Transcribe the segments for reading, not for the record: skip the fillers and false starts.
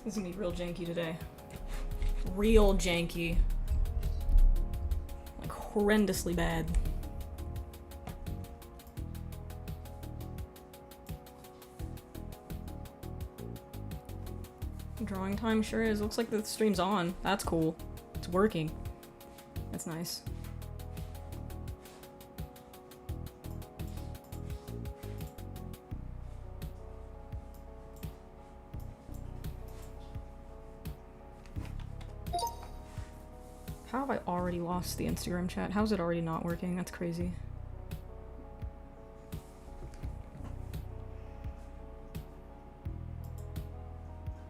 This is gonna be real janky today. Real janky. Like horrendously bad. Drawing time sure is. Looks like the stream's on. That's cool. It's working. That's nice. How have I already lost the Instagram chat? How is it already not working? That's crazy.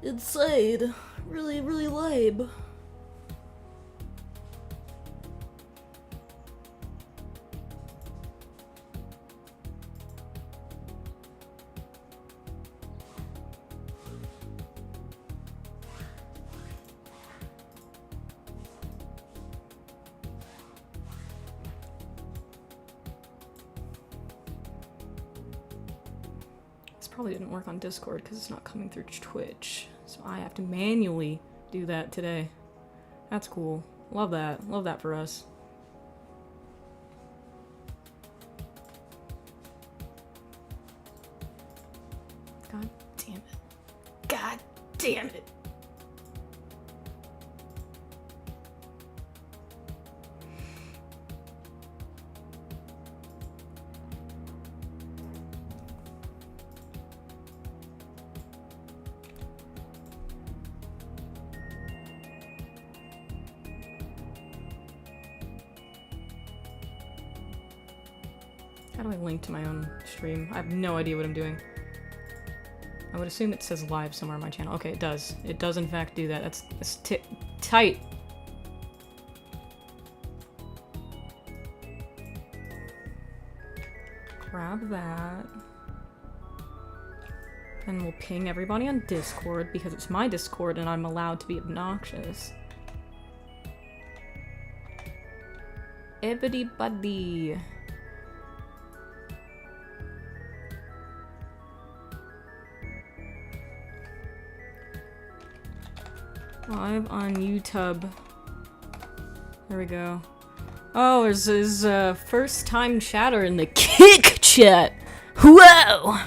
Insane. Really, really lame. This probably didn't work on Discord because it's not coming through Twitch. So I have to manually do that today. That's cool. Love that. Love that for us. God damn it. God damn it. How do I link to my own stream? I have no idea what I'm doing. I would assume it says live somewhere on my channel. Okay, it does. It does in fact do that. That's tight. Grab that. And we'll ping everybody on Discord because it's my Discord and I'm allowed to be obnoxious. Everybody. Live on YouTube. There we go. Oh, there's his first time chatter in the kick chat. Whoa!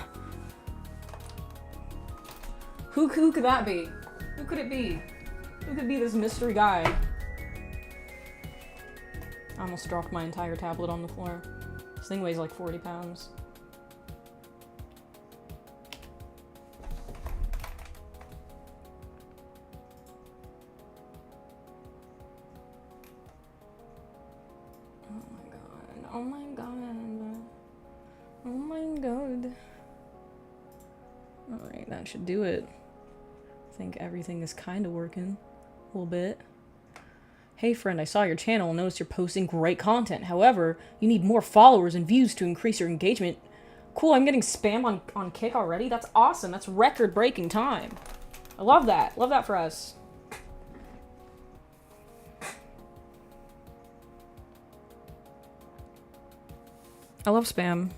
Who could that be? Who could it be? Who could be this mystery guy? I almost dropped my entire tablet on the floor. This thing weighs like 40 pounds. Oh my god. Oh my god. Alright, that should do it. I think everything is kinda working. A little bit. Hey friend, I saw your channel and noticed you're posting great content. However, you need more followers and views to increase your engagement. Cool, I'm getting spam on Kick already? That's awesome. That's record-breaking time. I love that. Love that for us. I love Spam.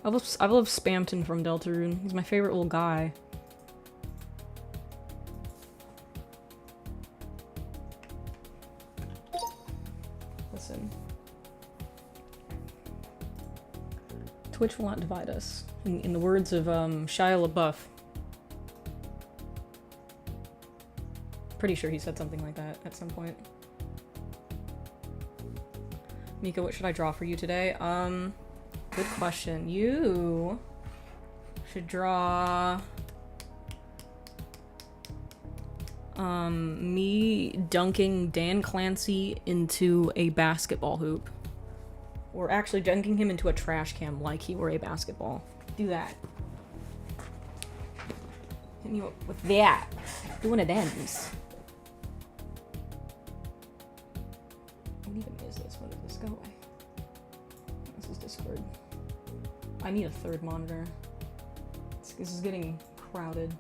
I love Spamton from Deltarune. He's my favorite little guy. Listen. Twitch will not divide us. In the words of Shia LaBeouf. Pretty sure he said something like that at some point. Mika, what should I draw for you today? Good question. You should draw me dunking Dan Clancy into a basketball hoop. Or actually dunking him into a trash can like he were a basketball. Do that. Hit me with that. Do one of them's. What even is this? Where did this go away? This is Discord. I need a third monitor. This is getting crowded.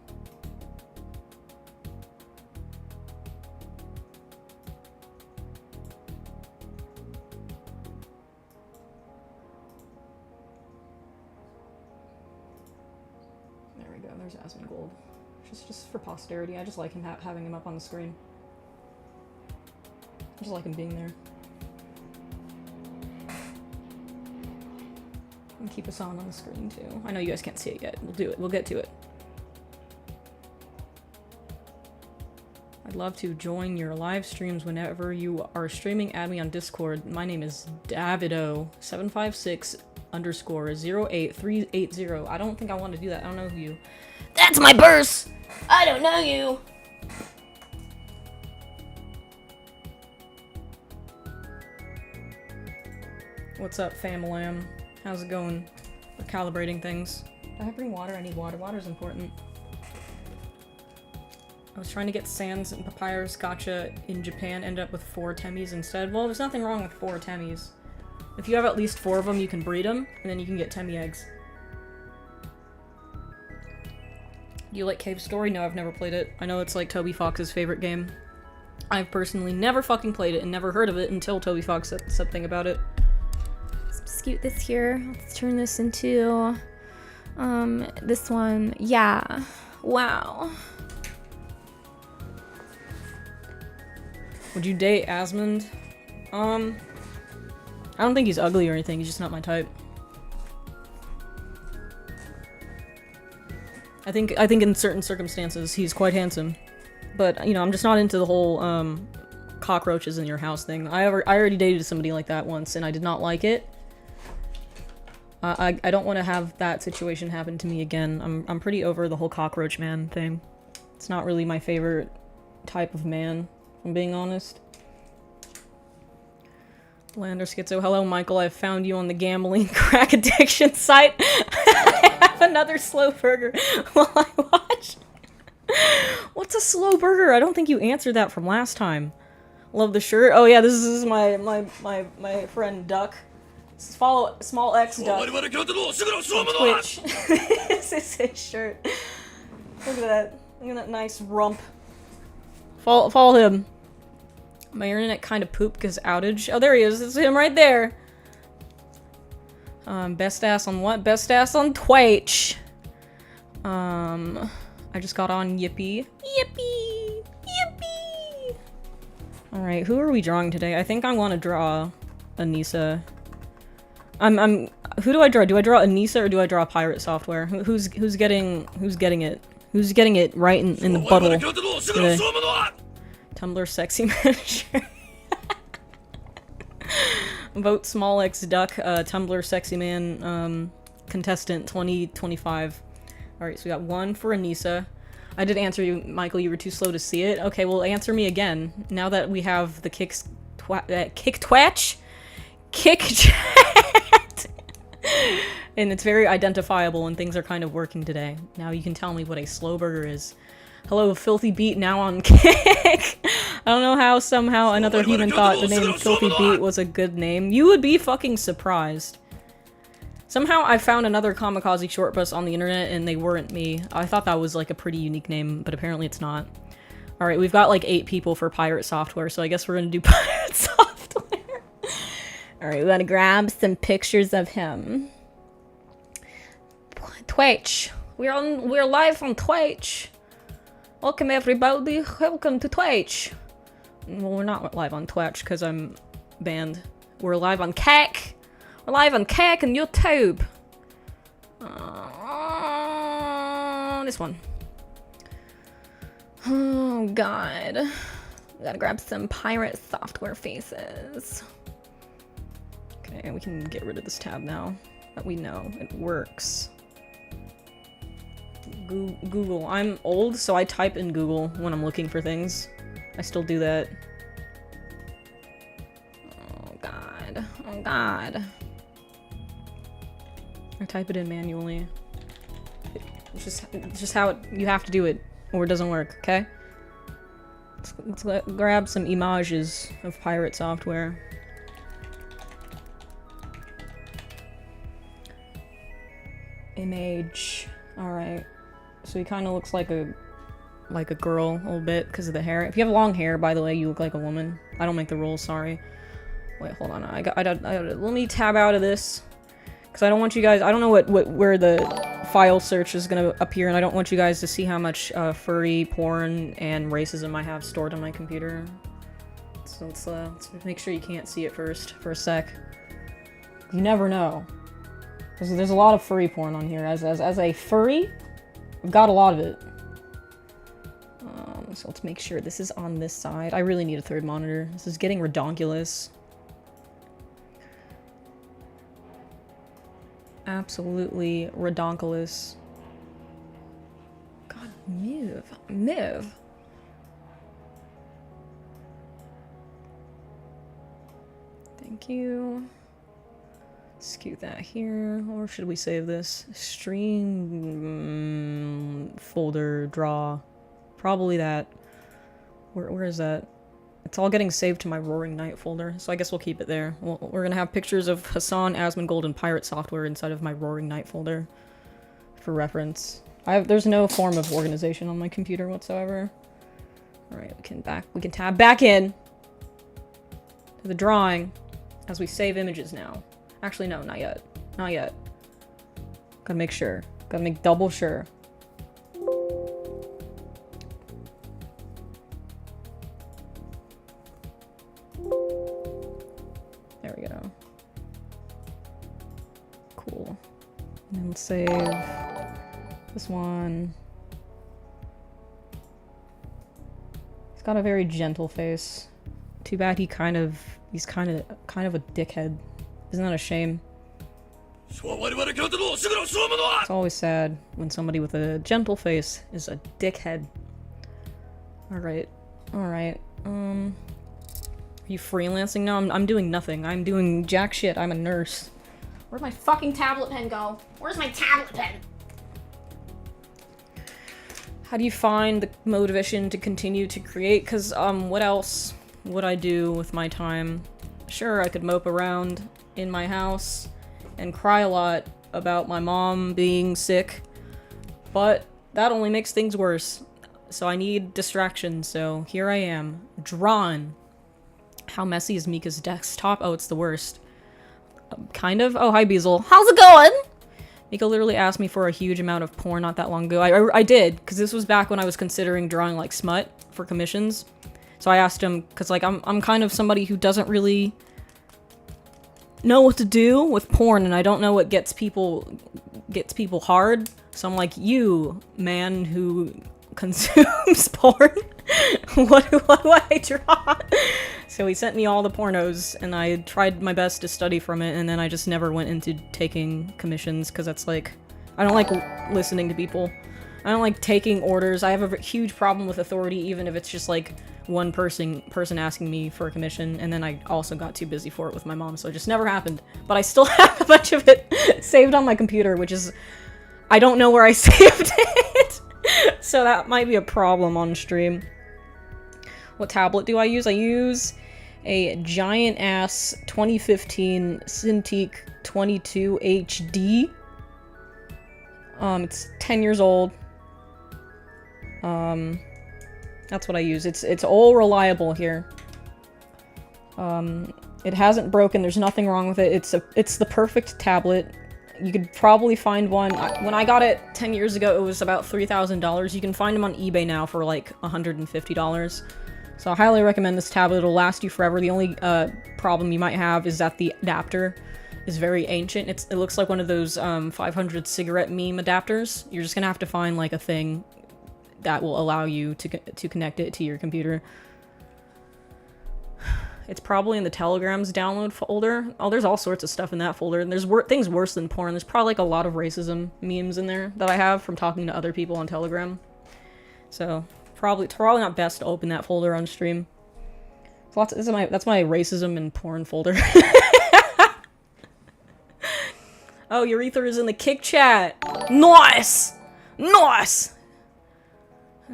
There we go. There's Asmongold. Just for posterity. I just like him having him up on the screen. I just like him being there. And keep us on the screen too. I know you guys can't see it yet. We'll do it. We'll get to it. I'd love to join your live streams whenever you are streaming. Add me on Discord. My name is Davido756_08380. I don't think I want to do that. I don't know who you... That's my purse! I don't know you! What's up, fam-lam? How's it going? We're calibrating things. Did I bring water? I need water. Water's important. I was trying to get Sans and Papyrus Gacha in Japan, ended up with 4 Temmies instead. Well, there's nothing wrong with 4 Temmies. If you have at least 4 of them, you can breed them, and then you can get Temmie eggs. Do you like Cave Story? No, I've never played it. I know it's like Toby Fox's favorite game. I've personally never fucking played it and never heard of it until Toby Fox said something about it. Let's scoot this here. Let's turn this into, this one. Yeah. Wow. Would you date Asmund? I don't think he's ugly or anything, he's just not my type. I think in certain circumstances he's quite handsome. But, you know, I'm just not into the whole, cockroaches in your house thing. I already dated somebody like that once, and I did not like it. I don't want to have that situation happen to me again. I'm pretty over the whole cockroach man thing. It's not really my favorite type of man. I'm being honest. Lander Schizo, hello Michael, I've found you on the gambling crack addiction site. I have another slow burger while I watch. What's a slow burger? I don't think you answered that from last time. Love the shirt. Oh yeah, this is my friend Duck. Follow small X Duck on Twitch. This is his shirt. Look at that. Look at that nice rump. Follow him. My internet kind of pooped because outage. Oh, there he is. It's him right there. Best ass on what? Best ass on Twitch. I just got on Yippee. Yippee! Yippee! Alright, who are we drawing today? I think I want to draw Anissa. Who do I draw? Do I draw Anissa or do I draw Pirate Software? Who's getting it? Who's getting it right in the buttle today? Tumblr sexy manager. Vote small X Duck, Tumblr sexy man, contestant 2025. Alright, so we got 1 for Anissa. I did answer you, Michael, you were too slow to see it. Okay, well answer me again. Now that we have the kick twatch? Kick chat! And it's very identifiable and things are kind of working today. Now you can tell me what a slow burger is. Hello, Filthy Beat now on Kick. I don't know how somehow another human thought the name Filthy Beat was a good name. You would be fucking surprised. Somehow I found another Kamikaze short bus on the internet and they weren't me. I thought that was like a pretty unique name, but apparently it's not. Alright, we've got like 8 people for Pirate Software, so I guess we're gonna do Pirate Software. Alright, we gotta grab some pictures of him. Twitch. We're live on Twitch. Welcome everybody, welcome to Twitch. Well, we're not live on Twitch because I'm banned. We're live on Kek. We're live on Kek and YouTube. This one. Oh god. We gotta grab some Pirate Software faces. Okay, we can get rid of this tab now that we know it works. Google. I'm old, so I type in Google when I'm looking for things. I still do that. Oh god. Oh god. I type it in manually. It's just how you have to do it, or it doesn't work, okay? Let's grab some images of Pirate Software. Image. Alright. So he kind of looks like a girl a little bit because of the hair. If you have long hair, by the way, you look like a woman. I don't make the rules, sorry. Wait, hold on. I got let me tab out of this Because I don't want you guys... I don't know where the file search is going to appear, and I don't want you guys to see how much furry porn and racism I have stored on my computer. So let's make sure you can't see it first for a sec. You never know. There's a lot of furry porn on here. As a furry, I've got a lot of it. So let's make sure this is on this side. I really need a third monitor. This is getting redonkulous. Absolutely redonkulous. God, move. Thank you. Scoot that here, or should we save this? Stream folder draw. Probably that. Where is that? It's all getting saved to my Roaring Night folder, so I guess we'll keep it there. We're gonna have pictures of Hassan, Asmongold, and Pirate Software inside of my Roaring Night folder for reference. There's no form of organization on my computer whatsoever. All right, we can tab back in to the drawing as we save images now. Actually, no, not yet. Not yet. Gotta make sure. Gotta make double sure. There we go. Cool. And then let's save this one. He's got a very gentle face. Too bad he's kind of a dickhead. Isn't that a shame? It's always sad when somebody with a gentle face is a dickhead. Alright. Alright. Are you freelancing now? I'm doing nothing. I'm doing jack shit. I'm a nurse. Where'd my fucking tablet pen go? Where's my tablet pen? How do you find the motivation to continue to create? Because, what else would I do with my time? Sure, I could mope around in my house and cry a lot about my mom being sick, but that only makes things worse. So I need distraction, so here I am, drawn. How messy is Mika's desktop? Oh, it's the worst. Kind of? Oh, hi, Beazle. How's it going? Mika literally asked me for a huge amount of porn not that long ago. I did, because this was back when I was considering drawing, like, smut for commissions. So I asked him, because, like, I'm kind of somebody who doesn't really know what to do with porn, and I don't know what gets people hard. So I'm like, you, man who consumes porn, what do I draw? So he sent me all the pornos, and I tried my best to study from it, and then I just never went into taking commissions, because that's like, I don't like listening to people. I don't like taking orders. I have a huge problem with authority, even if it's just like one person asking me for a commission, and then I also got too busy for it with my mom, so it just never happened. But I still have a bunch of it saved on my computer, which is, I don't know where I saved it. So that might be a problem on stream. What tablet do I use? I use a giant ass 2015 Cintiq 22 HD. It's 10 years old. That's what I use. It's all reliable here. It hasn't broken. There's nothing wrong with it. It's the perfect tablet. You could probably find one. When I got it 10 years ago, it was about $3,000. You can find them on eBay now for like $150. So I highly recommend this tablet. It'll last you forever. The only problem you might have is that the adapter is very ancient. It looks like one of those 500 cigarette meme adapters. You're just gonna have to find like a thing that will allow you to connect it to your computer. It's probably in the Telegrams download folder. Oh, there's all sorts of stuff in that folder. And there's things worse than porn. There's probably like a lot of racism memes in there that I have from talking to other people on Telegram. So probably not best to open that folder on stream. So that's my racism and porn folder. Oh, Urethra is in the Kick chat. Nice! Nice!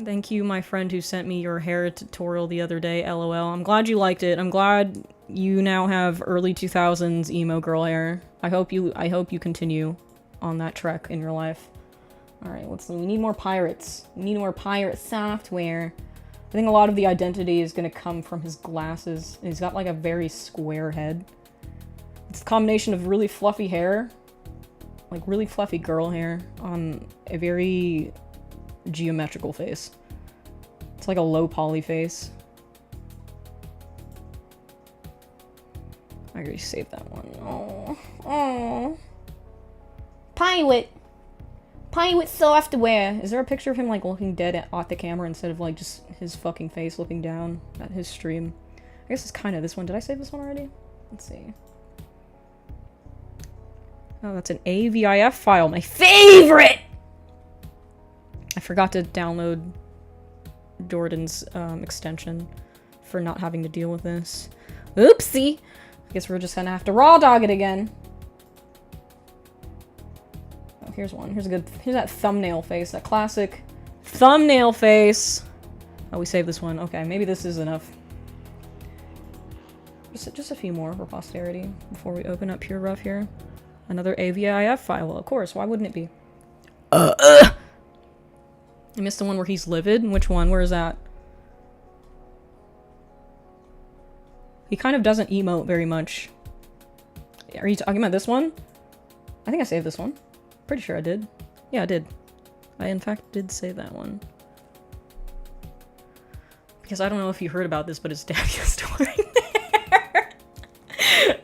Thank you, my friend who sent me your hair tutorial the other day, lol. I'm glad you liked it. I'm glad you now have early 2000s emo girl hair. I hope you continue on that trek in your life. Alright, we need more pirates. We need more pirate software. I think a lot of the identity is gonna come from his glasses. He's got like a very square head. It's a combination of really fluffy hair like really fluffy girl hair on a very geometrical face. It's like a low poly face. I already saved that one. Oh, oh. Pilot software. Is there a picture of him like looking dead at the camera instead of like just his fucking face looking down at his stream? I guess it's kind of this one. Did I save this one already? Let's see. Oh, that's an AVIF file. My favorite! I forgot to download Jordan's extension for not having to deal with this. Oopsie! I guess we're just gonna have to raw dog it again. Oh, here's one. Here's that thumbnail face. That classic thumbnail face. Oh, we saved this one. Okay, maybe this is enough. Just a few more for posterity before we open up Pure Rough here. Another AVIF file. Well, of course, why wouldn't it be? I missed the one where he's livid. Which one? Where is that? He kind of doesn't emote very much. Are you talking about this one? I think I saved this one. Pretty sure I did. Yeah, I did. I, in fact, did save that one. Because I don't know if you heard about this, but his dad used to work there.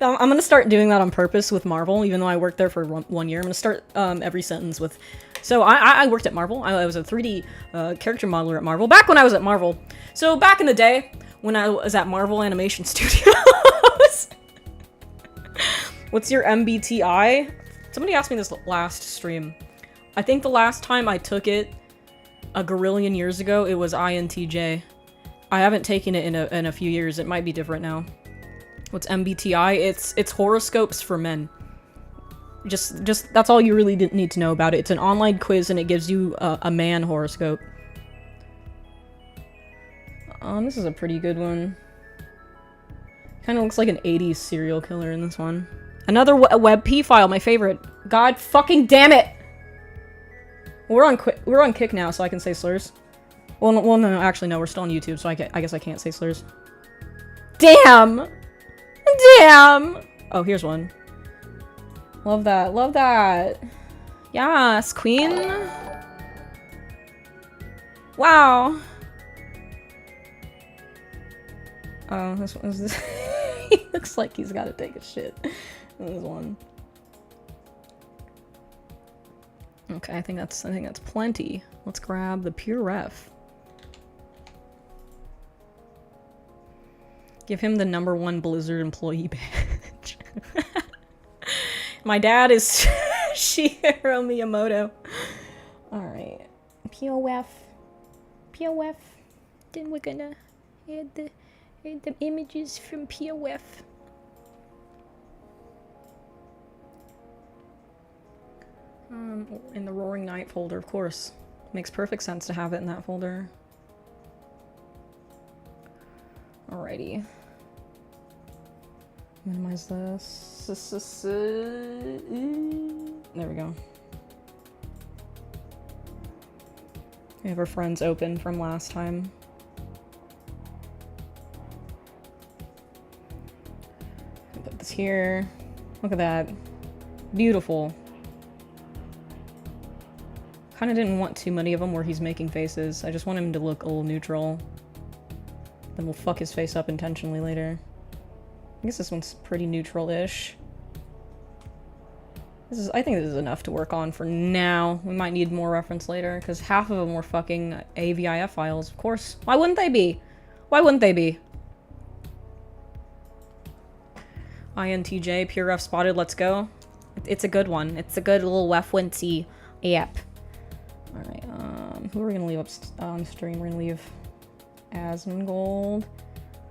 I'm gonna start doing that on purpose with Marvel, even though I worked there for 1 year. I'm gonna start every sentence with... So I worked at Marvel. I was a 3D character modeler at Marvel. Back when I was at Marvel. So back in the day, when I was at Marvel Animation Studios. What's your MBTI? Somebody asked me this last stream. I think the last time I took it a gorillion years ago, it was INTJ. I haven't taken it in a few years. It might be different now. What's MBTI? It's horoscopes for men. Just that's all you really need to know about it. It's an online quiz and it gives you a man horoscope. This is a pretty good one. Kind of looks like an 80s serial killer in this one. Another WebP file, my favorite. God fucking damn it! We're on Kick now, so I can say slurs. Well, no, actually, no, we're still on YouTube, so I guess I can't say slurs. Damn! Damn! Oh, here's one. Love that, love that. Yes, queen. Wow. Oh, this one is this. He looks like he's got to take a shit. This one. Okay, I think that's plenty. Let's grab the Pure Ref. Give him the #1 Blizzard employee badge. My dad is Shigeru Miyamoto. Alright. POF. POF. Then we're gonna add the images from POF. In the Roaring Night folder, of course. Makes perfect sense to have it in that folder. Alrighty. Minimize this. There we go. We have our friends open from last time. Put this here. Look at that. Beautiful. Kind of didn't want too many of them where he's making faces. I just want him to look a little neutral. Then we'll fuck his face up intentionally later. I guess this one's pretty neutral-ish. I think this is enough to work on for now. We might need more reference later, because half of them were fucking AVIF files, of course. Why wouldn't they be? Why wouldn't they be? INTJ, Pure Ref spotted, let's go. It's a good one. It's a good little Wefwinty app. Alright, who are we gonna leave up on stream? We're gonna leave Asmongold.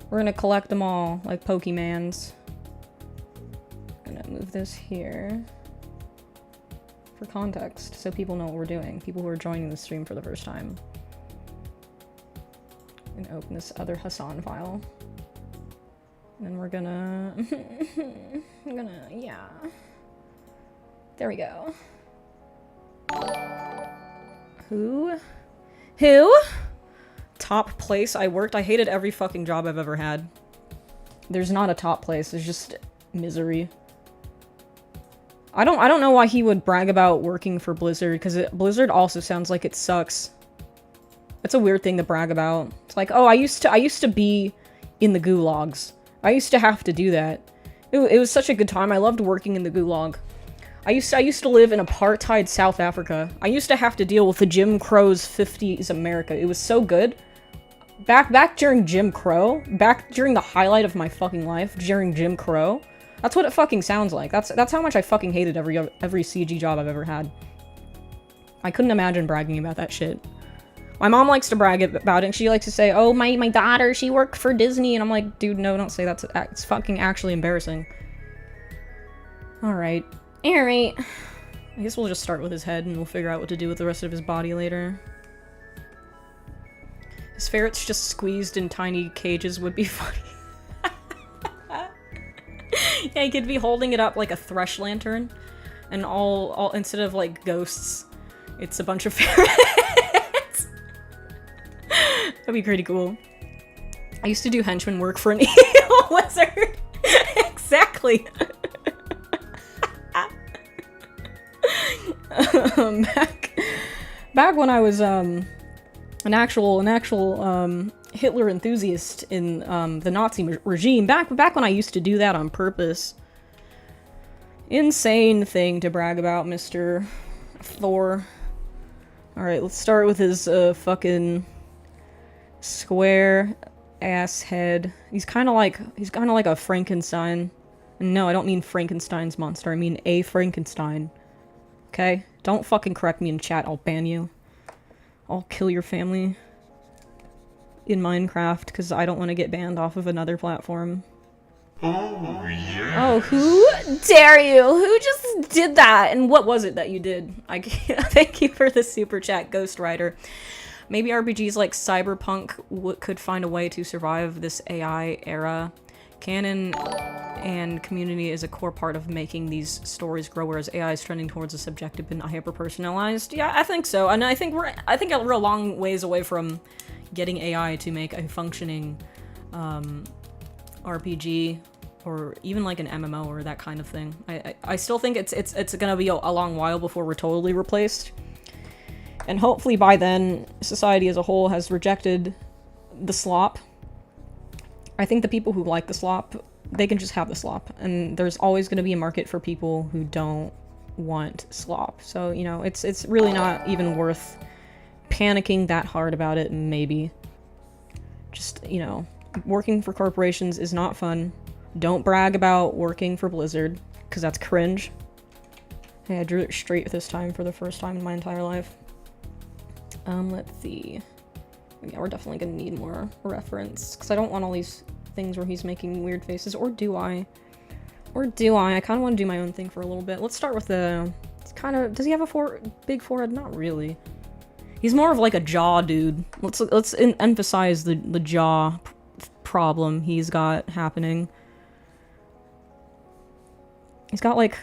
We're gonna collect them all, like Pokemans. I'm gonna move this here. For context, so people know what we're doing. People who are joining the stream for the first time. I'm gonna open this other Hassan file. And then we're gonna... yeah. There we go. Who? Top place I worked? I hated every fucking job I've ever had. There's not a top place, there's just misery. I don't know why he would brag about working for Blizzard, because Blizzard also sounds like it sucks. It's a weird thing to brag about. It's like, oh, I used to be in the gulags. I used to have to do that. It was such a good time. I loved working in the gulag. I used to live in apartheid South Africa. I used to have to deal with the Jim Crow's 50s America. It was so good. Back during Jim Crow, back during the highlight of my fucking life, during Jim Crow. That's what it fucking sounds like. That's how much I fucking hated every CG job I've ever had. I couldn't imagine bragging about that shit. My mom likes to brag about it, and she likes to say, oh, my daughter, she worked for Disney, and I'm like, dude, no, don't say that. It's fucking actually embarrassing. Alright. Alright. I guess we'll just start with his head, and we'll figure out what to do with the rest of his body later. His ferrets just squeezed in tiny cages would be funny. Yeah, he could be holding it up like a thrush lantern, and all instead of like ghosts, it's a bunch of ferrets. That'd be pretty cool. I used to do henchman work for an evil wizard. Exactly. Back when I was an actual Hitler enthusiast in the Nazi regime, back when I used to do that on purpose. Insane thing to brag about, Mr. Thor. Alright, let's start with his fucking square ass head. He's kind of like a Frankenstein. No, I don't mean Frankenstein's monster. I mean a Frankenstein. Okay? Don't fucking correct me in chat. I'll ban you. I'll kill your family in Minecraft because I don't want to get banned off of another platform. Oh, yeah. Oh, who dare you? Who just did that? And what was it that you did? Thank you for the super chat, Ghost Rider. Maybe RPGs like Cyberpunk could find a way to survive this AI era. Canon and community is a core part of making these stories grow, whereas AI is trending towards a subjective and hyper-personalized. Yeah, I think so. And I think we're a long ways away from getting AI to make a functioning RPG or even like an MMO or that kind of thing. I still think it's gonna be a long while before we're totally replaced. And hopefully by then, society as a whole has rejected the slop. I think the people who like the slop, they can just have the slop. And there's always going to be a market for people who don't want slop. So, you know, it's really not even worth panicking that hard about it, maybe. Just, you know, working for corporations is not fun. Don't brag about working for Blizzard, because that's cringe. Hey, I drew it straight this time for the first time in my entire life. Let's see. Yeah, we're definitely gonna need more reference, because I don't want all these things where he's making weird faces, or do I? Or do I? I kind of want to do my own thing for a little bit. Let's start with the... It's kind of... Does he have a big forehead? Not really. He's more of like a jaw dude. Let's emphasize the jaw problem he's got happening. He's got like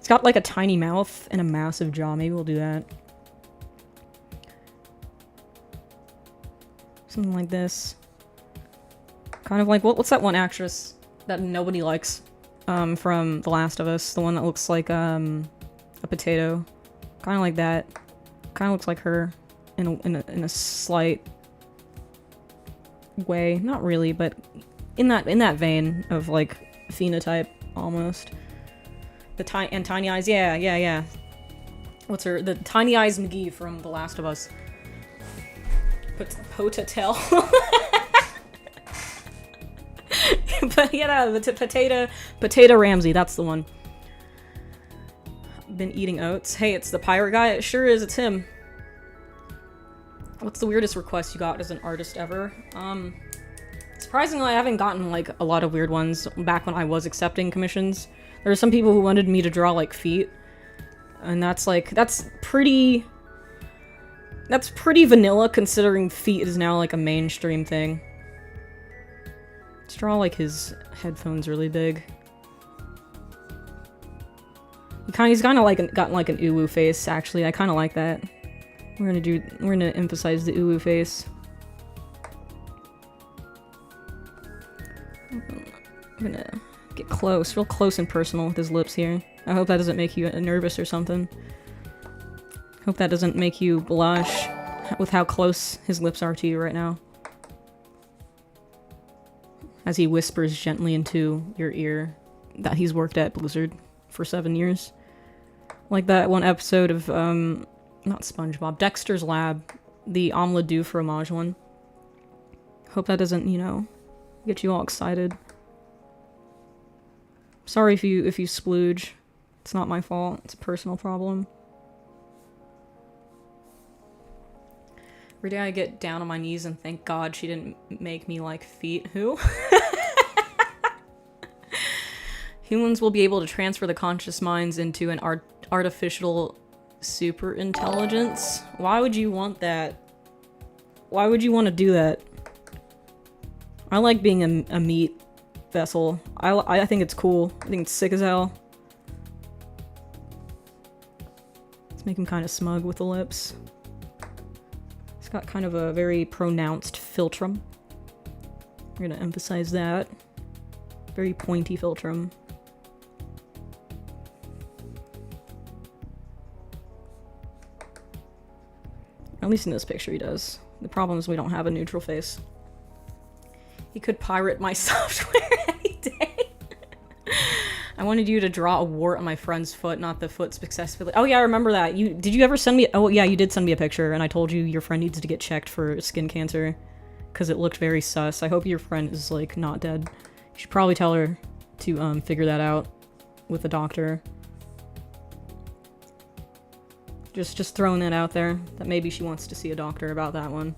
a tiny mouth and a massive jaw. Maybe we'll do that. Something like this. Kind of like, what's that one actress that nobody likes from The Last of Us? The one that looks like a potato. Kind of like that. Kind of looks like her in a slight way. Not really, but in that vein of like phenotype almost. The tiny eyes. Yeah. What's her? The Tiny Eyes McGee from The Last of Us. Potatel. But yeah, the potato Ramsey, that's the one. Been eating oats. Hey, it's the pirate guy. It sure is. It's him. What's the weirdest request you got as an artist ever? Surprisingly, I haven't gotten like a lot of weird ones back when I was accepting commissions. There were some people who wanted me to draw like feet, and that's pretty vanilla considering feet is now like a mainstream thing. Let's draw like his headphones really big. He's kind of like got like an uwu face actually. I kind of like that. We're gonna emphasize the uwu face. I'm gonna get real close and personal with his lips here. I hope that doesn't make you nervous or something. Hope that doesn't make you blush with how close his lips are to you right now. As he whispers gently into your ear that he's worked at Blizzard for 7 years. Like that one episode of, not SpongeBob, Dexter's Lab, the omelette du fromage one. Hope that doesn't, you know, get you all excited. Sorry if you splooge. It's not my fault. It's a personal problem. Every day I get down on my knees and thank God she didn't make me like feet. Who? Humans will be able to transfer the conscious minds into an artificial super intelligence. Why would you want that? Why would you want to do that? I like being a meat vessel. I think it's cool. I think it's sick as hell. Let's make him kind of smug with the lips. It's got kind of a very pronounced philtrum. We're gonna emphasize that. Very pointy philtrum. At least in this picture he does. The problem is we don't have a neutral face. He could pirate my software any day. I wanted you to draw a wart on my friend's foot, not the foot successfully. Oh yeah, I remember that. Did you ever send me? Oh yeah, you did send me a picture, and I told you your friend needs to get checked for skin cancer because it looked very sus. I hope your friend is like not dead. You should probably tell her to figure that out with the doctor. Just throwing that out there, that maybe she wants to see a doctor about that one.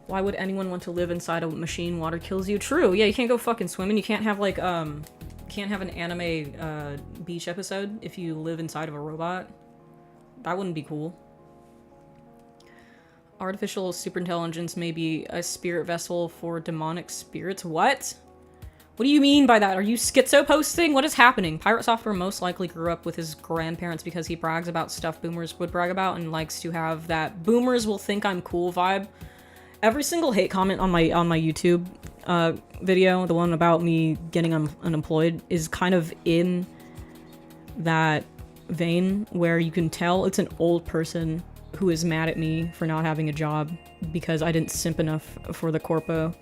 Why would anyone want to live inside a machine? Water kills you. True, yeah, you can't go fucking swimming. You can't have like, can't have an anime, beach episode if you live inside of a robot. That wouldn't be cool. Artificial superintelligence may be a spirit vessel for demonic spirits. What? What do you mean by that? Are you schizo posting? What is happening? Pirate Software most likely grew up with his grandparents because he brags about stuff boomers would brag about and likes to have that boomers will think I'm cool vibe. Every single hate comment on my YouTube video, the one about me getting unemployed, is kind of in that vein where you can tell it's an old person who is mad at me for not having a job because I didn't simp enough for the corpo.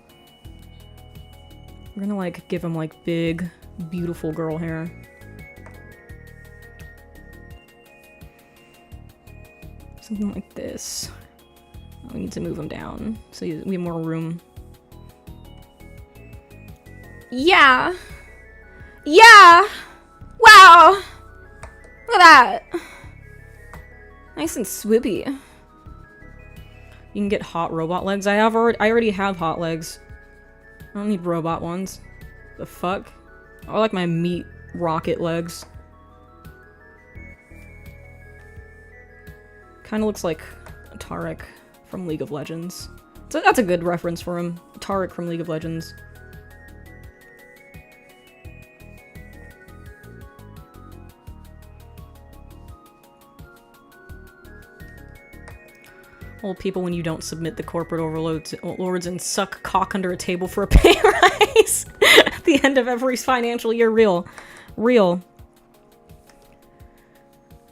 We're gonna like give him like big, beautiful girl hair. Something like this. We need to move him down so we have more room. Yeah. Yeah. Wow. Look at that. Nice and swoopy. You can get hot robot legs. I already have hot legs. I don't need robot ones. The fuck? I like my meat rocket legs. Kinda looks like Tarek from League of Legends. So that's a good reference for him. Tarek from League of Legends. Old people when you don't submit the corporate overlords and suck cock under a table for a pay rise at the end of every financial year. Real.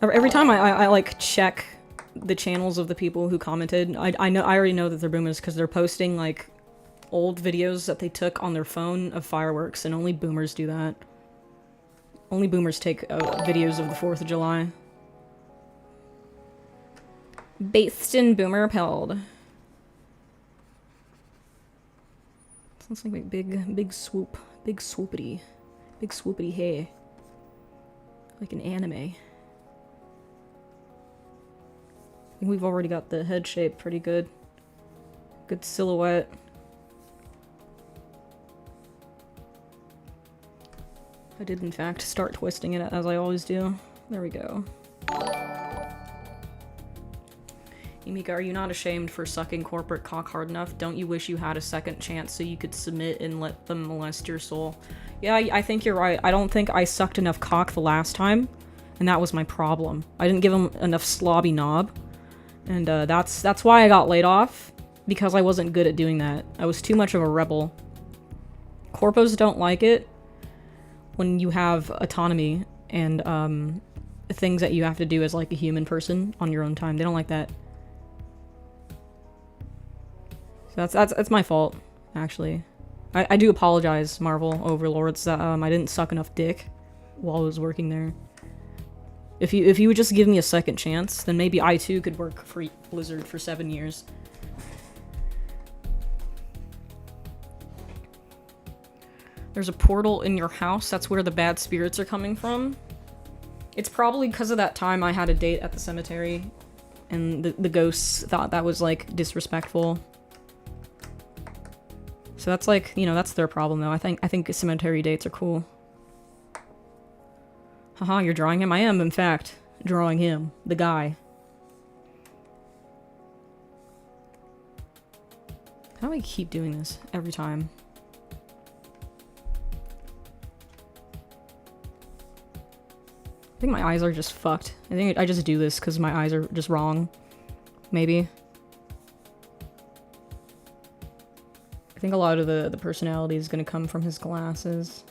Every time I like check the channels of the people who commented, I already know that they're boomers because they're posting like old videos that they took on their phone of fireworks, and only boomers do that. Only boomers take videos of the 4th of July. Based in boomer pilled. Sounds like a big swoop. Big swoopity hair. Like an anime. I think we've already got the head shape pretty good. Good silhouette. I did in fact start twisting it as I always do. There we go. Emika, are you not ashamed for sucking corporate cock hard enough? Don't you wish you had a second chance so you could submit and let them molest your soul? Yeah, I think you're right. I don't think I sucked enough cock the last time, and that was my problem. I didn't give them enough slobby knob, and that's why I got laid off, because I wasn't good at doing that. I was too much of a rebel. Corpos don't like it when you have autonomy and things that you have to do as like a human person on your own time. They don't like that. So that's my fault, actually. I do apologize, Marvel overlords, that I didn't suck enough dick while I was working there. If you would just give me a second chance, then maybe I too could work for Blizzard for 7 years. There's a portal in your house. That's where the bad spirits are coming from. It's probably because of that time I had a date at the cemetery, and the ghosts thought that was like disrespectful. So that's like, you know, that's their problem though. I think cemetery dates are cool. Haha, you're drawing him? I am, in fact, drawing him. The guy. How do I keep doing this every time? I think my eyes are just fucked. I think I just do this because my eyes are just wrong. Maybe. I think a lot of the personality is gonna come from his glasses.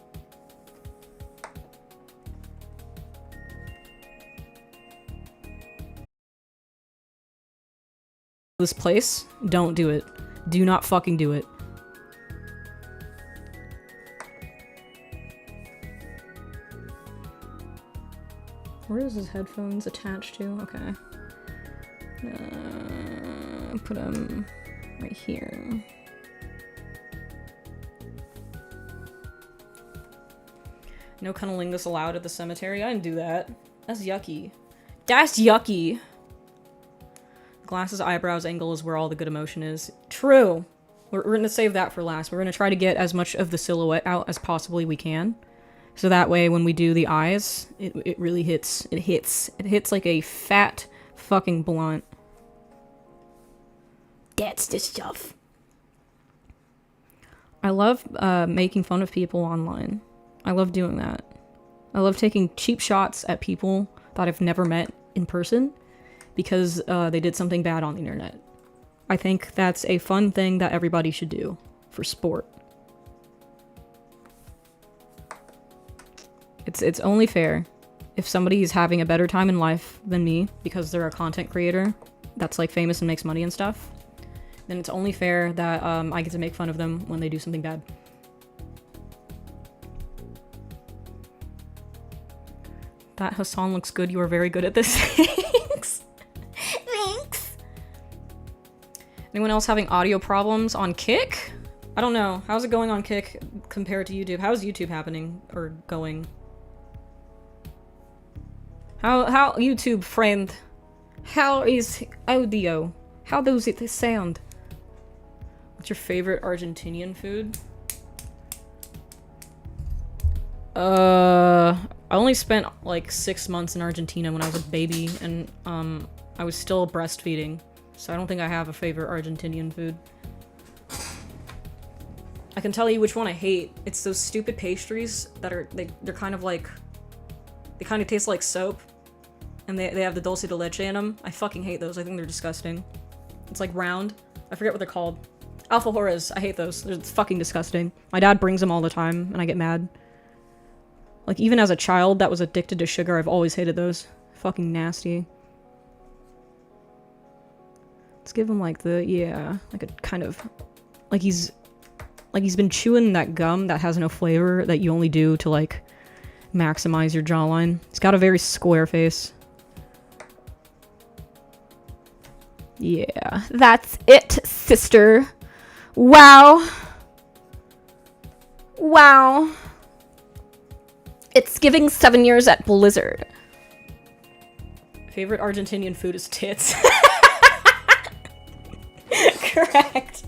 This place, don't do it. Do not fucking do it. Where is his headphones attached to? Okay. Put them right here. No cunnilingus allowed at the cemetery. I didn't do that. That's yucky. That's yucky. Glasses, eyebrows, angle is where all the good emotion is. True. We're gonna save that for last. We're gonna try to get as much of the silhouette out as possibly we can. So that way when we do the eyes, it really hits. It hits like a fat fucking blunt. That's the stuff. I love making fun of people online. I love doing that. I love taking cheap shots at people that I've never met in person because they did something bad on the internet. I think that's a fun thing that everybody should do for sport. It's only fair if somebody is having a better time in life than me because they're a content creator that's like famous and makes money and stuff, then it's only fair that I get to make fun of them when they do something bad. That Hassan looks good. You are very good at this. Thanks. Thanks. Anyone else having audio problems on Kick? I don't know. How's it going on Kick compared to YouTube? How's YouTube happening or going? How YouTube friend? How is audio? How does it sound? What's your favorite Argentinian food? I only spent like 6 months in Argentina when I was a baby, and I was still breastfeeding, so I don't think I have a favorite Argentinian food. I can tell you which one I hate. It's those stupid pastries that are they're kind of like, they kind of taste like soap, and they have the dulce de leche in them. I fucking hate those. I think they're disgusting. It's like round. I forget what they're called. Alfajores. I hate those. They're fucking disgusting. My dad brings them all the time, and I get mad. Like, even as a child that was addicted to sugar, I've always hated those. Fucking nasty. Let's give him like the, yeah, like a kind of, like he's been chewing that gum that has no flavor that you only do to like maximize your jawline. He's got a very square face. Yeah, that's it, sister. Wow. Wow. It's giving 7 years at Blizzard. Favorite Argentinian food is tits. Correct.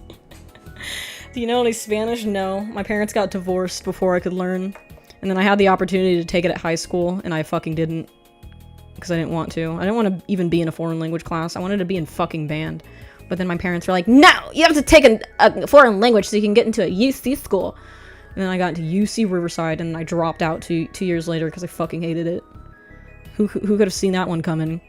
Do you know any Spanish? No. My parents got divorced before I could learn. And then I had the opportunity to take it at high school, and I fucking didn't. Because I didn't want to. I didn't want to even be in a foreign language class. I wanted to be in fucking band. But then my parents were like, no! You have to take a foreign language so you can get into a UC school. And then I got into UC Riverside, and I dropped out 2 years later because I fucking hated it. Who could have seen that one coming?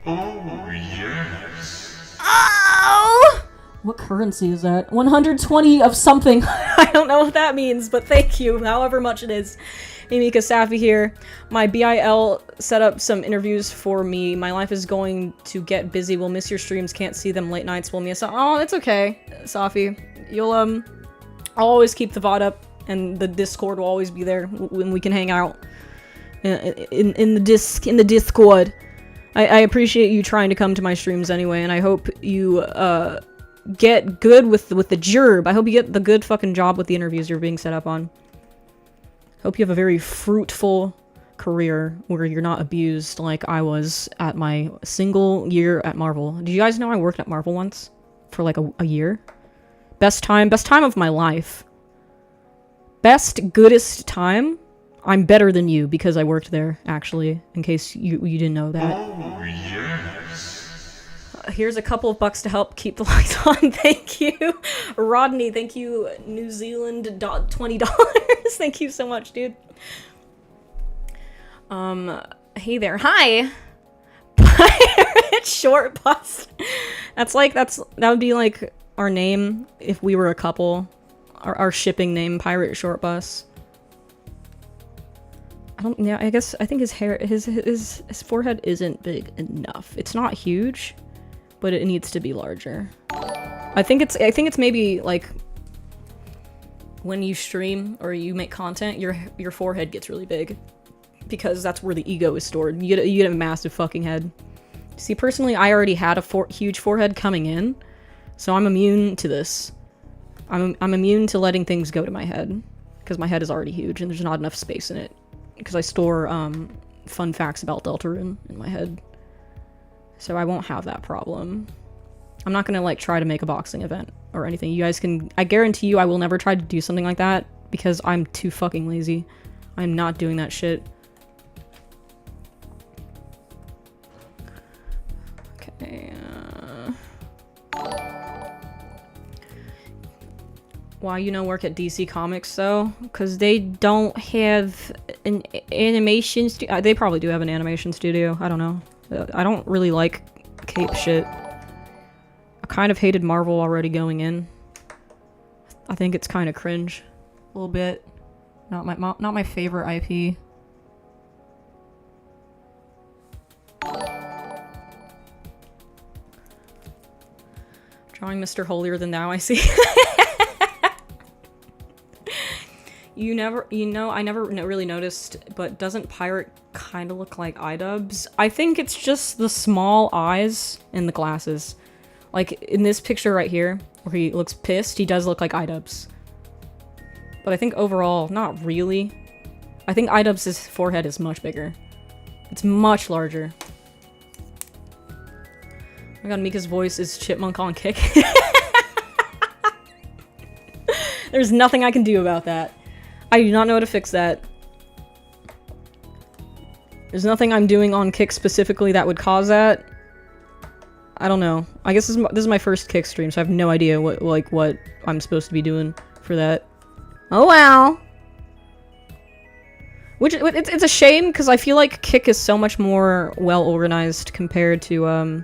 Oh, yes. Oh! What currency is that? 120 of something. I don't know what that means, but thank you, however much it is. Amika Safi here. My BIL set up some interviews for me. My life is going to get busy. We'll miss your streams. Can't see them late nights. We'll miss. Oh, it's okay, Safi. You'll I'll always keep the VOD up, and the Discord will always be there when we can hang out in the Discord. I appreciate you trying to come to my streams anyway, and I hope you get good with the gerb. I hope you get the good fucking job with the interviews you're being set up on. Hope you have a very fruitful career where you're not abused like I was at my single year at Marvel. Did you guys know I worked at Marvel once? For like a year? Best time of my life. Best, goodest time? I'm better than you because I worked there, actually, in case you didn't know that. Oh, yes. Here's a couple of bucks to help keep the lights on. Thank you. Rodney, thank you. New Zealand $20. Thank you so much, dude. Hey there. Hi. Pirate Short Bus. That would be like our name if we were a couple. Our shipping name, Pirate Short Bus. I think his hair, his forehead isn't big enough. It's not huge, but it needs to be larger. I think it's maybe like when you stream or you make content, your forehead gets really big because that's where the ego is stored. You get a massive fucking head. See, personally, I already had a huge forehead coming in, so I'm immune to this. I'm immune to letting things go to my head because my head is already huge and there's not enough space in it. Because I store fun facts about Deltarune in my head. So I won't have that problem. I'm not gonna like try to make a boxing event or anything. You guys can, I guarantee you I will never try to do something like that because I'm too fucking lazy. I'm not doing that shit. Okay, why you don't work at DC Comics though? Because they don't have an animation studio. They probably do have an animation studio. I don't know. I don't really like cape shit. I kind of hated Marvel already going in. I think it's kind of cringe, a little bit. Not my favorite IP. Drawing Mr. Holier Than Thou, I see. I never really noticed, but doesn't Pirate kind of look like iDubbbz? I think it's just the small eyes and the glasses. Like, in this picture right here, where he looks pissed, he does look like iDubbbz. But I think overall, not really. I think iDubbbz's forehead is much bigger. It's much larger. Oh my god, Mika's voice is Chipmunk on Kick. There's nothing I can do about that. I do not know how to fix that. There's nothing I'm doing on Kick specifically that would cause that. I don't know. I guess this is my first Kick stream, so I have no idea what I'm supposed to be doing for that. Oh wow. Which it's a shame because I feel like Kick is so much more well organized compared to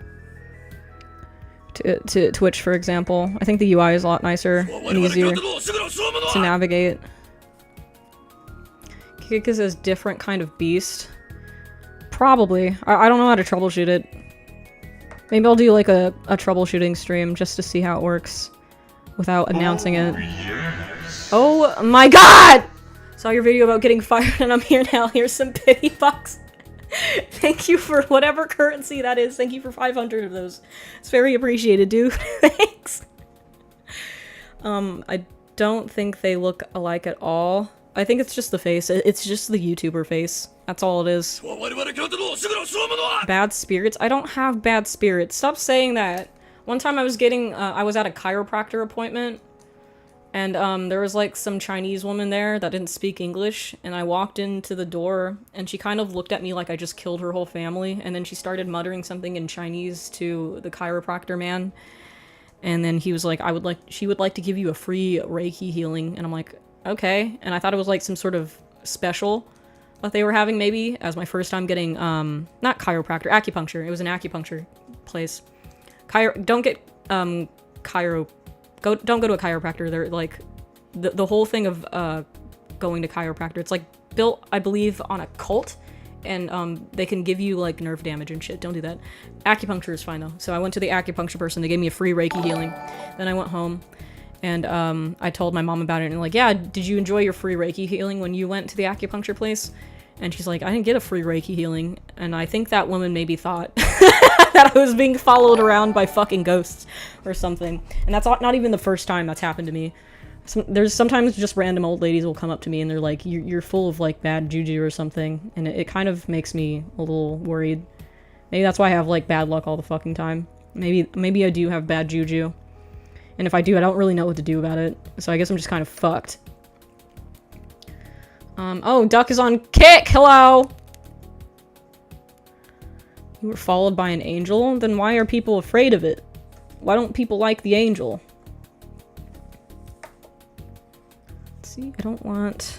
Twitch, for example. I think the UI is a lot nicer and easier to navigate. Kick is a different kind of beast. Probably. I don't know how to troubleshoot it. Maybe I'll do like a troubleshooting stream just to see how it works without announcing it. Yes. Oh my god! Saw your video about getting fired and I'm here now. Here's some pity bucks. Thank you for whatever currency that is. Thank you for 500 of those. It's very appreciated, dude. Thanks. I don't think they look alike at all. I think it's just the face. It's just the YouTuber face. That's all it is. Bad spirits? I don't have bad spirits. Stop saying that. One time I was at a chiropractor appointment, and there was like some Chinese woman there that didn't speak English, and I walked into the door, and she kind of looked at me like I just killed her whole family, and then she started muttering something in Chinese to the chiropractor man, and then he was like, she would like to give you a free Reiki healing, and I'm like, okay, and I thought it was like some sort of special that they were having maybe, as my first time getting, not chiropractor, acupuncture. It was an acupuncture place. Don't get don't go to a chiropractor. They're like, the whole thing of going to chiropractor, it's like built, I believe, on a cult, and they can give you like nerve damage and shit. Don't do that. Acupuncture is fine though. So I went to the acupuncture person. They gave me a free Reiki healing. Then I went home, and I told my mom about it, and like, yeah, did you enjoy your free Reiki healing when you went to the acupuncture place? And she's like, I didn't get a free Reiki healing. And I think that woman maybe thought that I was being followed around by fucking ghosts or something. And that's not even the first time that's happened to me. There's sometimes just random old ladies will come up to me and they're like, you're full of like bad juju or something. And it kind of makes me a little worried. Maybe that's why I have like bad luck all the fucking time. Maybe I do have bad juju. And if I do, I don't really know what to do about it. So I guess I'm just kind of fucked. Oh, Duck is on Kick! Hello! You were followed by an angel? Then why are people afraid of it? Why don't people like the angel? Let's see, I don't want...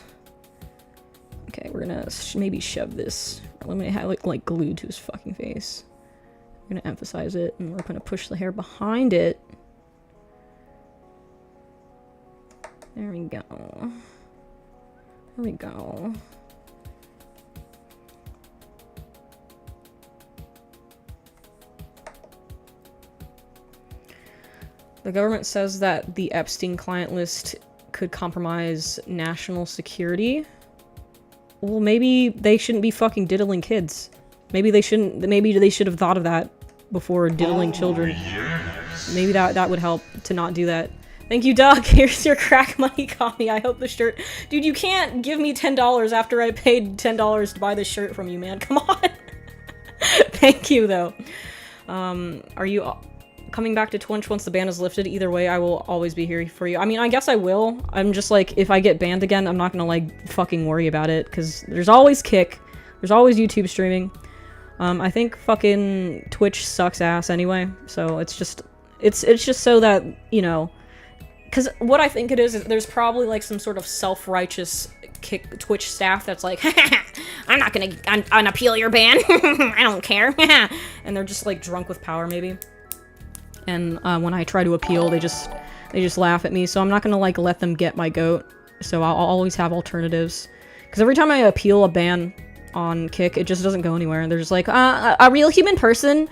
Okay, we're gonna maybe shove this. Let me have it like glued to his fucking face. We're gonna emphasize it, and we're gonna push the hair behind it. There we go. There we go. The government says that the Epstein client list could compromise national security. Well, maybe they shouldn't be fucking diddling kids. Maybe they should have thought of that before diddling children. Yes. Maybe that would help to not do that. Thank you, Doug. Here's your crack money copy. I hope the shirt... Dude, you can't give me $10 after I paid $10 to buy this shirt from you, man. Come on. Thank you, though. Are you coming back to Twitch once the ban is lifted? Either way, I will always be here for you. I mean, I guess I will. I'm just like, if I get banned again, I'm not gonna, like, fucking worry about it. Because there's always Kick. There's always YouTube streaming. I think fucking Twitch sucks ass anyway. So it's just... It's just so that, you know... Because what I think it is there's probably like some sort of self-righteous Twitch staff that's like, I'm not gonna unappeal your ban. I don't care. And they're just like drunk with power maybe. And when I try to appeal, they just laugh at me. So I'm not gonna like let them get my goat. So I'll always have alternatives. Because every time I appeal a ban on Kick, it just doesn't go anywhere. And they're just like, a real human person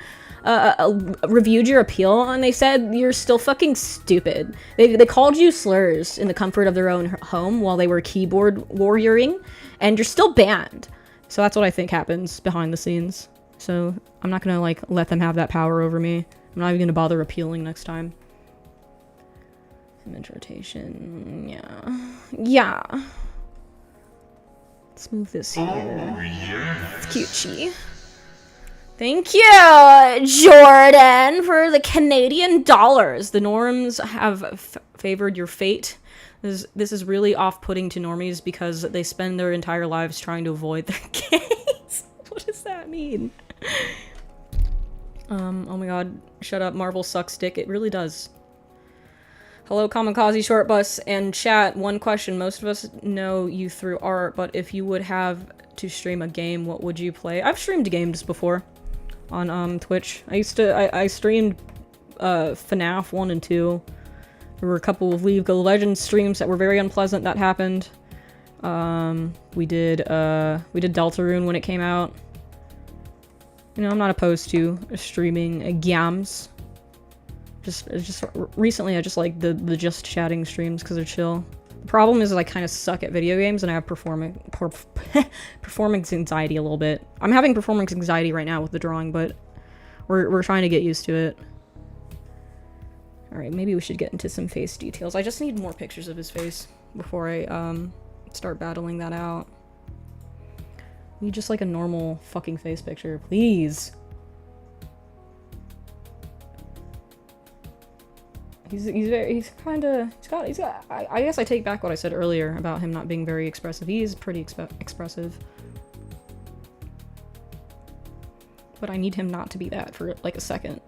reviewed your appeal and they said you're still fucking stupid. They called you slurs in the comfort of their own home while they were keyboard warrioring, and you're still banned. So that's what I think happens behind the scenes. So I'm not gonna like let them have that power over me. I'm not even gonna bother appealing next time. Image rotation, yeah. Let's move this here. Oh, yes. Cutesy. Thank you, Jordan, for the Canadian dollars. The norms have favored your fate. This is really off-putting to normies because they spend their entire lives trying to avoid their gaze. What does that mean? Oh my god, shut up, Marvel sucks dick. It really does. Hello, Kamikaze Short Bus and chat. One question. Most of us know you through art, but if you would have to stream a game, what would you play? I've streamed games before on Twitch. I streamed FNAF 1 and 2. There were a couple of League of Legends streams that were very unpleasant that happened. We did Deltarune when it came out. You know, I'm not opposed to streaming games. Just recently I just like the just chatting streams because they're chill. The problem is I kind of suck at video games and I have performance anxiety a little bit. I'm having performance anxiety right now with the drawing, but we're trying to get used to it. Alright, maybe we should get into some face details. I just need more pictures of his face before I start battling that out. I need just like a normal fucking face picture, please. I guess I take back what I said earlier about him not being very expressive. He is pretty expressive. But I need him not to be that for like a second.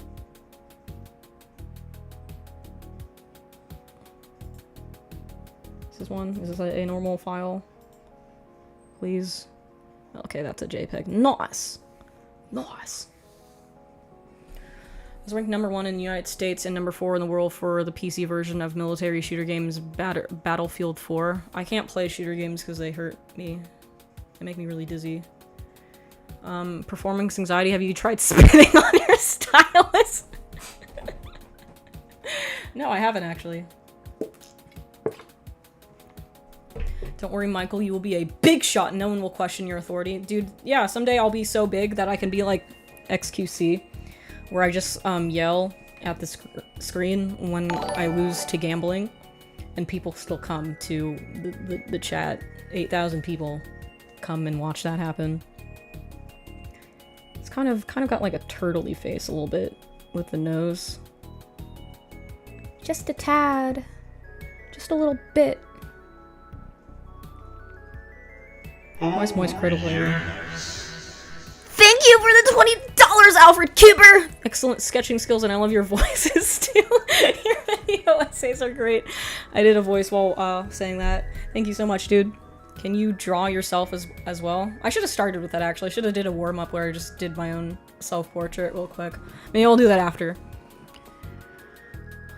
Is this one? Is this a normal file? Please? Okay, that's a JPEG. Nice! Nice! was ranked #1 in the United States and #4 in the world for the PC version of military shooter games Battlefield 4. I can't play shooter games because they hurt me. They make me really dizzy. Performance anxiety. Have you tried spitting on your stylus? No, I haven't actually. Don't worry, Michael, you will be a big shot. No one will question your authority. Dude, yeah, someday I'll be so big that I can be like XQC, where I just yell at the screen when I lose to gambling, and people still come to the chat. 8,000 people come and watch that happen. It's kind of got like a turtley face a little bit with the nose. Just a tad. Just a little bit. Why is Moist critical here? Thank you for the $20, Alfred Cooper! Excellent sketching skills, and I love your voices too. Your video essays are great. I did a voice while saying that. Thank you so much, dude. Can you draw yourself as well? I should have started with that actually. I should have did a warm-up where I just did my own self-portrait real quick. Maybe I'll do that after.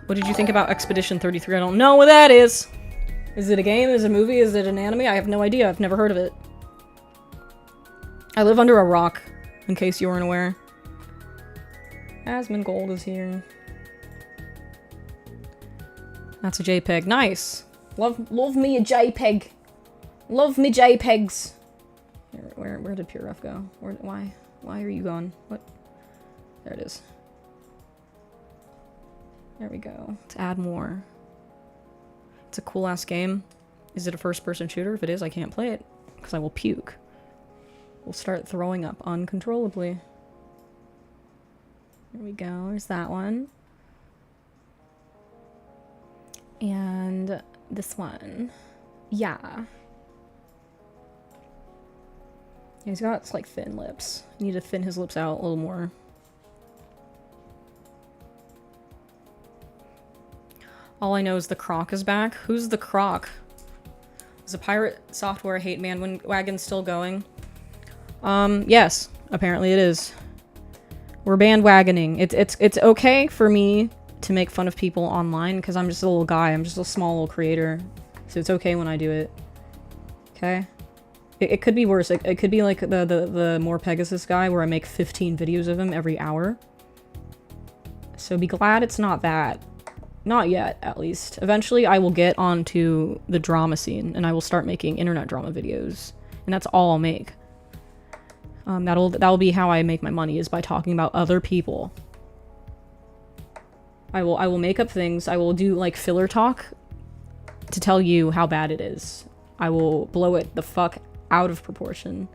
What did you think about Expedition 33? I don't know what that is. Is it a game? Is it a movie? Is it an anime? I have no idea. I've never heard of it. I live under a rock, in case you weren't aware. Asmongold is here. That's a JPEG. Nice. Love me a JPEG. Love me JPEGs. Where did Pure Ref go? Why are you gone? What? There it is. There we go. To add more. It's a cool ass game. Is it a first-person shooter? If it is, I can't play it because I will puke. We'll start throwing up uncontrollably. There we go. There's that one. And this one. Yeah. He's got like thin lips. Need to thin his lips out a little more. All I know is the Croc is back. Who's the Croc? Is the pirate software hate bandwagon still going? Yes, apparently it is. We're bandwagoning. It's okay for me to make fun of people online because I'm just a little guy. I'm just a small little creator. So it's okay when I do it. Okay? It could be worse. It could be like the More Pegasus guy where I make 15 videos of him every hour. So be glad it's not that. Not yet, at least. Eventually I will get onto the drama scene and I will start making internet drama videos. And that's all I'll make. That'll be how I make my money, is by talking about other people. I will make up things. I will do like filler talk to tell you how bad it is. I will blow it the fuck out of proportion.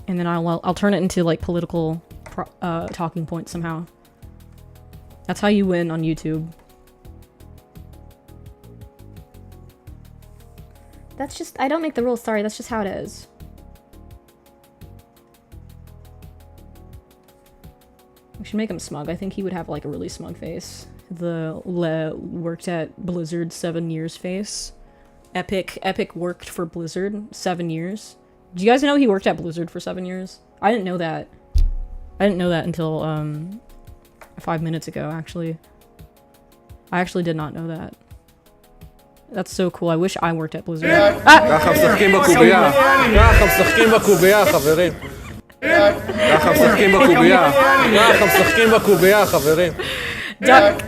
And then I'll turn it into like political talking points somehow. That's how you win on YouTube. That's just, I don't make the rules, sorry, that's just how it is. We should make him smug. I think he would have like a really smug face. The worked at Blizzard 7 years face. Epic worked for Blizzard 7 years. Do you guys know he worked at Blizzard for 7 years? I didn't know that. I didn't know that until 5 minutes ago, actually. I actually did not know that. That's so cool. I wish I worked at Blizzard. ככה משחקים בקובייה. ככה משחקים בקובייה, חברים. ככה משחקים בקובייה. ככה משחקים בקובייה, חברים. Doug,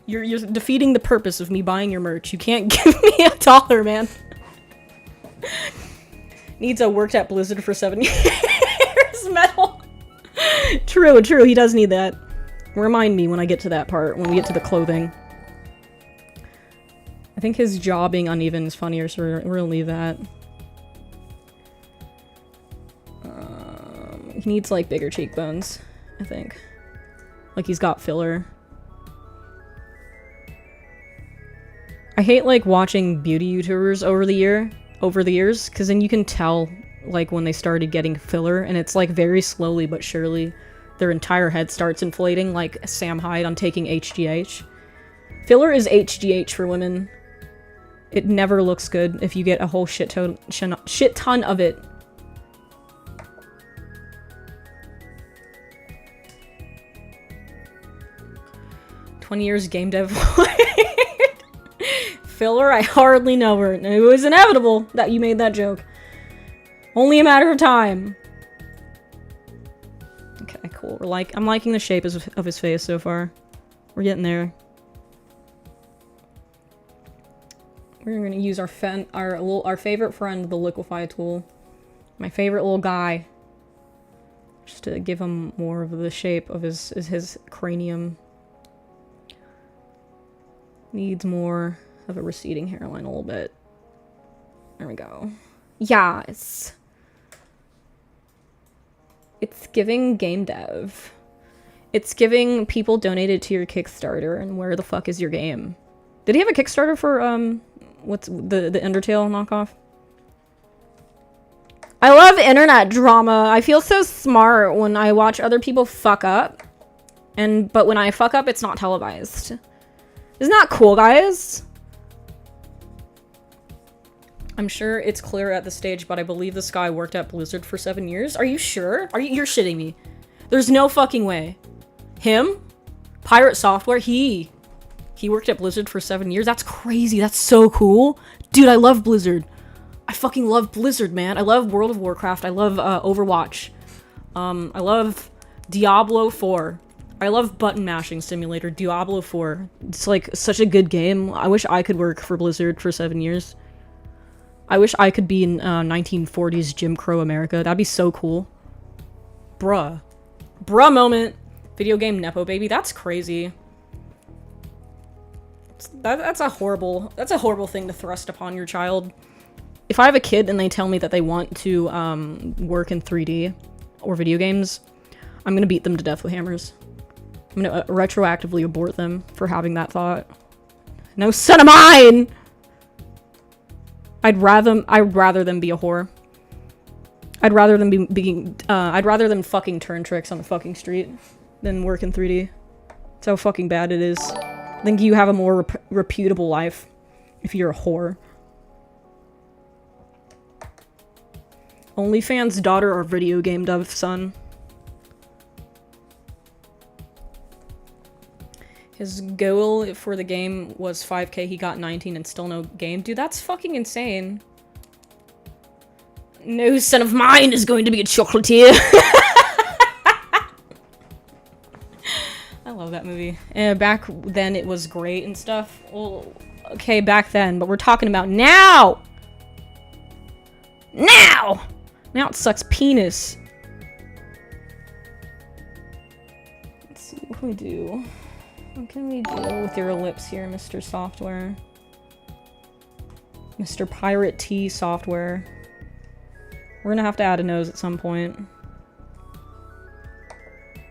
you're defeating the purpose of me buying your merch. You can't give me $1, man. Needs a worked at Blizzard for 7 years medal. True, he does need that. Remind me when I get to that part, when we get to the clothing. I think his jaw being uneven is funnier, so we're gonna leave that. He needs like bigger cheekbones, I think. Like he's got filler. I hate like watching beauty YouTubers over the years, because then you can tell like when they started getting filler, and it's like very slowly but surely their entire head starts inflating, like Sam Hyde on taking HGH. Filler is HGH for women. It never looks good if you get a whole shit ton of it. 20 years game dev. Filler, I hardly know her. It was inevitable that you made that joke. Only a matter of time. Okay, cool. I'm liking the shape of his face so far. We're getting there. We're gonna use our favorite friend, the liquefy tool. My favorite little guy. Just to give him more of the shape of his cranium. Needs more of a receding hairline a little bit. There we go. Yeah, it's giving game dev. It's giving people donated to your Kickstarter, and where the fuck is your game? Did he have a Kickstarter for what's the Undertale knockoff? I love internet drama. I feel so smart when I watch other people fuck up. But when I fuck up, it's not televised. Isn't that cool, guys? I'm sure it's clear at this stage, but I believe this guy worked at Blizzard for 7 years. Are you sure? You're shitting me. There's no fucking way. Him? Pirate Software? He worked at Blizzard for 7 years? That's crazy. That's so cool. Dude, I love Blizzard. I fucking love Blizzard, man. I love World of Warcraft. I love Overwatch. I love Diablo 4. I love button mashing simulator. Diablo 4. It's like such a good game. I wish I could work for Blizzard for 7 years. I wish I could be in 1940s Jim Crow America. That'd be so cool. Bruh. Bruh moment. Video game Nepo baby. That's crazy. That's a horrible thing to thrust upon your child. If I have a kid and they tell me that they want to work in 3D or video games, I'm gonna beat them to death with hammers. I'm gonna retroactively abort them for having that thought. No son of mine! I'd rather them be a whore. I'd rather them fucking turn tricks on the fucking street than work in 3D. That's how fucking bad it is. I think you have a more reputable life if you're a whore. OnlyFans daughter or video game dev son. His goal for the game was 5K, he got 19 and still no game. Dude, that's fucking insane. No son of mine is going to be a chocolatier. I love that movie. Back then it was great and stuff. Well, okay, back then, but we're talking about now! Now! Now it sucks penis. Let's see, what can we do? What can we do with your lips here, Mr. Software? Mr. Pirate T Software. We're gonna have to add a nose at some point.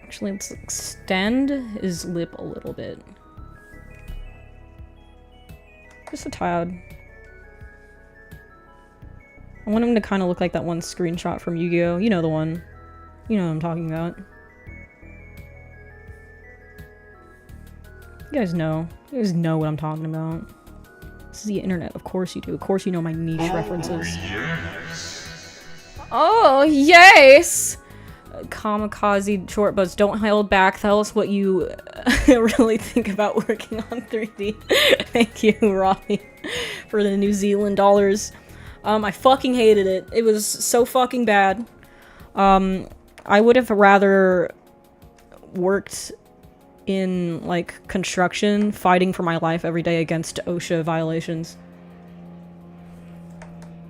Actually, let's extend his lip a little bit. Just a tad. I want him to kind of look like that one screenshot from Yu-Gi-Oh! You know the one. You know what I'm talking about. You guys know. You guys know what I'm talking about. This is the internet. Of course you do. Of course you know my niche references. Yes. Oh, yes! Kamikaze short buzz. Don't hold back. Tell us what you really think about working on 3D. Thank you, Robbie, for the New Zealand dollars. I fucking hated it. It was so fucking bad. I would have rather worked in, like, construction, fighting for my life every day against OSHA violations.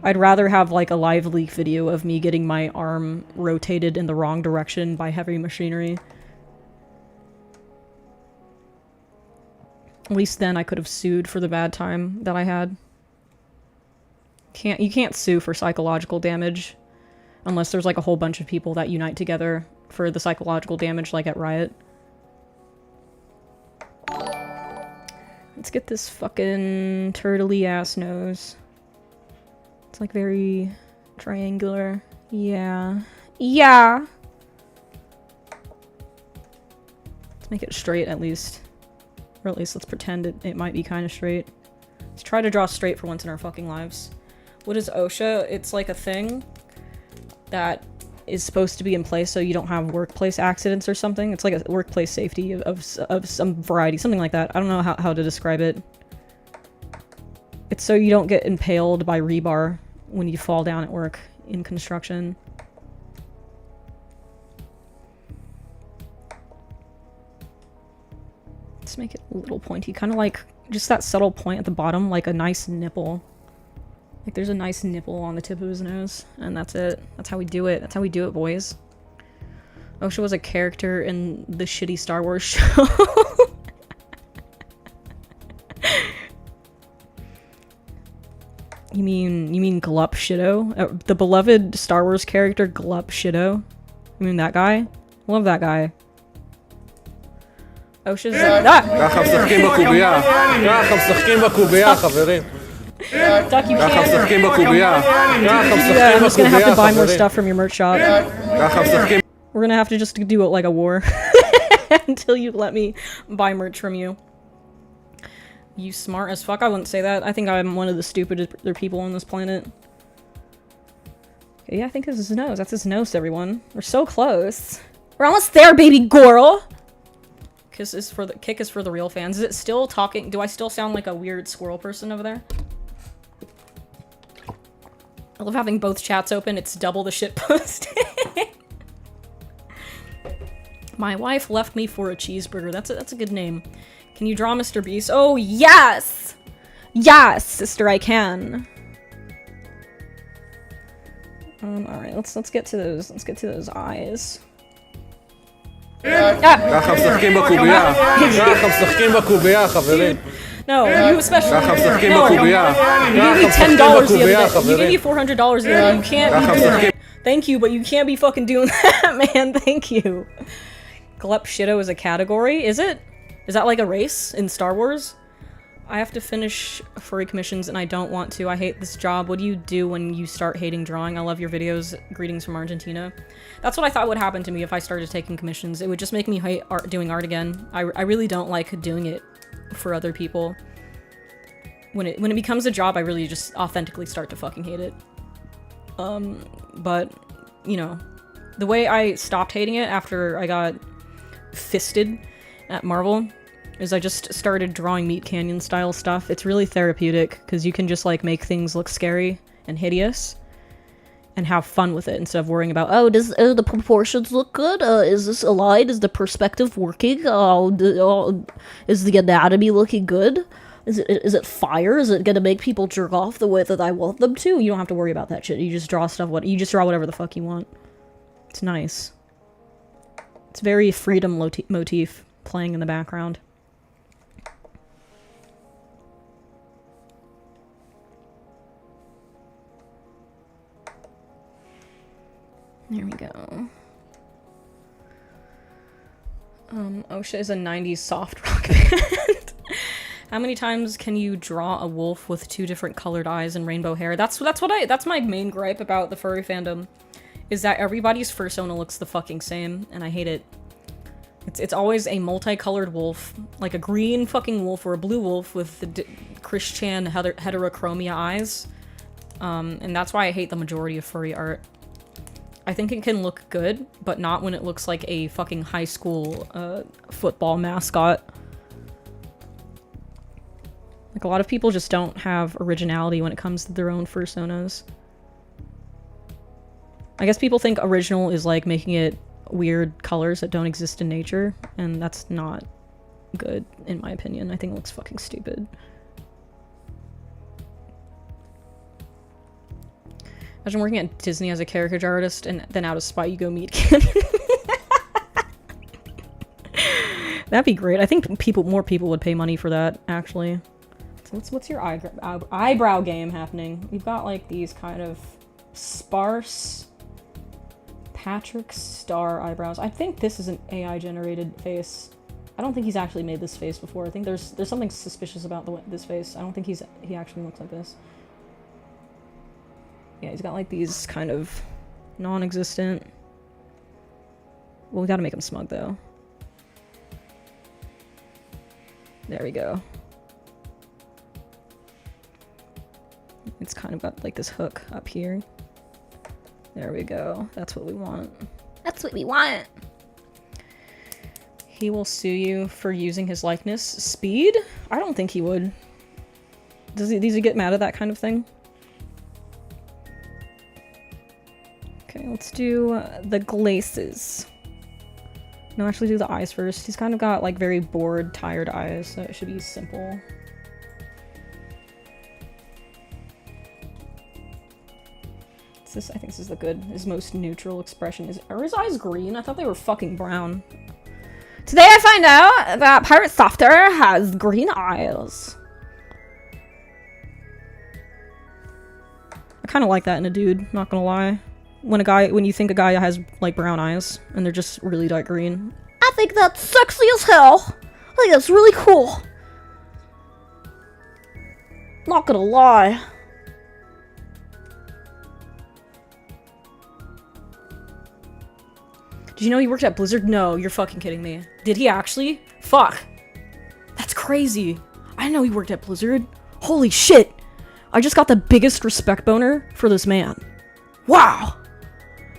I'd rather have, like, a live leak video of me getting my arm rotated in the wrong direction by heavy machinery. At least then I could have sued for the bad time that I had. You can't sue for psychological damage unless there's, like, a whole bunch of people that unite together for the psychological damage, like at Riot. Let's get this fucking turtley ass nose. It's like very triangular. Yeah. Yeah! Let's make it straight at least. Or at least let's pretend it might be kind of straight. Let's try to draw straight for once in our fucking lives. What is OSHA? It's like a thing that is supposed to be in place so you don't have workplace accidents or something. It's like a workplace safety of some variety, something like that. I don't know how to describe it. It's so you don't get impaled by rebar when you fall down at work in construction. Let's make it a little pointy, kind of like just that subtle point at the bottom, like a nice nipple. Like there's a nice nipple on the tip of his nose, and that's it. That's how we do it. That's how we do it, boys. Osha was a character in the shitty Star Wars show. You mean Glup Shido? The beloved Star Wars character Glup Shido? You mean that guy? Love that guy. Osha's ככה משחקים בקובייה. ככה משחקים בקובייה, חברים. Duck, you ככה can't. משחקים בקובייה. ככה Yeah, I'm משחקים just gonna have to בקובייה, buy more חברים. stuff from your merch shop. ככה משחקים. We're gonna have to just do it like a war. Until you let me buy merch from you. You smart as fuck? I wouldn't say that. I think I'm one of the stupidest people on this planet. Okay, yeah, I think this is his nose. That's his nose, everyone. We're so close. We're almost there, baby girl! Kick is for the real fans. Is it still talking? Do I still sound like a weird squirrel person over there? I love having both chats open. It's double the shit posting. My wife left me for a cheeseburger. That's a good name. Can you draw Mr. Beast? Oh yes! Yes, sister, I can. Alright, let's get to those eyes. ככה משחקים בקובייה. ככה משחקים בקובייה, חברים. No, you especially. ככה משחקים No. בקובייה. You gave me $10 the other day. You gave me חברים. $400 the other day. You can't be doing that. Thank you, but you can't be fucking doing that, man. Thank you. Glup Shido is a category, is it? Is that like a race in Star Wars? I have to finish furry commissions and I don't want to. I hate this job. What do you do when you start hating drawing? I love your videos. Greetings from Argentina. That's what I thought would happen to me if I started taking commissions. It would just make me hate doing art again. I really don't like doing it for other people. When it becomes a job, I really just authentically start to fucking hate it. But, you know, the way I stopped hating it after I got fisted at Marvel is I just started drawing Meat Canyon style stuff. It's really therapeutic because you can just like make things look scary and hideous and have fun with it instead of worrying about, oh, does the proportions look good? Is this aligned? Is the perspective working? Is the anatomy looking good? Is it fire? Is it gonna make people jerk off the way that I want them to? You don't have to worry about that shit. You just draw stuff. You just draw whatever the fuck you want. It's nice. It's very freedom motif playing in the background. There we go. Osha is a 90s soft rock band. How many times can you draw a wolf with two different colored eyes and rainbow hair? That's my main gripe about the furry fandom, is that everybody's fursona looks the fucking same, and I hate it. It's always a multicolored wolf, like a green fucking wolf or a blue wolf with the Christian heterochromia eyes. And that's why I hate the majority of furry art. I think it can look good, but not when it looks like a fucking high school football mascot. Like, a lot of people just don't have originality when it comes to their own fursonas. I guess people think original is like making it weird colors that don't exist in nature, and that's not good, in my opinion. I think it looks fucking stupid. Imagine working at Disney as a caricature artist, and then out of spite you go meet Canyon. That'd be great. I think more people would pay money for that, actually. So what's your eyebrow game happening? You've got like these kind of sparse Patrick Star eyebrows. I think this is an AI generated face. I don't think he's actually made this face before. I think there's something suspicious about this face. I don't think he actually looks like this. Yeah, he's got like these kind of non-existent. Well, we gotta make him smug though. There we go. It's kind of got like this hook up here. There we go. That's what we want. That's what we want. He will sue you for using his likeness. Speed? I don't think he would. Does he get mad at that kind of thing? Okay, let's do the glaces. No, actually do the eyes first. He's kind of got like very bored, tired eyes, so it should be simple. I think this is the good, his most neutral expression. Are his eyes green? I thought they were fucking brown. Today I find out that Pirate Softer has green eyes. I kind of like that in a dude, not gonna lie. When you think a guy has like brown eyes and they're just really dark green. I think that's sexy as hell. I think that's really cool. Not gonna lie. Did you know he worked at Blizzard? No, you're fucking kidding me. Did he actually? Fuck. That's crazy. I didn't know he worked at Blizzard. Holy shit. I just got the biggest respect boner for this man. Wow.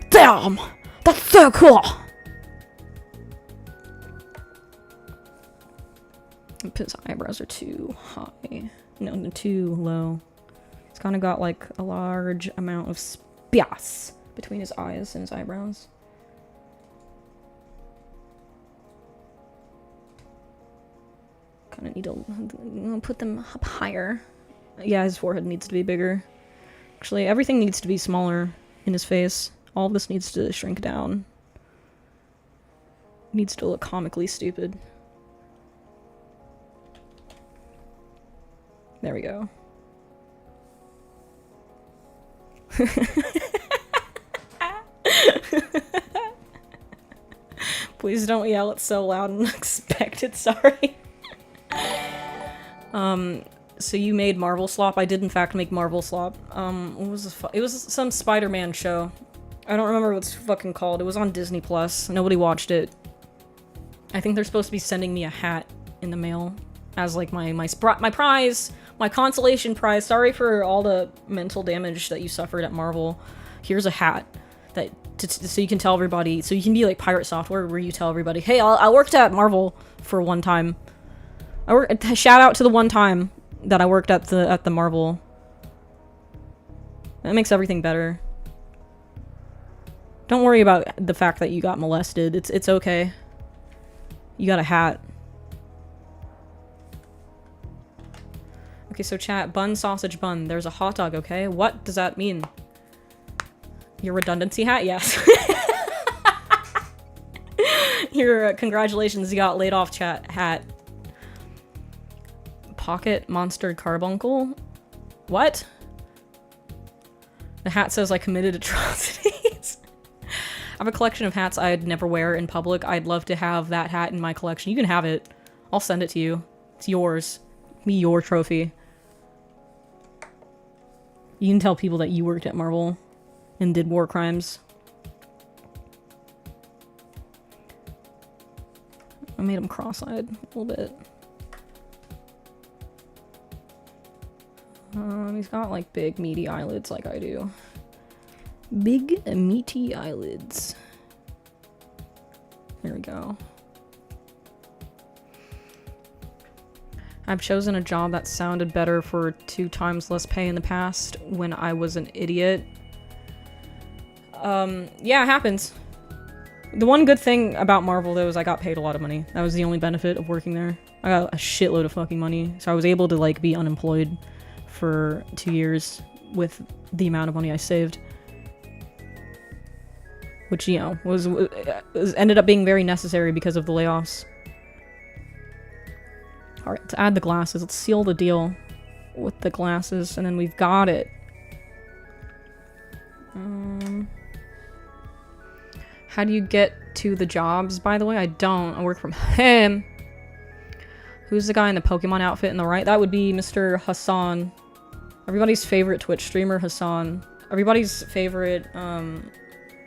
Damn. That's so cool. His eyebrows are too high. No, too low. He's kind of got like a large amount of space between his eyes and his eyebrows. Kind of need to put them up higher. Yeah, his forehead needs to be bigger. Actually, everything needs to be smaller in his face. All of this needs to shrink down. Needs to look comically stupid. There we go. Please don't yell it so loud and unexpected, sorry. So you made Marvel Slop? I did in fact make Marvel Slop. What was this? It was some Spider-Man show. I don't remember what it's fucking called. It was on Disney Plus. Nobody watched it. I think they're supposed to be sending me a hat in the mail as like my prize, my consolation prize. Sorry for all the mental damage that you suffered at Marvel. Here's a hat that so you can tell everybody. So you can be like Pirate Software, where you tell everybody, "Hey, I worked at Marvel for one time." Shout out to the one time that I worked at the Marvel. That makes everything better. Don't worry about the fact that you got molested. It's okay. You got a hat. Okay, so chat, bun, sausage, bun. There's a hot dog, okay? What does that mean? Your redundancy hat? Yes. Your congratulations, you got laid off chat hat. Pocket monster carbuncle? What? The hat says I committed atrocities. I have a collection of hats I'd never wear in public. I'd love to have that hat in my collection. You can have it. I'll send it to you. It's yours. Me, your trophy. You can tell people that you worked at Marvel and did war crimes. I made him cross-eyed a little bit. He's got like big meaty eyelids like I do. Big meaty eyelids. There we go. I've chosen a job that sounded better for 2 times less pay in the past when I was an idiot. Yeah, it happens. The one good thing about Marvel though is I got paid a lot of money. That was the only benefit of working there. I got a shitload of fucking money, so I was able to like be unemployed for 2 years with the amount of money I saved, which, you know, was ended up being very necessary because of the layoffs. All right, to add the glasses, let's seal the deal with the glasses, and then we've got it. How do you get to the jobs, by the way? I don't. I work from home. Who's the guy in the Pokemon outfit in the right? That would be Mr. Hassan. Everybody's favorite Twitch streamer, Hassan. Everybody's favorite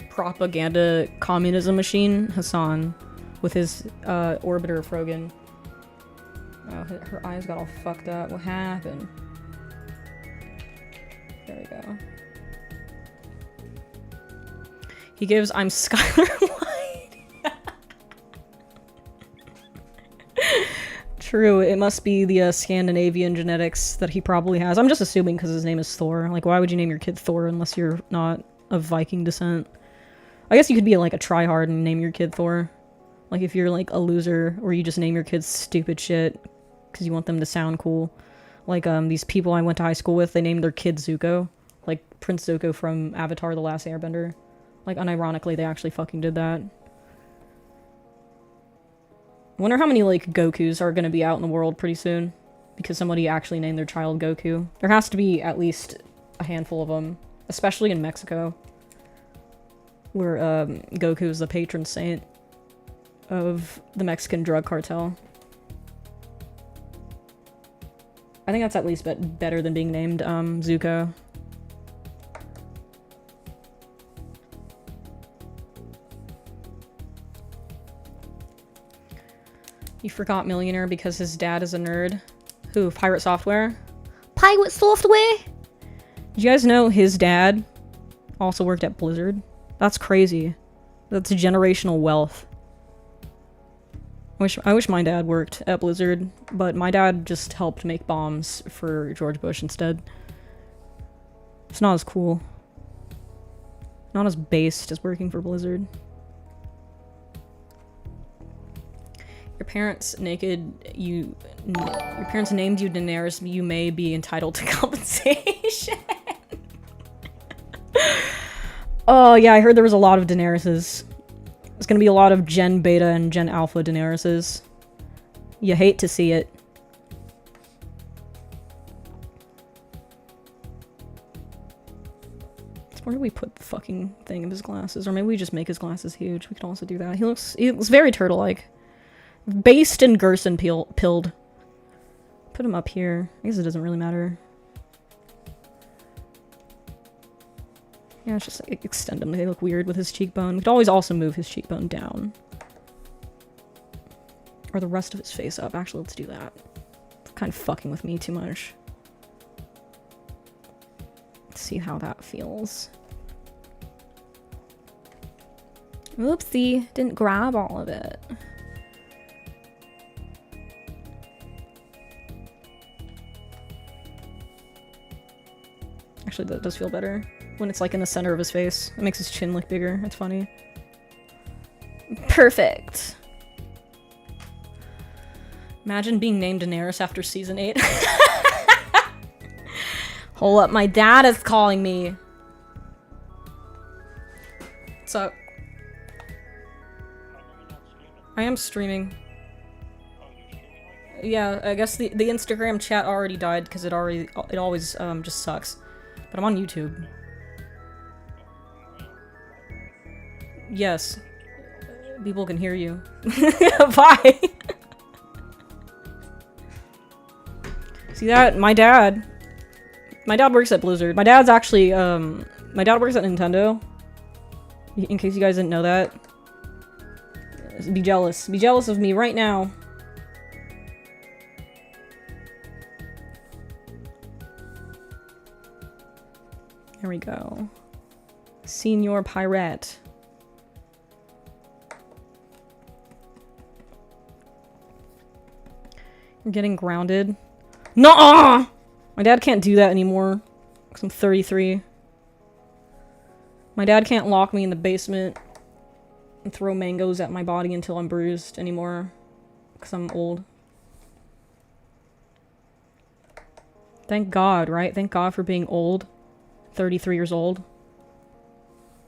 propaganda communism machine, Hassan, with his orbiter Frogan. Oh, her eyes got all fucked up. What happened? There we go. He gives I'm Skylar White. True, it must be the Scandinavian genetics that he probably has. I'm just assuming because his name is Thor. Like, why would you name your kid Thor unless you're not of Viking descent? I guess you could be like a tryhard and name your kid Thor. Like, if you're like a loser, or you just name your kids stupid shit because you want them to sound cool. Like, these people I went to high school with, they named their kid Zuko. Like, Prince Zuko from Avatar: The Last Airbender. Like, unironically, they actually fucking did that. I wonder how many, like, Gokus are gonna be out in the world pretty soon. Because somebody actually named their child Goku. There has to be at least a handful of them. Especially in Mexico. Where, Goku is the patron saint of the Mexican drug cartel. I think that's at least better than being named, Zuko. You forgot Millionaire because his dad is a nerd. Who? Pirate Software? Pirate Software? Did you guys know his dad also worked at Blizzard? That's crazy. That's generational wealth. I wish my dad worked at Blizzard, but my dad just helped make bombs for George Bush instead. It's not as cool. Not as based as working for Blizzard. Your parents named you Daenerys, you may be entitled to compensation. Oh yeah, I heard there was a lot of Daenerys's. There's gonna be a lot of Gen Beta and Gen Alpha Daenerys's. You hate to see it. So where do we put the fucking thing of his glasses? Or maybe we just make his glasses huge. We could also do that. He looks very turtle-like. Based and Gerson pilled. Put him up here. I guess it doesn't really matter. Yeah, it's just like, extend them. They look weird with his cheekbone. We could always also move his cheekbone down. Or the rest of his face up. Actually, let's do that. It's kind of fucking with me too much. Let's see how that feels. Oopsie, didn't grab all of it. Actually, that does feel better. When it's like in the center of his face. It makes his chin look bigger. It's funny. Perfect. Imagine being named Daenerys after season 8. Hold up, my dad is calling me. What's up? I am streaming. Yeah, I guess the Instagram chat already died because it always just sucks. But I'm on YouTube. Yes. People can hear you. Bye! See that? My dad works at Blizzard. My dad's actually, my dad works at Nintendo. In case you guys didn't know that. Be jealous. Be jealous of me right now. There we go. Senior Pirate. You're getting grounded. Nuh-uh! My dad can't do that anymore. Because I'm 33. My dad can't lock me in the basement and throw mangoes at my body until I'm bruised anymore. Because I'm old. Thank God, right? Thank God for being old. 33 years old.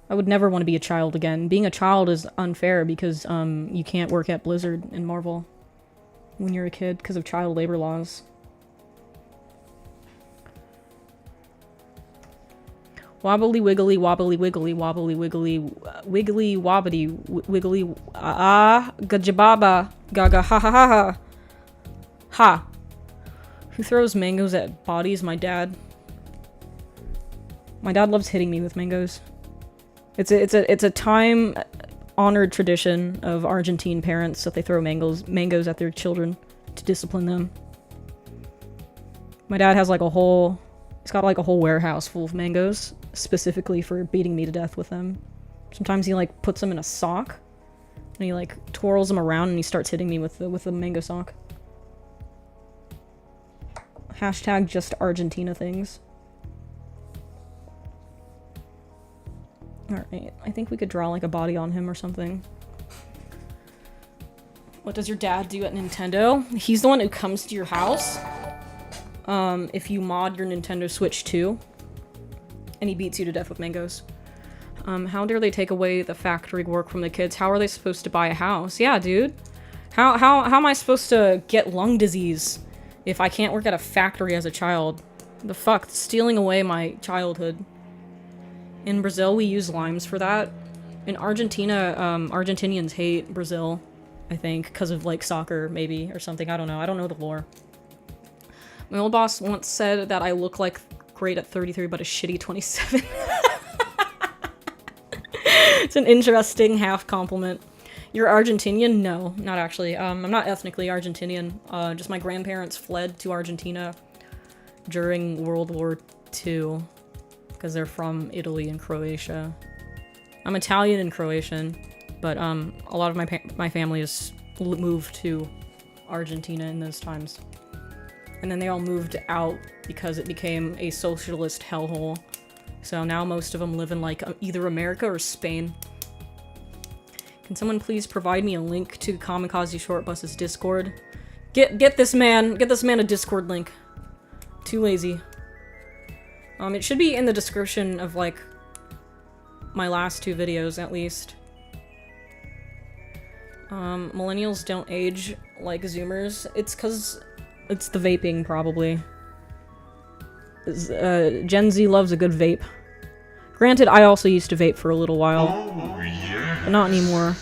I would never want to be a child again. Being a child is unfair because you can't work at Blizzard and Marvel when you're a kid because of child labor laws. Wobbly wiggly wobbly wiggly wobbly wiggly wiggly wobbly wiggly gajababa gaga ha ha ha ha ha. Who throws mangoes at bodies? My dad. My dad loves hitting me with mangoes. It's a time-honored tradition of Argentine parents that they throw mangoes at their children to discipline them. My dad has like he's got like a whole warehouse full of mangoes specifically for beating me to death with them. Sometimes he like puts them in a sock and he like twirls them around and he starts hitting me with the mango sock. Hashtag just Argentina things. Alright, I think we could draw like a body on him or something. What does your dad do at Nintendo? He's the one who comes to your house. If you mod your Nintendo Switch 2. And he beats you to death with mangoes. How dare they take away the factory work from the kids? How are they supposed to buy a house? Yeah, dude. How am I supposed to get lung disease if I can't work at a factory as a child? The fuck? Stealing away my childhood. In Brazil, we use limes for that. In Argentina, Argentinians hate Brazil, I think, because of, like, soccer, maybe, or something. I don't know. I don't know the lore. My old boss once said that I look like great at 33, but a shitty 27. It's an interesting half compliment. You're Argentinian? No, not actually. I'm not ethnically Argentinian. Just my grandparents fled to Argentina during World War II. Because they're from Italy and Croatia. I'm Italian and Croatian, but a lot of my family has moved to Argentina in those times. And then they all moved out because it became a socialist hellhole. So now most of them live in like either America or Spain. Can someone please provide me a link to Kamikaze Shortbus's Discord? Get this man a Discord link. Too lazy. It should be in the description of, like, my last 2 videos, at least. Millennials don't age like Zoomers. It's 'cause it's the vaping, probably. Gen Z loves a good vape. Granted, I also used to vape for a little while. Oh, yeah. But not anymore.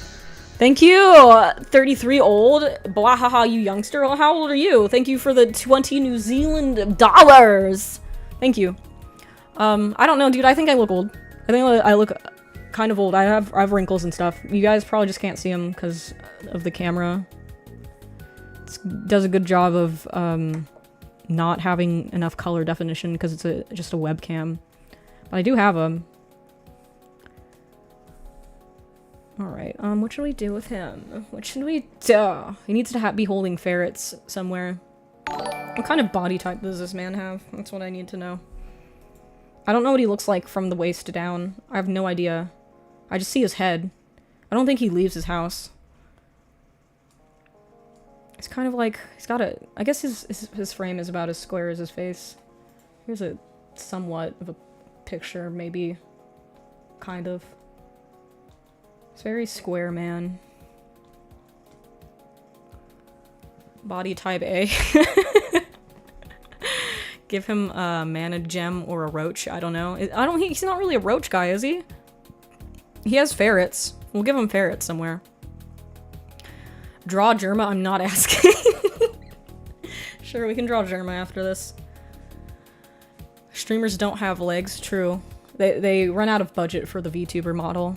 Thank you! 33 old? Blahaha, you youngster. How old are you? Thank you for the 20 New Zealand dollars! Thank you. I don't know, dude. I think I look old. I think I look kind of old. I have wrinkles and stuff. You guys probably just can't see them because of the camera. It does a good job of not having enough color definition because it's just a webcam. But I do have them. Alright, what should we do with him? What should we do? He needs to be holding ferrets somewhere. What kind of body type does this man have? That's what I need to know. I don't know what he looks like from the waist down. I have no idea. I just see his head. I don't think he leaves his house. It's kind of like, he's got a, I guess his frame is about as square as his face. Here's a somewhat of a picture, maybe. Kind of. It's very square, man. Body type A. Give him a mana gem or a roach. I don't know. He's not really a roach guy, is he? He has ferrets. We'll give him ferrets somewhere. Draw Germa? I'm not asking. Sure, we can draw Germa after this. Streamers don't have legs. True. They run out of budget for the VTuber model.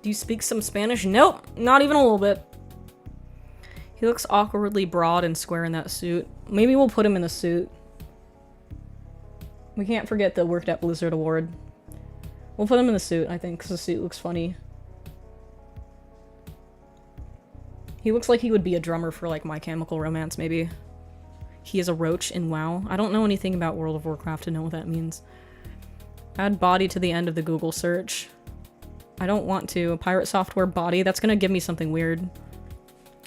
Do you speak some Spanish? Nope. Not even a little bit. He looks awkwardly broad and square in that suit. Maybe we'll put him in the suit. We can't forget the Worked at Blizzard award. We'll put him in the suit, I think, because the suit looks funny. He looks like he would be a drummer for, like, My Chemical Romance, maybe. He is a roach in WoW. I don't know anything about World of Warcraft to know what that means. Add body to the end of the Google search. I don't want to. Pirate software body? That's gonna give me something weird.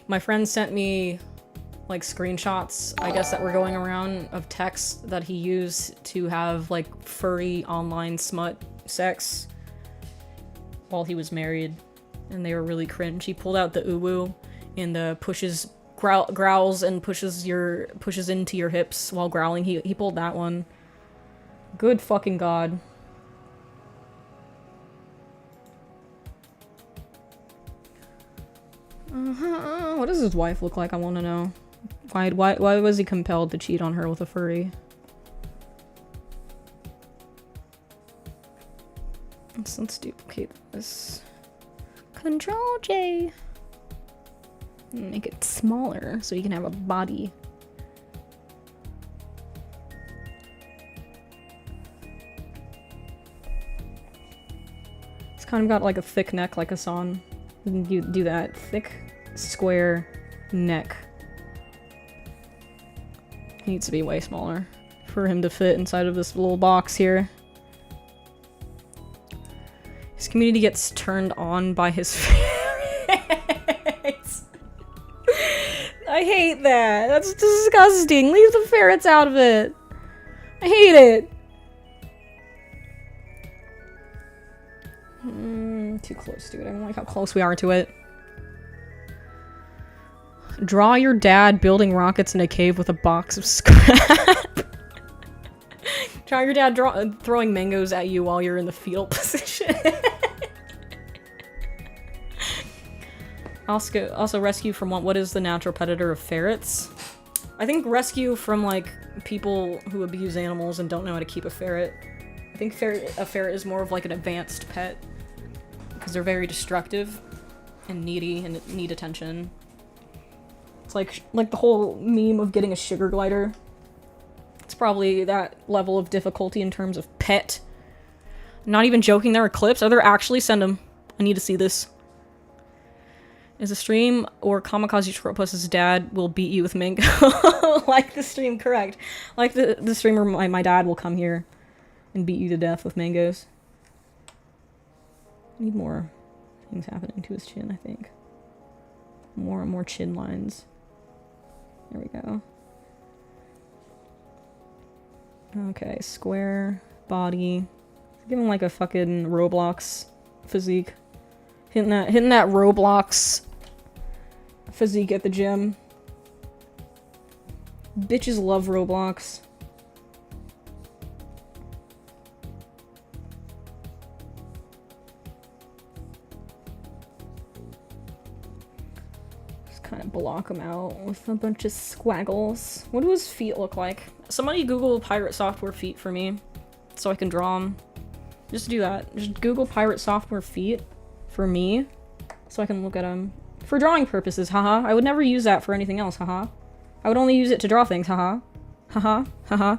My friend sent me, like, screenshots, I guess, that were going around of texts that he used to have, like, furry online smut sex while he was married, and they were really cringe. He pulled out the uwu and growls and pushes into your hips while growling. He pulled that one. Good fucking god. What does his wife look like? I want to know. Why was he compelled to cheat on her with a furry? Let's duplicate this. Control J. Make it smaller so he can have a body. It's kind of got like a thick neck like Hassan. You do that. Thick, square neck. He needs to be way smaller for him to fit inside of this little box here. His community gets turned on by his ferrets. I hate that. That's disgusting. Leave the ferrets out of it. I hate it. Too close to it. I don't like how close we are to it. Draw your dad building rockets in a cave with a box of scrap. Draw your dad throwing mangoes at you while you're in the fetal position. Also rescue from what is the natural predator of ferrets? I think rescue from like people who abuse animals and don't know how to keep a ferret. I think a ferret is more of like an advanced pet because they're very destructive and needy and need attention. It's like the whole meme of getting a sugar glider. It's probably that level of difficulty in terms of pet. Not even joking, there are clips. Are there actually? Send them. I need to see this. Is a stream or Kamikaze Shortpus's dad will beat you with mango? Like the stream, correct. Like the streamer, my dad will come here and beat you to death with mangoes. Need more things happening to his chin, I think. More chin lines. There we go. Okay, square body. Give him like a fucking Roblox physique. Hitting that Roblox physique at the gym. Bitches love Roblox. Just kind of block him out with a bunch of squiggles. What do his feet look like? Somebody Google pirate software feet for me so I can draw them. Just do that. Just Google pirate software feet for me so I can look at them. For drawing purposes, haha. I would never use that for anything else, haha. I would only use it to draw things, haha. Haha, haha.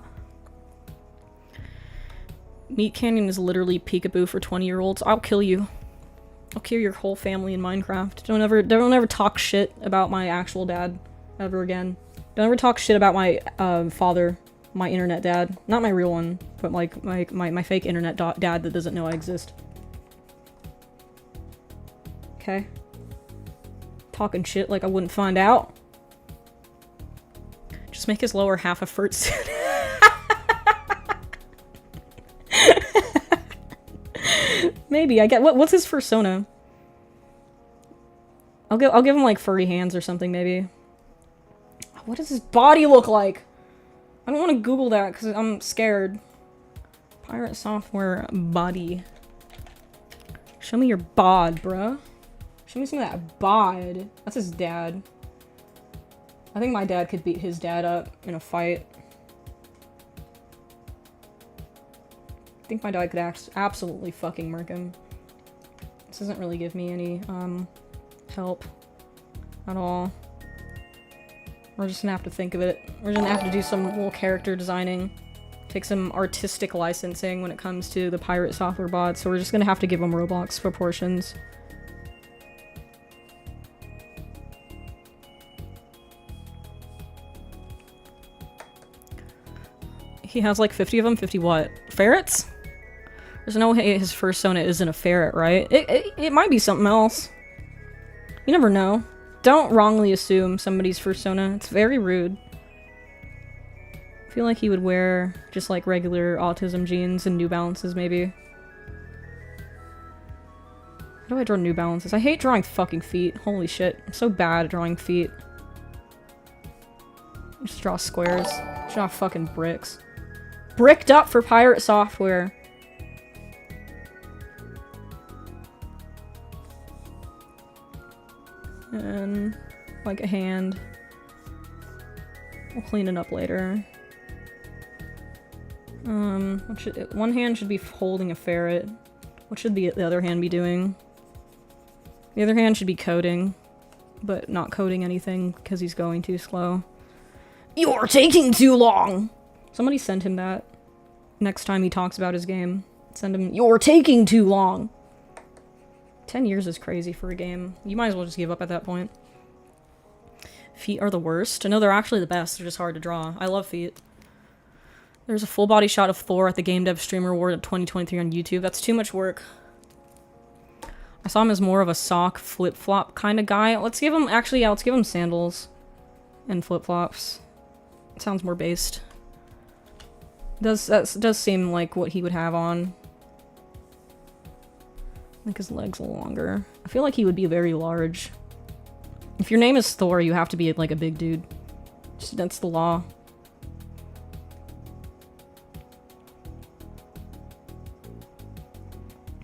Meat Canyon is literally peekaboo for 20-year-olds. I'll kill you. I'll kill your whole family in Minecraft. Don't ever talk shit about my actual dad ever again. Don't ever talk shit about my father, my internet dad. Not my real one, but like my fake internet dad that doesn't know I exist. Okay? Talking shit like I wouldn't find out. Just make his lower half a fursuit. Maybe. I get what's his persona? I'll give him like furry hands or something maybe. What does his body look like? I don't want to Google that because I'm scared. Pirate software body. Show me your bod, bruh. Show me some of that bod. That's his dad. I think my dad could beat his dad up in a fight. I think my dad could absolutely fucking murk him. This doesn't really give me any help at all. We're just gonna have to think of it. We're gonna have to do some little character designing. Take some artistic licensing when it comes to the pirate software bots, so we're just gonna have to give them Roblox proportions. He has like 50 of them. 50 what? Ferrets? There's no way his persona isn't a ferret, right? It might be something else. You never know. Don't wrongly assume somebody's persona. It's very rude. I feel like he would wear just like regular autism jeans and New Balances maybe. How do I draw New Balances? I hate drawing fucking feet. Holy shit. I'm so bad at drawing feet. Just draw squares. Just draw fucking bricks. Bricked up for pirate software. And like a hand. We'll clean it up later. One hand should be holding a ferret. What should the other hand be doing? The other hand should be coding, but not coding anything because he's going too slow. You're taking too long! Somebody send him that next time he talks about his game. Send him, you're taking too long! 10 years is crazy for a game. You might as well just give up at that point. Feet are the worst. No, they're actually the best. They're just hard to draw. I love feet. There's a full body shot of Thor at the Game Dev Streamer Award of 2023 on YouTube. That's too much work. I saw him as more of a sock flip-flop kind of guy. Let's give him, actually, yeah, let's give him sandals and flip-flops. Sounds more based. Does seem like what he would have on. I think his legs a little longer. I feel like he would be very large. If your name is Thor, you have to be like a big dude. That's the law.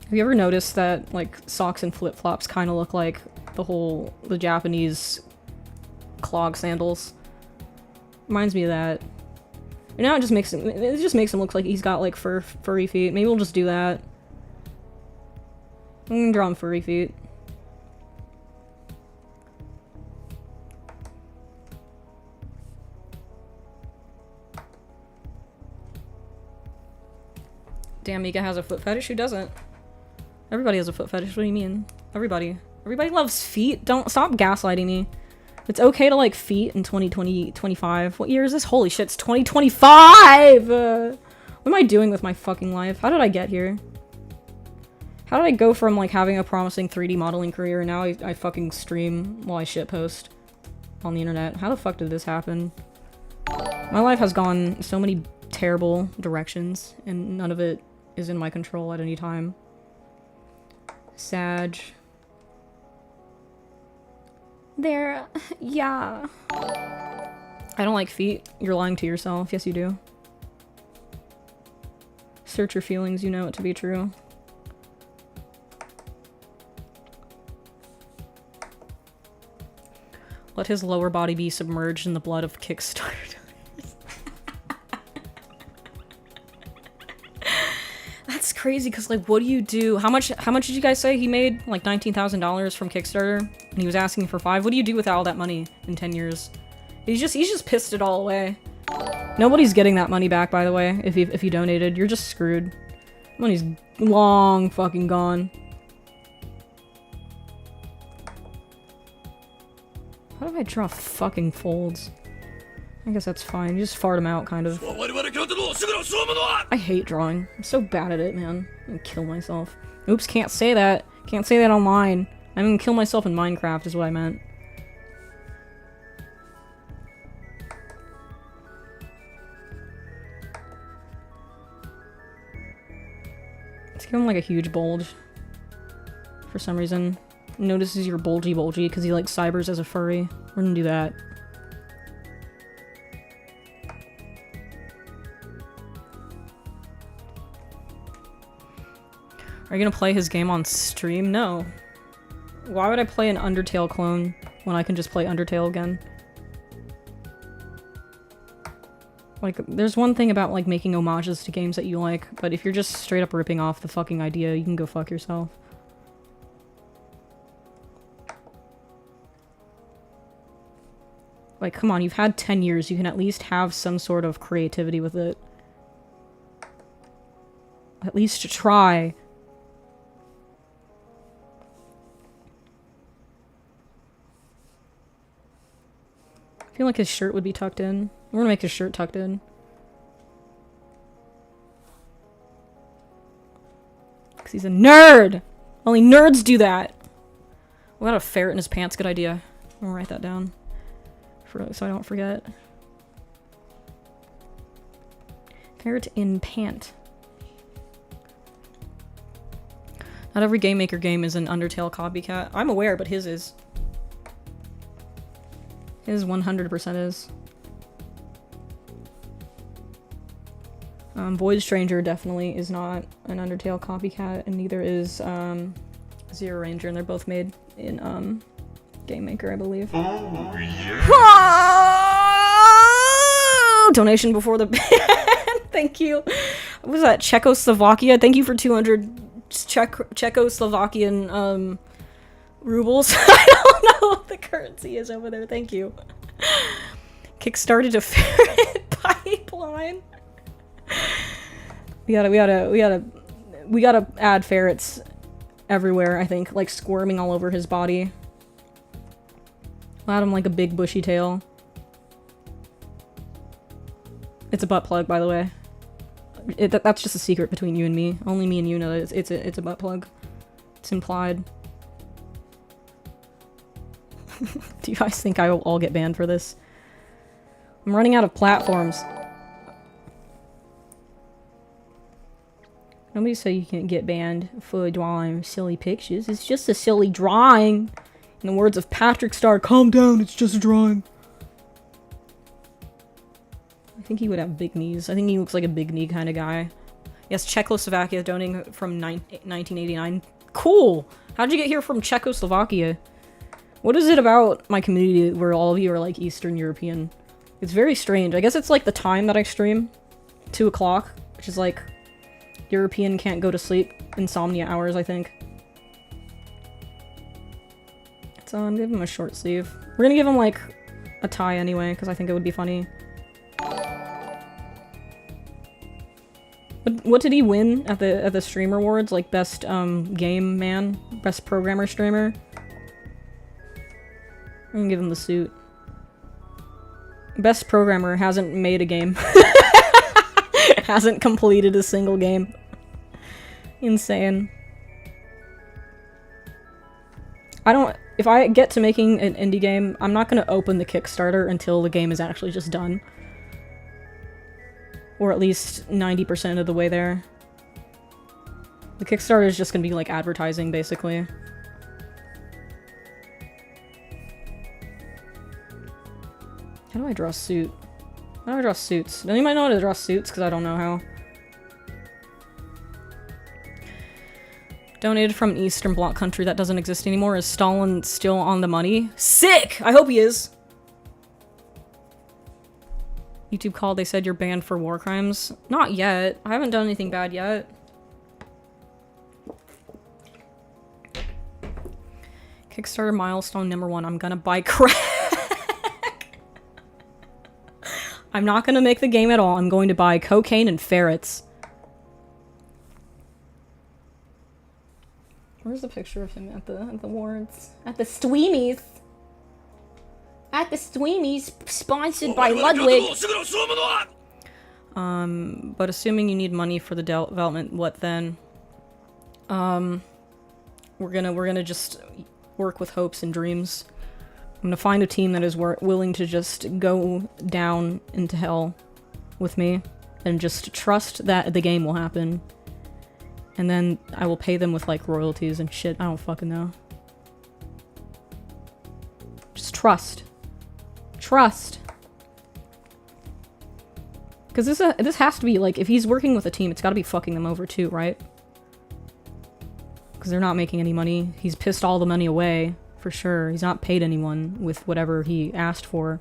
Have you ever noticed that like socks and flip-flops kind of look like the Japanese clog sandals? Reminds me of that. And now it just makes him look like he's got like furry feet. Maybe we'll just do that. I'm gonna draw him furry feet. Damn, Mika has a foot fetish? Who doesn't? Everybody has a foot fetish. What do you mean? Everybody. Everybody loves feet. Don't stop gaslighting me. It's okay to like feet in 2020, 25. What year is this? Holy shit, it's 2025! What am I doing with my fucking life? How did I get here? How did I go from like having a promising 3D modeling career and now I fucking stream while I shitpost on the internet? How the fuck did this happen? My life has gone so many terrible directions and none of it is in my control at any time. Sag. There, yeah. I don't like feet. You're lying to yourself. Yes, you do. Search your feelings, you know it to be true. Let his lower body be submerged in the blood of Kickstarter. That's crazy, because like, what do you do? How much did you guys say he made? Like $19,000 from Kickstarter, and he was asking for 5. What do you do with all that money in 10 years? He's just pissed it all away. Nobody's getting that money back, by the way. If you donated, you're just screwed. Money's long fucking gone. How do I draw fucking folds? I guess that's fine. You just fart them out, kind of. I hate drawing. I'm so bad at it, man. I'm gonna kill myself. Oops, can't say that. Can't say that online. I'm gonna kill myself in Minecraft is what I meant. Let's give him like a huge bulge. For some reason. Notices you're bulgy because he like cybers as a furry. We're gonna do that. Are you gonna play his game on stream? No. Why would I play an Undertale clone when I can just play Undertale again? Like, there's one thing about like making homages to games that you like, but if you're just straight up ripping off the fucking idea, you can go fuck yourself. Like, come on, you've had 10 years, you can at least have some sort of creativity with it. At least try. I feel like his shirt would be tucked in. We're gonna make his shirt tucked in. Because he's a nerd! Only nerds do that! We got a ferret in his pants, good idea. I'm gonna write that down. So I don't forget. Ferret in pant. Not every Game Maker game is an Undertale copycat. I'm aware, but his is. His 100% is. Void Stranger definitely is not an Undertale copycat, and neither is Zero Ranger, and they're both made in Game Maker, I believe. Oh, yeah. Oh! Donation before the ban. Thank you. What was that? Czechoslovakia? Thank you for 200 Czechoslovakian rubles. I don't know what the currency is over there. Thank you. Kickstarted a ferret pipeline. We gotta add ferrets everywhere, I think, like squirming all over his body. I'll add him like a big bushy tail. It's a butt plug, by the way. That's just a secret between you and me. Only me and you know that it's a butt plug. It's implied. Do you guys think I will all get banned for this? I'm running out of platforms. Nobody say you can't get banned for drawing silly pictures. It's just a silly drawing. In the words of Patrick Star, calm down, it's just a drawing. I think he would have big knees. I think he looks like a big knee kind of guy. Yes, Czechoslovakia donating from 1989. Cool! How'd you get here from Czechoslovakia? What is it about my community where all of you are like Eastern European? It's very strange. I guess it's like the time that I stream. 2 o'clock, which is like European can't go to sleep insomnia hours, I think. So I'm gonna give him a short sleeve. We're gonna give him like a tie anyway, because I think it would be funny. What did he win at the streamer awards? Like best game man, best programmer streamer. I'm gonna give him the suit. Best programmer hasn't made a game. Hasn't completed a single game. Insane. If I get to making an indie game, I'm not gonna open the Kickstarter until the game is actually just done. Or at least 90% of the way there. The Kickstarter is just gonna be like advertising, basically. How do I draw a suit? How do I draw suits? Does anybody know how to draw suits? Because I don't know how. Donated from an Eastern Bloc country that doesn't exist anymore. Is Stalin still on the money? Sick! I hope he is! YouTube called, they said you're banned for war crimes. Not yet. I haven't done anything bad yet. Kickstarter milestone #1. I'm gonna buy crack. I'm not gonna make the game at all. I'm going to buy cocaine and ferrets. Where's the picture of him at the awards? At the Streamies. At the Streamies, sponsored by Ludwig. But assuming you need money for the development, what then? We're gonna just work with hopes and dreams. I'm gonna find a team that is willing to just go down into hell with me and just trust that the game will happen. And then I will pay them with like royalties and shit. I don't fucking know. Just trust. Trust. Because this has to be like, if he's working with a team, it's got to be fucking them over too, right? Because they're not making any money. He's pissed all the money away. For sure. He's not paid anyone with whatever he asked for.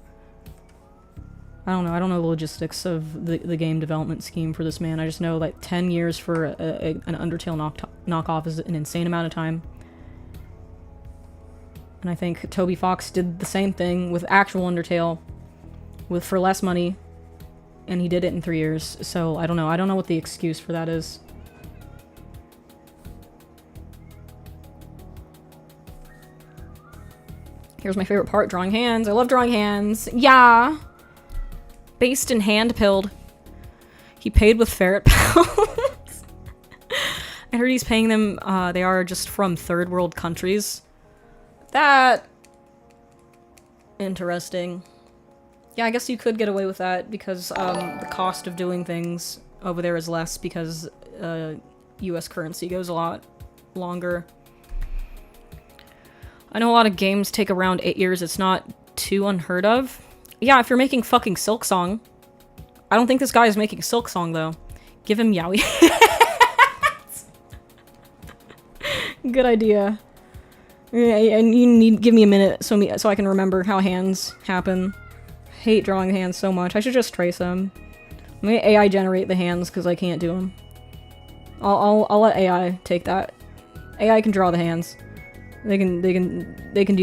I don't know. I don't know the logistics of the game development scheme for this man. I just know like 10 years for an Undertale knockoff is an insane amount of time. And I think Toby Fox did the same thing with actual Undertale for less money. And he did it in 3 years. So I don't know. I don't know what the excuse for that is. Here's my favorite part, drawing hands. I love drawing hands. Yeah. Based and hand-pilled. He paid with ferret pounds. I heard he's paying them, they are just from third world countries. That... Interesting. Yeah, I guess you could get away with that because, the cost of doing things over there is less because, US currency goes a lot longer. I know a lot of games take around 8 years. It's not too unheard of. Yeah, if you're making fucking Silk Song. I don't think this guy is making Silk Song, though. Give him Yowie. Good idea. And you need give me a minute so I can remember how hands happen. I hate drawing hands so much. I should just trace them. I'm gonna AI generate the hands because I can't do them. I'll let AI take that. AI can draw the hands. They can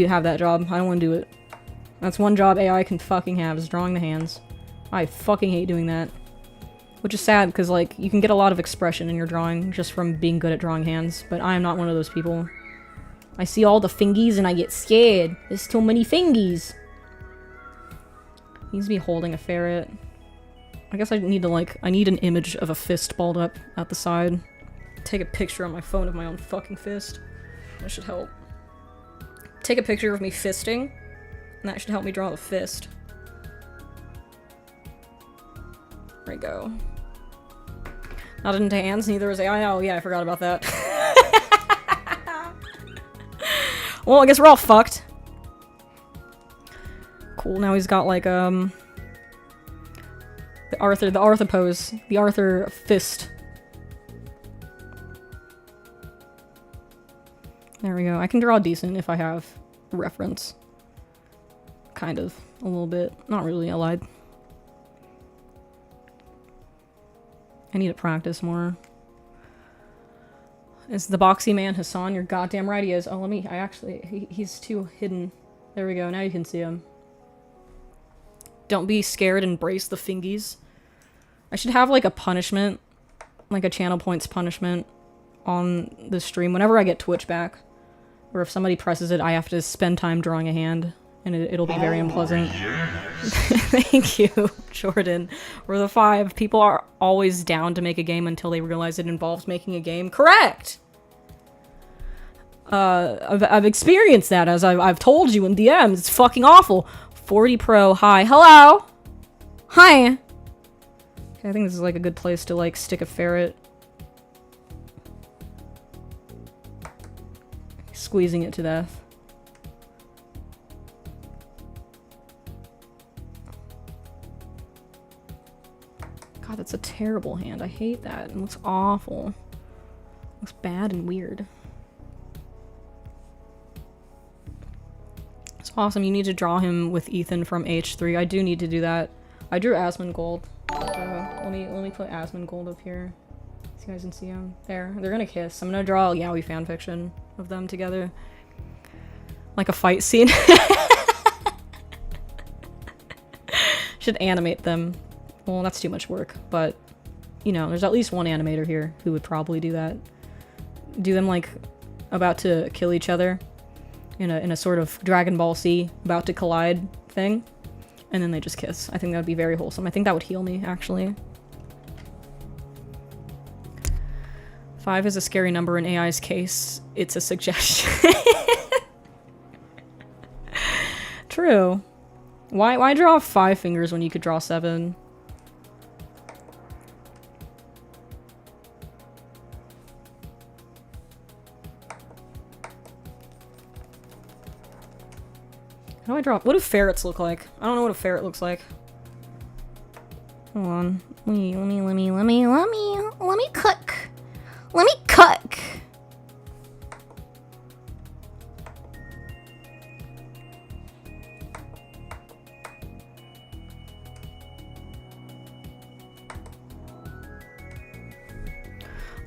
have that job. I don't want to do it. That's one job AI can fucking have, is drawing the hands. I fucking hate doing that. Which is sad, because, like, you can get a lot of expression in your drawing just from being good at drawing hands, but I am not one of those people. I see all the fingies and I get scared. There's too many fingies. He needs to be holding a ferret. I guess I need to, like, I need an image of a fist balled up at the side. Take a picture on my phone of my own fucking fist. That should help. Take a picture of me fisting, and that should help me draw the fist. There we go. Not into hands, neither is AI. Oh yeah, I forgot about that. Well, I guess we're all fucked. Cool, now he's got like, the Arthur pose. The Arthur fist. There we go. I can draw decent if I have reference. Kind of. A little bit. Not really, I lied. I need to practice more. Is the boxy man Hassan? You're goddamn right he is. Oh, he's too hidden. There we go, now you can see him. Don't be scared, embrace the fingies. I should have, like, a punishment. Like a channel points punishment on the stream whenever I get Twitch back. Or if somebody presses it, I have to spend time drawing a hand. And it'll be very unpleasant. Thank you, Jordan. We're the 5. People are always down to make a game until they realize it involves making a game. Correct! I've experienced that, as I've told you in DMs. It's fucking awful. 40 Pro, hi. Hello! Hi! Okay, I think this is like a good place to like stick a ferret. Squeezing it to death. God, that's a terrible hand. I hate that. It looks awful. It looks bad and weird. It's awesome. You need to draw him with Ethan from H3. I do need to do that. I drew Asmongold. Let me put Asmongold up here so you guys can see him. There. They're gonna kiss. I'm gonna draw a yaoi fanfiction of them together. Like a fight scene. Should animate them. Well, that's too much work, but, you know, there's at least one animator here who would probably do that. Do them, like, about to kill each other in a sort of Dragon Ball Z about to collide thing, and then they just kiss. I think that would be very wholesome. I think that would heal me, actually. 5 is a scary number in AI's case. It's a suggestion. True. Why draw 5 fingers when you could draw 7? How do I draw? What do ferrets look like? I don't know what a ferret looks like. Hold on. Let me cook. Let me cook.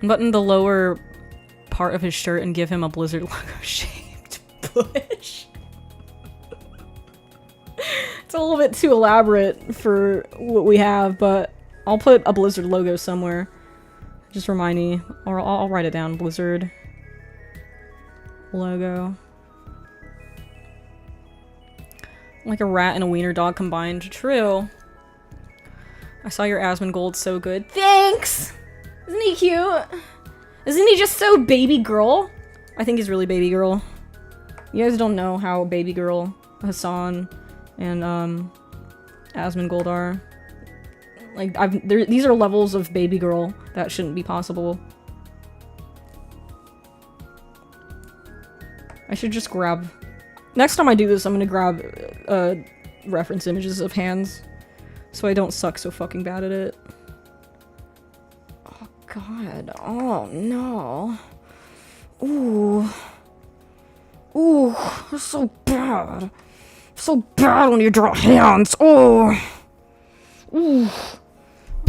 Unbutton the lower part of his shirt and give him a Blizzard logo shaped bush. It's a little bit too elaborate for what we have, but I'll put a Blizzard logo somewhere. Just remind me, or I'll write it down. Blizzard logo. Like a rat and a wiener dog combined. True. I saw your Asmongold, so good. Thanks! Isn't he cute? Isn't he just so baby girl? I think he's really baby girl. You guys don't know how baby girl Hassan and Asmongold are. Like, these are levels of baby girl that shouldn't be possible. I should just grab... Next time I do this, I'm gonna grab reference images of hands so I don't suck so fucking bad at it. Oh god. Oh no. Ooh. Ooh. That's so bad. So bad when you draw hands. Oh. Ooh.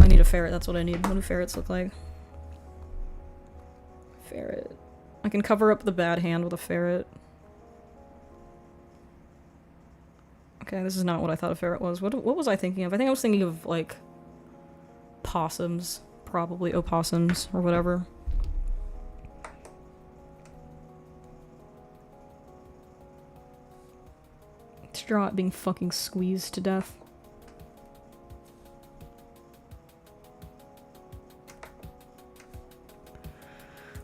I need a ferret. That's what I need. What do ferrets look like? Ferret. I can cover up the bad hand with a ferret. Okay, this is not what I thought a ferret was. What was I thinking of? I think I was thinking of, like, possums. Probably opossums or whatever. To draw it being fucking squeezed to death.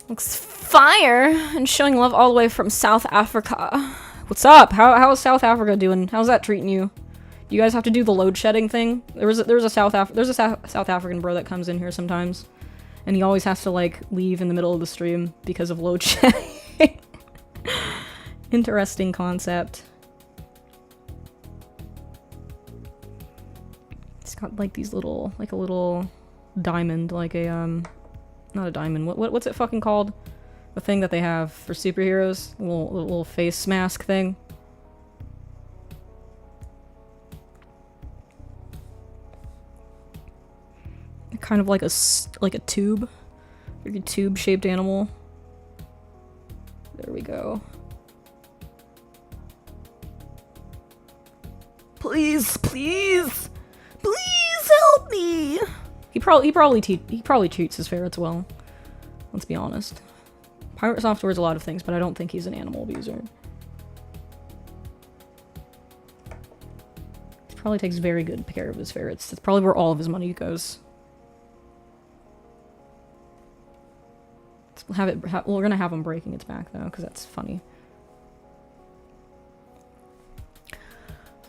Looks fire and showing love all the way from South Africa. What's up? How is South Africa doing? How's that treating you? You guys have to do the load shedding thing? There's a South African bro that comes in here sometimes, and he always has to like leave in the middle of the stream because of load shedding. Interesting concept. It's got like these little, like a little diamond, like a not a diamond. What's it fucking called? The thing that they have for superheroes, little face mask thing. Kind of like a tube, like a tube-shaped animal. There we go. Please, please, please help me. He probably treats his ferrets well. Let's be honest. Pirate Software is a lot of things, but I don't think he's an animal abuser. He probably takes very good care of his ferrets. That's probably where all of his money goes. We're gonna have him breaking its back though, because that's funny.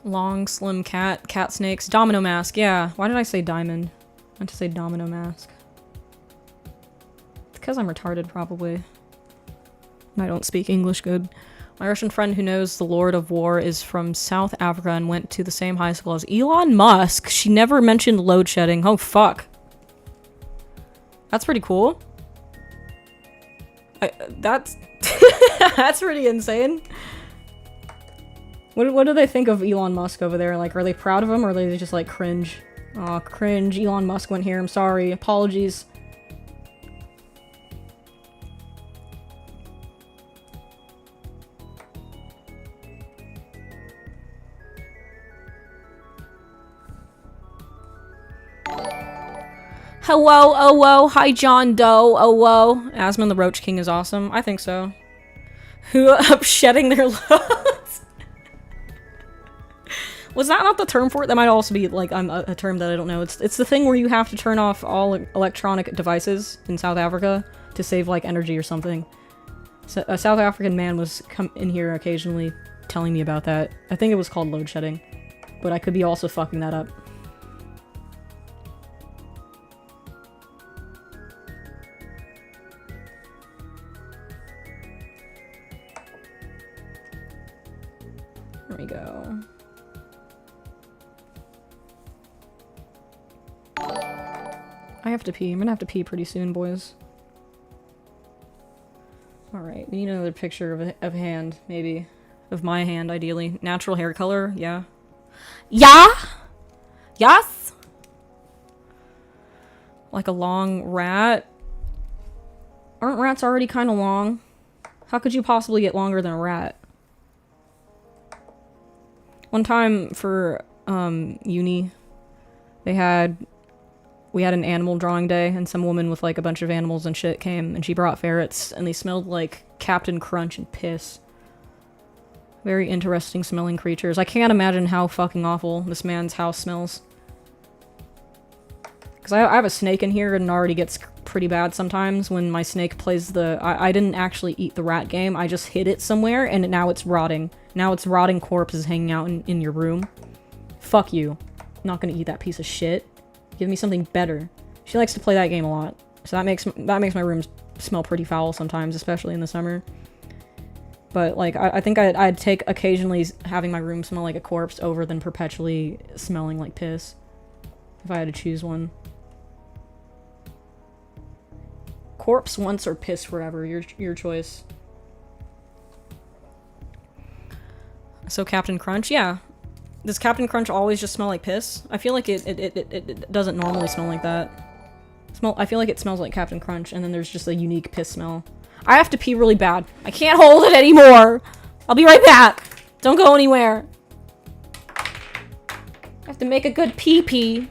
Long, slim cat snakes, domino mask. Yeah, why did I say diamond? I meant to say domino mask. It's because I'm retarded, probably. And I don't speak English good. My Russian friend who knows the Lord of War is from South Africa and went to the same high school as Elon Musk. She never mentioned load shedding. Oh fuck. That's pretty cool. That's that's pretty insane. What do they think of Elon Musk over there? Like, are they proud of him, or are they just like cringe? Aw, cringe. Elon Musk went here. I'm sorry. Apologies. Hello, oh whoa, hi John Doe, oh whoa. Asmon the Roach King is awesome. I think so. Who up shedding their loads? Was that not the term for it? That might also be like a term that I don't know. It's the thing where you have to turn off all electronic devices in South Africa to save like energy or something. So a South African man was come in here occasionally telling me about that. I think it was called load shedding, but I could be also fucking that up. There we go. I have to pee. I'm gonna have to pee pretty soon, boys. Alright, we need another picture of a hand, maybe. Of my hand, ideally. Natural hair color, yeah. Yeah? Yes? Like a long rat? Aren't rats already kind of long? How could you possibly get longer than a rat? One time for uni, we had an animal drawing day, and some woman with like a bunch of animals and shit came, and she brought ferrets, and they smelled like Captain Crunch and piss. Very interesting smelling creatures. I can't imagine how fucking awful this man's house smells. Because I have a snake in here, and it already gets pretty bad sometimes when my snake plays the... I didn't actually eat the rat game, I just hid it somewhere, and now it's rotting. Now it's rotting corpses hanging out in your room. Fuck you. I'm not gonna eat that piece of shit. Give me something better. She likes to play that game a lot, so that makes my room smell pretty foul sometimes, especially in the summer. But like, I think I'd take occasionally having my room smell like a corpse over than perpetually smelling like piss, if I had to choose one. Corpse once or piss forever, your choice. So Captain Crunch, yeah. Does Captain Crunch always just smell like piss? I feel like it doesn't normally smell like that. I feel like it smells like Captain Crunch, and then there's just a unique piss smell. I have to pee really bad. I can't hold it anymore! I'll be right back! Don't go anywhere! I have to make a good pee-pee.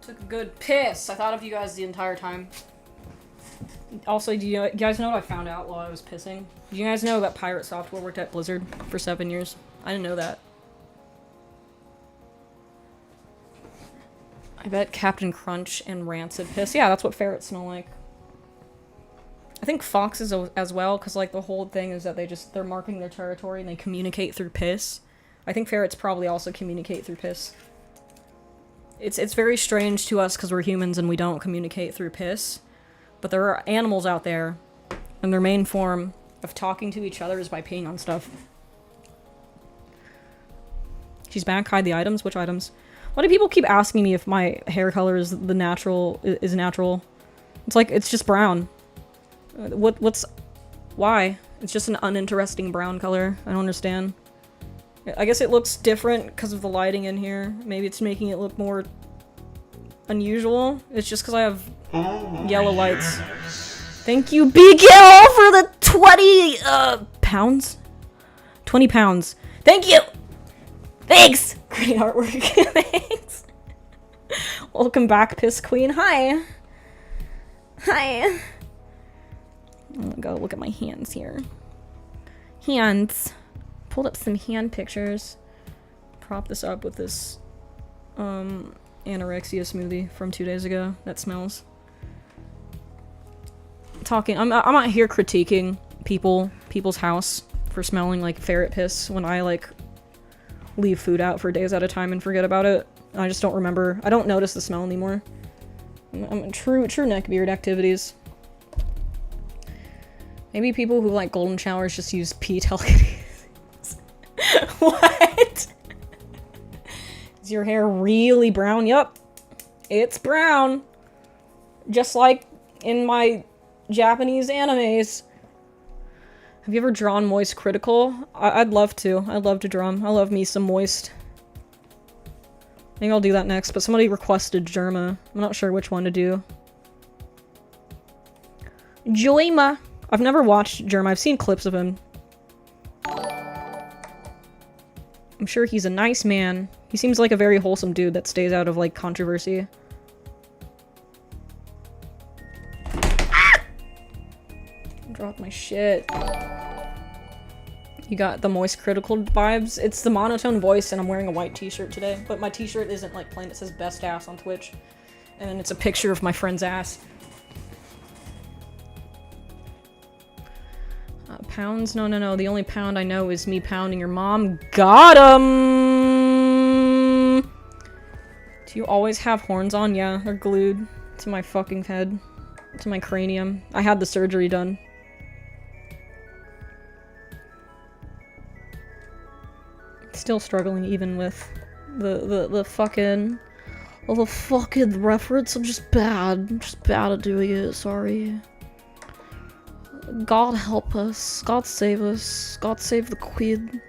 Took a good piss. I thought of you guys the entire time. Also, do you guys know what I found out while I was pissing? Do you guys know that Pirate Software worked at Blizzard for 7 years? I didn't know that. I bet Captain Crunch and Rancid piss. Yeah, that's what ferrets smell like. I think foxes as well, because like the whole thing is that they're marking their territory and they communicate through piss. I think ferrets probably also communicate through piss. It's very strange to us because we're humans and we don't communicate through piss. But there are animals out there, and their main form of talking to each other is by peeing on stuff. She's back. Hide the items. Which items? Why do people keep asking me if my hair color is natural? It's like, it's just brown. Why? It's just an uninteresting brown color. I don't understand. I guess it looks different because of the lighting in here. Maybe it's making it look more unusual. It's just because I have yellow lights. Thank you, Big L, for the 20 pounds? 20 pounds. Thank you! Thanks! Great artwork. Thanks. Welcome back, Piss Queen. Hi. Hi. I'm gonna go look at my hands here. Hands. Pulled up some hand pictures. Prop this up with this anorexia smoothie from 2 days ago that smells. I'm out here critiquing people's house for smelling like ferret piss when I like leave food out for days at a time and forget about it. I just don't remember. I don't notice the smell anymore. I'm true neckbeard activities. Maybe people who like golden showers just use pee telekinesis. What? Is your hair really brown? Yup. It's brown. Just like in my Japanese animes. Have you ever drawn Moist Critical? I'd love to. I'd love to draw him. I love me some Moist. I think I'll do that next, but somebody requested Germa. I'm not sure which one to do. Joima! I've never watched Germa. I've seen clips of him. I'm sure he's a nice man. He seems like a very wholesome dude that stays out of, like, controversy. Ah! Dropped my shit. You got the Moist Critical vibes. It's the monotone voice, and I'm wearing a white t-shirt today. But my t-shirt isn't, like, plain. It says best ass on Twitch. And then it's a picture of my friend's ass. Pounds? No. The only pound I know is me pounding your mom. Got him! Do you always have horns on? Yeah, they're glued to my fucking head. To my cranium. I had the surgery done. Still struggling even with the fucking reference. I'm just bad. I'm just bad at doing it, sorry. God help us. God save us. God save the queen.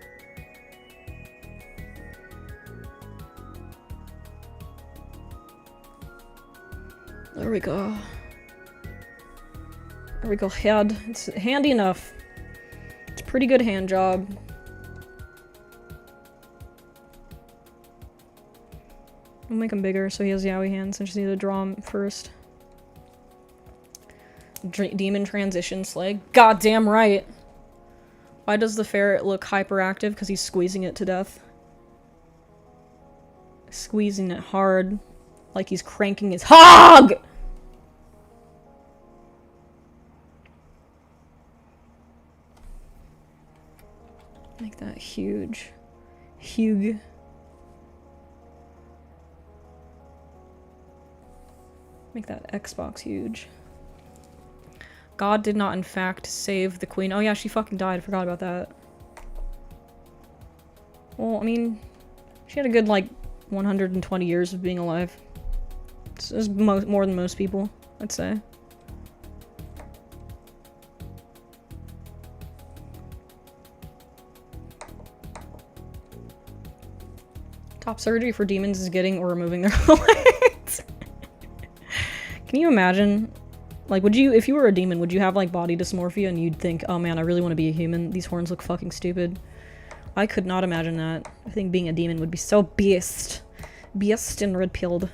There we go. There we go, head. It's handy enough. It's a pretty good hand job. I'll make him bigger so he has yaoi hands. I just need to draw him first. Demon transition slag. Goddamn right. Why does the ferret look hyperactive? Because he's squeezing it to death. Squeezing it hard. Like he's cranking his hog! Make that huge. Huge. Make that Xbox huge. God did not, in fact, save the queen. Oh yeah, she fucking died. I forgot about that. Well, I mean, she had a good, like, 120 years of being alive. It's more than most people, I'd say. Top surgery for demons is getting or removing their legs. Can you imagine? Like, would you, if you were a demon, would you have, like, body dysmorphia and you'd think, oh man, I really want to be a human. These horns look fucking stupid. I could not imagine that. I think being a demon would be so beast. Beast and red-pilled.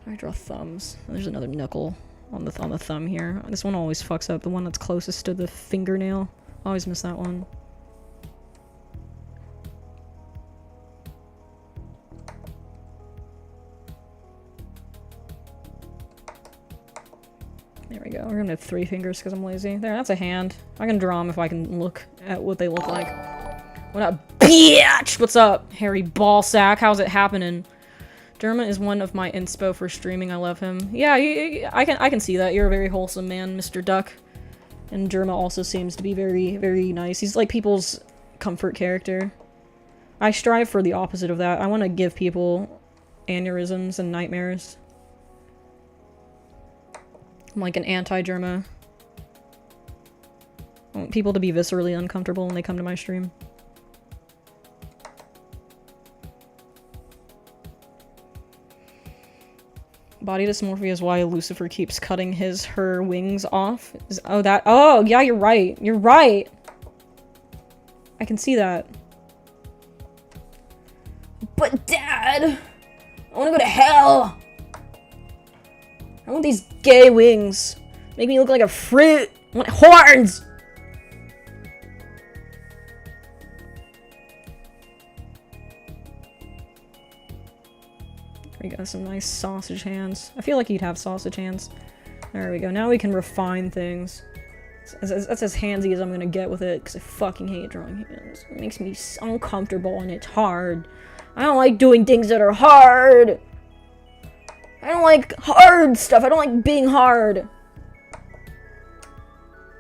I draw thumbs. There's another knuckle on the thumb here. This one always fucks up. The one that's closest to the fingernail. Always miss that one. There we go. We're gonna have 3 fingers because I'm lazy. There, that's a hand. I can draw them if I can look at what they look like. What up, bitch? What's up, hairy ball sack? How's it happening? Derma is one of my inspo for streaming. I love him. Yeah, I can see that. You're a very wholesome man, Mr. Duck. And Derma also seems to be very, very nice. He's like people's comfort character. I strive for the opposite of that. I want to give people aneurysms and nightmares. I'm like an anti-Derma. I want people to be viscerally uncomfortable when they come to my stream. Body dysmorphia is why Lucifer keeps cutting her wings off. Oh, yeah, you're right. You're right. I can see that. But Dad, I want to go to hell. I want these gay wings. Make me look like a fruit. I want horns. We got some nice sausage hands. I feel like you'd have sausage hands. There we go. Now we can refine things. That's as handsy as I'm gonna get with it, because I fucking hate drawing hands. It makes me uncomfortable and it's hard. I don't like doing things that are hard! I don't like hard stuff. I don't like being hard.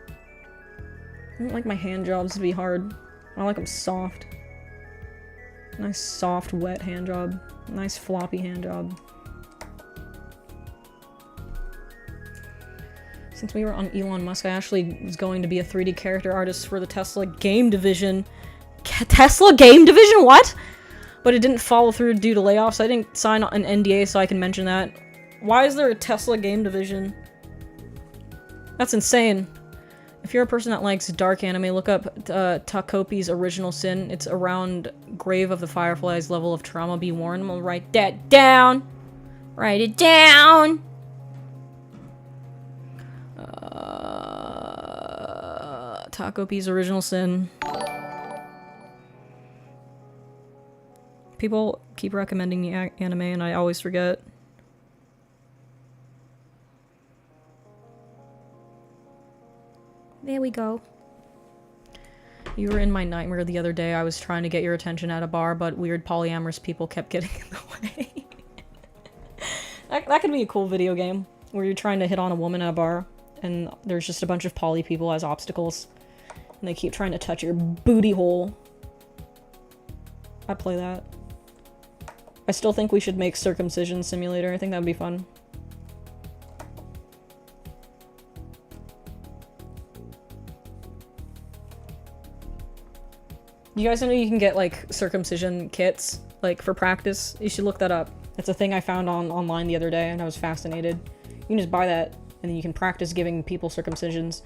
I don't like my hand jobs to be hard. I like them soft. Nice soft, wet hand job. Nice floppy hand job. Since we were on Elon Musk, I actually was going to be a 3D character artist for the Tesla game division. Tesla game division? What? But it didn't follow through due to layoffs. I didn't sign an NDA so I can mention that. Why is there a Tesla game division? That's insane. If you're a person that likes dark anime, look up Takopi's Original Sin. It's around Grave of the Fireflies level of trauma. Be warned. I'm gonna write that down. Write it down. Takopi's Original Sin. People keep recommending the anime and I always forget. There we go. You were in my nightmare the other day. I was trying to get your attention at a bar, but weird polyamorous people kept getting in the way. That could be a cool video game, where you're trying to hit on a woman at a bar, and there's just a bunch of poly people as obstacles, and they keep trying to touch your booty hole. I'd play that. I still think we should make Circumcision Simulator. I think that would be fun. You guys know you can get, like, circumcision kits, like, for practice? You should look that up. It's a thing I found online the other day, and I was fascinated. You can just buy that, and then you can practice giving people circumcisions.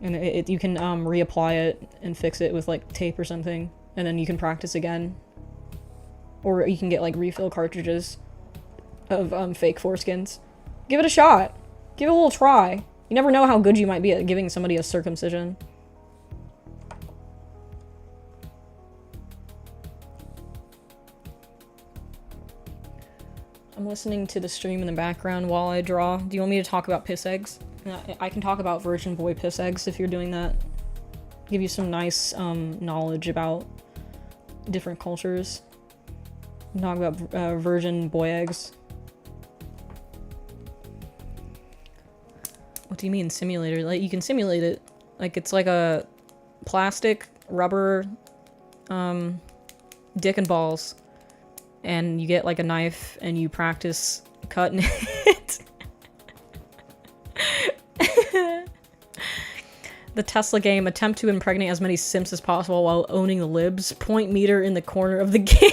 And you can, reapply it and fix it with, like, tape or something. And then you can practice again. Or you can get, like, refill cartridges of, fake foreskins. Give it a shot. Give it a little try. You never know how good you might be at giving somebody a circumcision. I'm listening to the stream in the background while I draw. Do you want me to talk about piss eggs? I can talk about virgin boy piss eggs if you're doing that. Give you some nice knowledge about different cultures. Talk about virgin boy eggs. What do you mean simulator? Like, you can simulate it. Like, it's like a plastic rubber dick and balls. And you get, like, a knife, and you practice cutting it. The Tesla game, attempt to impregnate as many simps as possible while owning the libs. Point meter in the corner of the game.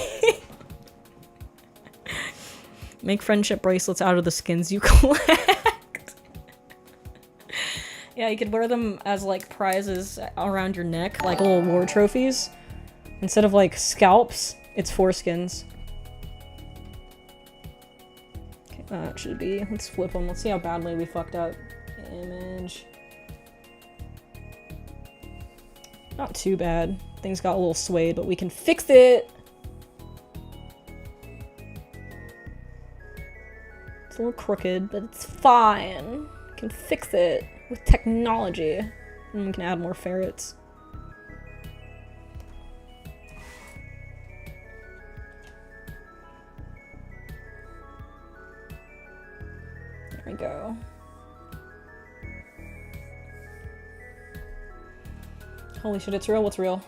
Make friendship bracelets out of the skins you collect. Yeah, you could wear them as, like, prizes around your neck, like little war trophies. Instead of, like, scalps, it's foreskins. It should be. Let's flip them. Let's see how badly we fucked up. Image. Not too bad. Things got a little swayed, but we can fix it! It's a little crooked, but it's fine. We can fix it with technology. And we can add more ferrets. There we go. Holy shit, it's real? What's real?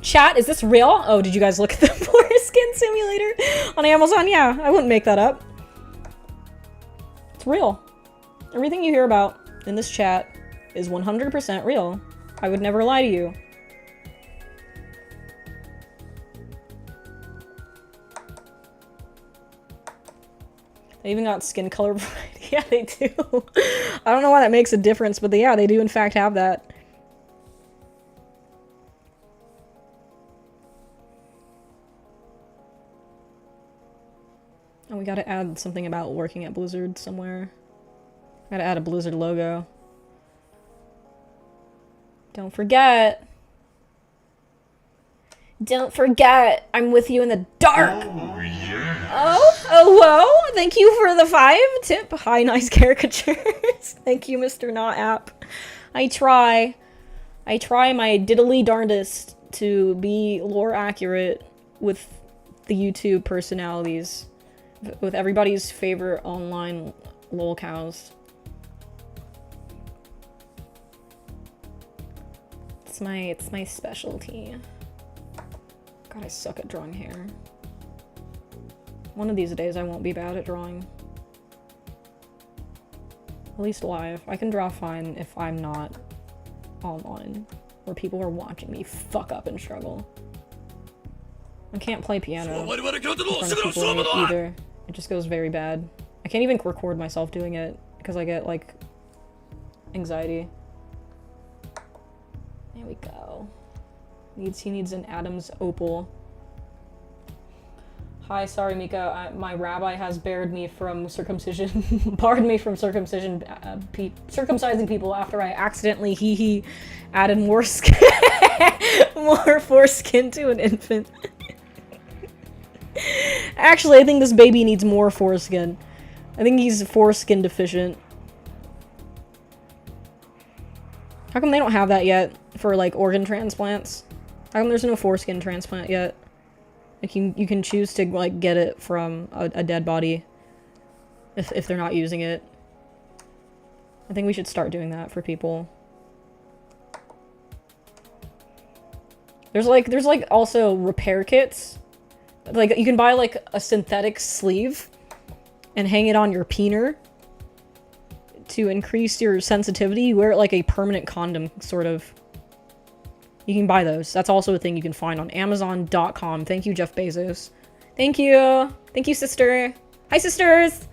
Chat, is this real? Oh, did you guys look at the foreskin simulator on Amazon? Yeah, I wouldn't make that up. It's real. Everything you hear about in this chat is 100% real. I would never lie to you. They even got skin color variety. Yeah, they do. I don't know why that makes a difference, but yeah, they do in fact have that. Oh, we gotta add something about working at Blizzard somewhere. Gotta add a Blizzard logo. Don't forget. Don't forget, I'm with you in the dark. Oh, yes. Oh, whoa! Thank you for the 5 tip. Hi, nice caricatures. Thank you, Mr. Not App. I try my diddly darndest to be lore accurate with the YouTube personalities, with everybody's favorite online lolcows. It's my specialty. God, I suck at drawing hair. One of these days I won't be bad at drawing. At least live. I can draw fine if I'm not online, where people are watching me fuck up and struggle. I can't play piano in front of people either. It just goes very bad. I can't even record myself doing it because I get, like, anxiety. There we go. He needs an Adam's opal. Hi, sorry Mika, my rabbi has barred me from circumcision, barred me from circumcision, circumcising people after I accidentally added more skin, more foreskin to an infant. Actually, I think this baby needs more foreskin. I think he's foreskin deficient. How come they don't have that yet for, like, organ transplants? How come there's no foreskin transplant yet? Like, you can choose to, like, get it from a dead body if they're not using it. I think we should start doing that for people. There's like also repair kits. Like, you can buy, like, a synthetic sleeve and hang it on your peener to increase your sensitivity. You wear it like a permanent condom, sort of. You can buy those. That's also a thing you can find on Amazon.com. Thank you, Jeff Bezos. Thank you. Thank you, sister. Hi, sisters!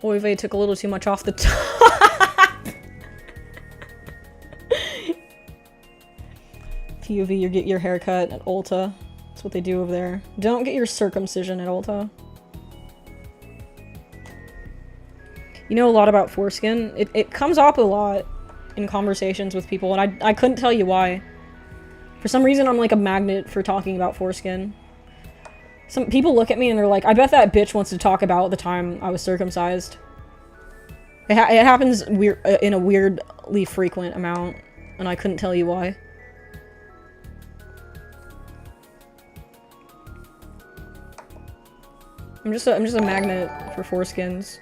Oive took a little too much off the top. POV, you get your haircut at Ulta. That's what they do over there. Don't get your circumcision at Ulta. You know a lot about foreskin. It comes up a lot in conversations with people, and I couldn't tell you why. For some reason, I'm like a magnet for talking about foreskin. Some people look at me and they're like, I bet that bitch wants to talk about the time I was circumcised. It happens in a weirdly frequent amount, and I couldn't tell you why. I'm just a magnet for foreskins.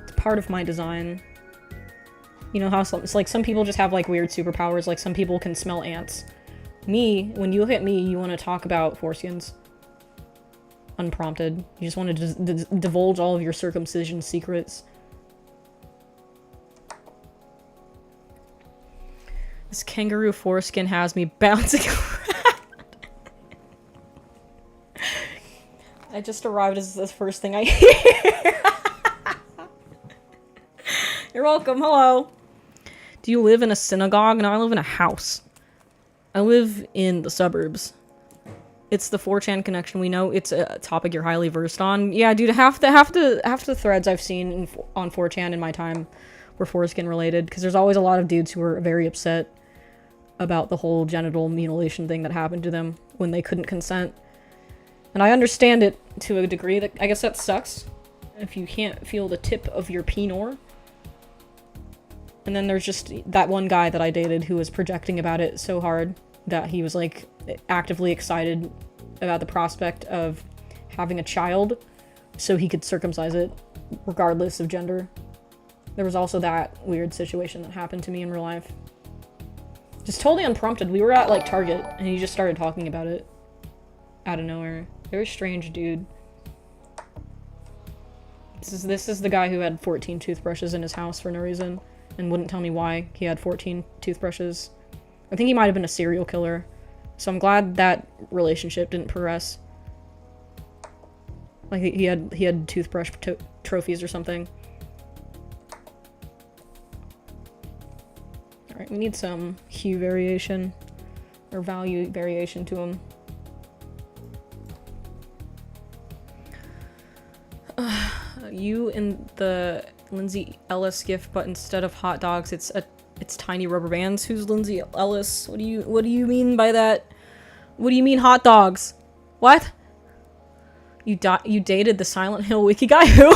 It's part of my design. You know how it's like some people just have like weird superpowers, like some people can smell ants. Me, when you look at me, you want to talk about foreskins. Unprompted. You just want to divulge all of your circumcision secrets. This kangaroo foreskin has me bouncing around. I just arrived as the first thing I hear. You're welcome. Hello. Do you live in a synagogue? No, I live in a house. I live in the suburbs. It's the 4chan connection. We know it's a topic you're highly versed on. Yeah, dude, half the threads I've seen on 4chan in my time were foreskin related, because there's always a lot of dudes who are very upset about the whole genital mutilation thing that happened to them when they couldn't consent. And I understand it to a degree. That I guess that sucks if you can't feel the tip of your penor. And then there's just that one guy that I dated who was projecting about it so hard that he was like actively excited about the prospect of having a child so he could circumcise it regardless of gender. There was also that weird situation that happened to me in real life. Just totally unprompted. We were at like Target and he just started talking about it out of nowhere. Very strange dude. This is the guy who had 14 toothbrushes in his house for no reason and wouldn't tell me why he had 14 toothbrushes. I think he might have been a serial killer. So I'm glad that relationship didn't progress. Like he had toothbrush trophies or something. Alright, we need some hue variation or value variation to him. You in the Lindsay Ellis gif, but instead of hot dogs, it's tiny rubber bands. Who's Lindsay Ellis? What do you mean by that? What do you mean hot dogs? What? You dated the Silent Hill wiki guy? Who?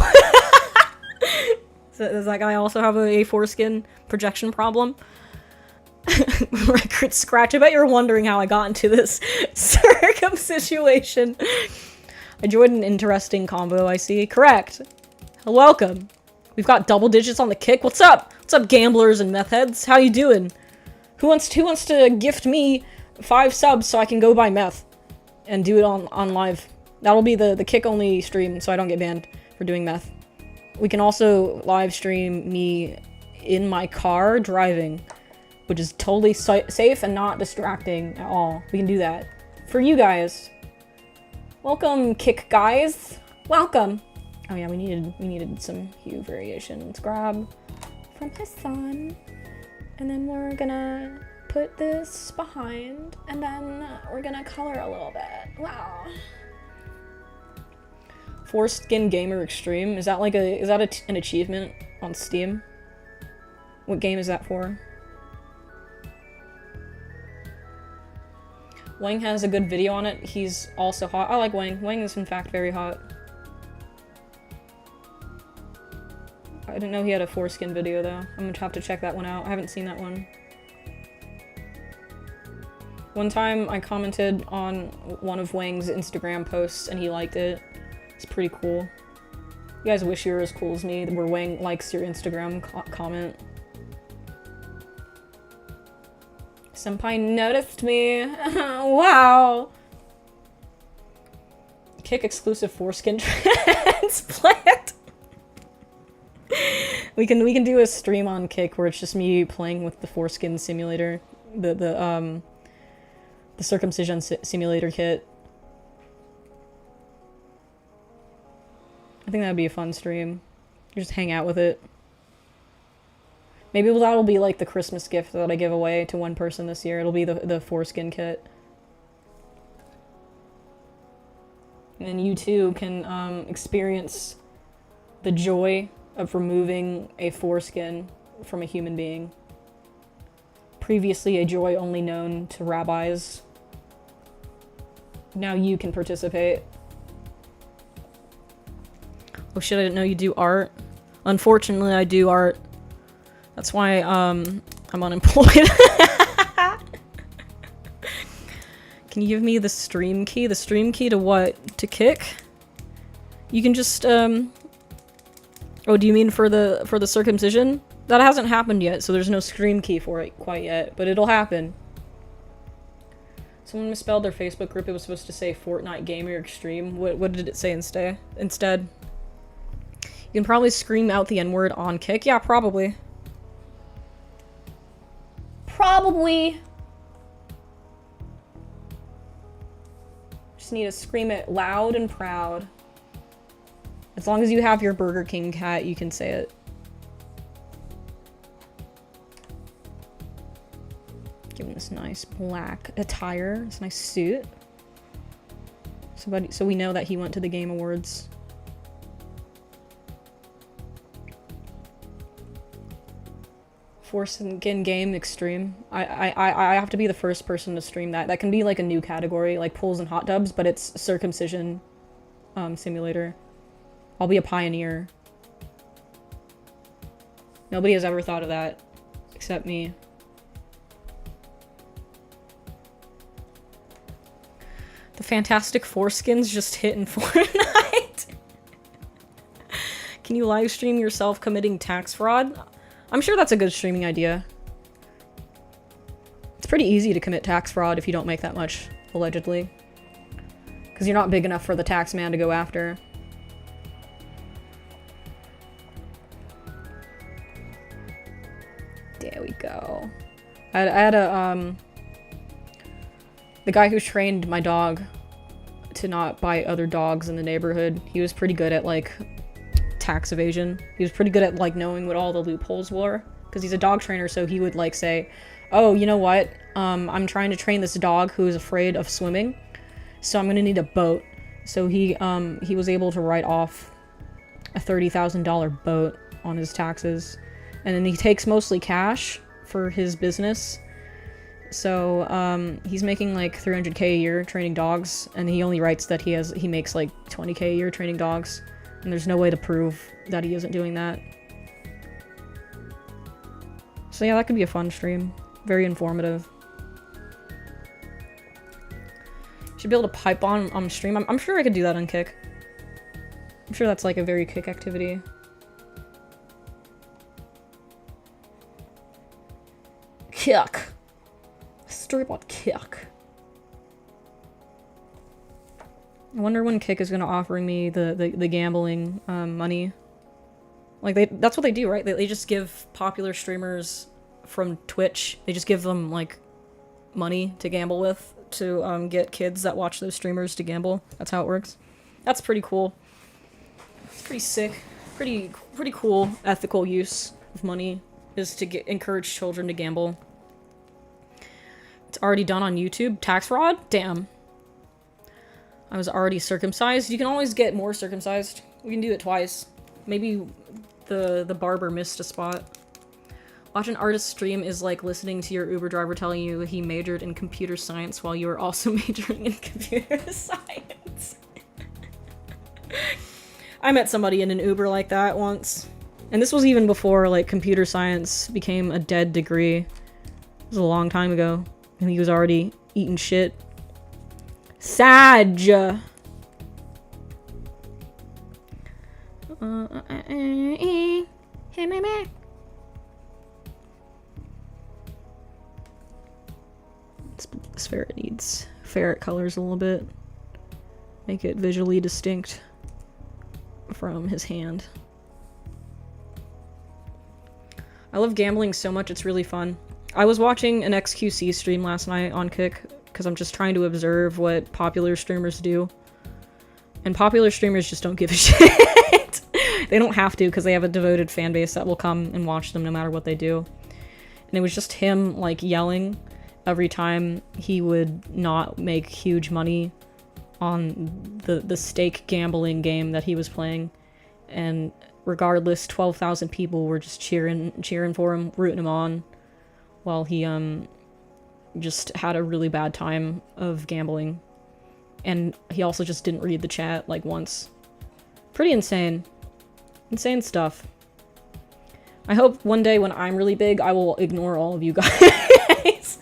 Does that guy also have a foreskin projection problem? Record scratch. I bet you're wondering how I got into this circumcision. I joined an interesting combo, I see. Correct. Welcome. We've got double digits on the kick. What's up? What's up, gamblers and meth heads? How you doing? Who wants to gift me 5 subs so I can go buy meth and do it on live? That'll be the kick only stream, so I don't get banned for doing meth. We can also live stream me in my car driving, which is totally safe and not distracting at all. We can do that for you guys. Welcome, kick guys. Welcome. Oh yeah, we needed some hue variation. Let's grab from my son, and then we're gonna put this behind, and then we're gonna color a little bit. Wow. Foreskin Gamer Extreme. Is that like an achievement on Steam? What game is that for? Wang has a good video on it. He's also hot. I like Wang. Wang is in fact very hot. I didn't know he had a foreskin video though. I'm gonna have to check that one out. I haven't seen that one. One time I commented on one of Wang's Instagram posts and he liked it. It's pretty cool. You guys wish you were as cool as me, where Wang likes your Instagram comment. Senpai noticed me. Wow. Kick exclusive foreskin transplant. We can do a stream on Kick where it's just me playing with the foreskin simulator, the circumcision simulator kit. I think that'd be a fun stream. Just hang out with it. Maybe that'll be like the Christmas gift that I give away to one person this year. It'll be the foreskin kit. And then you too can experience the joy of removing a foreskin from a human being. Previously a joy only known to rabbis. Now you can participate. Oh shit, I didn't know you do art. Unfortunately, I do art. That's why, I'm unemployed. Can you give me the stream key? The stream key to what? To Kick? You can just, oh, do you mean for the circumcision? That hasn't happened yet, so there's no stream key for it quite yet, but it'll happen. Someone misspelled their Facebook group. It was supposed to say Fortnite Gamer Extreme. What did it say instead? You can probably scream out the N-word on Kick. Yeah, probably. Probably. Just need to scream it loud and proud. As long as you have your Burger King cat, you can say it. nice black attire. It's a nice suit. So we know that he went to the Game Awards. Forsaken Game Extreme. I have to be the first person to stream that. That can be like a new category, like pools and hot tubs, but it's circumcision simulator. I'll be a pioneer. Nobody has ever thought of that except me. The Fantastic Foreskins just hit in Fortnite. Can you live stream yourself committing tax fraud? I'm sure that's a good streaming idea. It's pretty easy to commit tax fraud if you don't make that much, allegedly. Because you're not big enough for the tax man to go after. There we go. I had a, the guy who trained my dog to not bite other dogs in the neighborhood, he was pretty good at, like, tax evasion. He was pretty good at, like, knowing what all the loopholes were. Because he's a dog trainer, so he would, like, say, oh, you know what? I'm trying to train this dog who is afraid of swimming, so I'm gonna need a boat. So he was able to write off a $30,000 boat on his taxes. And then he takes mostly cash for his business. So, he's making like 300K a year training dogs, and he only writes that he makes like 20K a year training dogs, and there's no way to prove that he isn't doing that. So yeah, that could be a fun stream. Very informative. Should be able to pipe on stream. I'm sure I could do that on Kick. I'm sure that's like a very Kick activity. Kick. Stream on Kick. I wonder when Kick is gonna offer me the gambling money. Like that's what they do, right? They just give popular streamers from Twitch, they just give them like money to gamble with to get kids that watch those streamers to gamble. That's how it works. That's pretty cool. It's pretty sick. Pretty cool ethical use of money is to encourage children to gamble. It's already done on YouTube. Tax fraud? Damn. I was already circumcised. You can always get more circumcised. We can do it twice. Maybe the barber missed a spot. Watch an artist stream is like listening to your Uber driver telling you he majored in computer science while you were also majoring in computer science. I met somebody in an Uber like that once. And this was even before like computer science became a dead degree. It was a long time ago. And he was already eating shit. Sag! Hey, mama. This ferret needs ferret colors a little bit. Make it visually distinct from his hand. I love gambling so much, it's really fun. I was watching an XQC stream last night on Kick because I'm just trying to observe what popular streamers do. And popular streamers just don't give a shit. They don't have to because they have a devoted fan base that will come and watch them no matter what they do. And it was just him like yelling every time he would not make huge money on the stake gambling game that he was playing. And regardless, 12,000 people were just cheering for him, rooting him on, while he just had a really bad time of gambling. And he also just didn't read the chat like once. Pretty insane. Insane stuff. I hope one day when I'm really big, I will ignore all of you guys.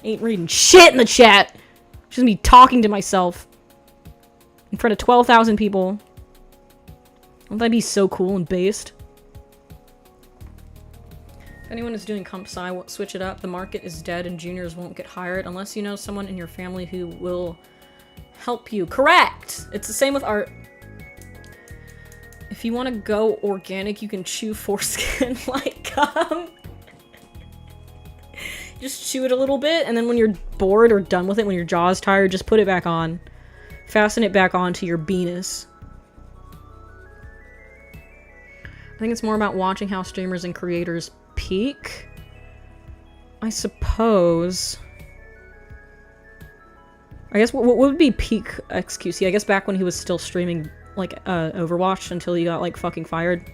Ain't reading shit in the chat. Just me talking to myself in front of 12,000 people. Won't that be so cool and based? If anyone is doing comp sci, switch it up. The market is dead and juniors won't get hired unless you know someone in your family who will help you. Correct! It's the same with art. If you want to go organic, you can chew foreskin like gum. Just chew it a little bit, and then when you're bored or done with it, when your jaw's tired, just put it back on. Fasten it back onto your penis. I think it's more about watching how streamers and creators peak. I suppose... I guess what would be peak XQC? I guess back when he was still streaming, like, Overwatch until he got, like, fucking fired.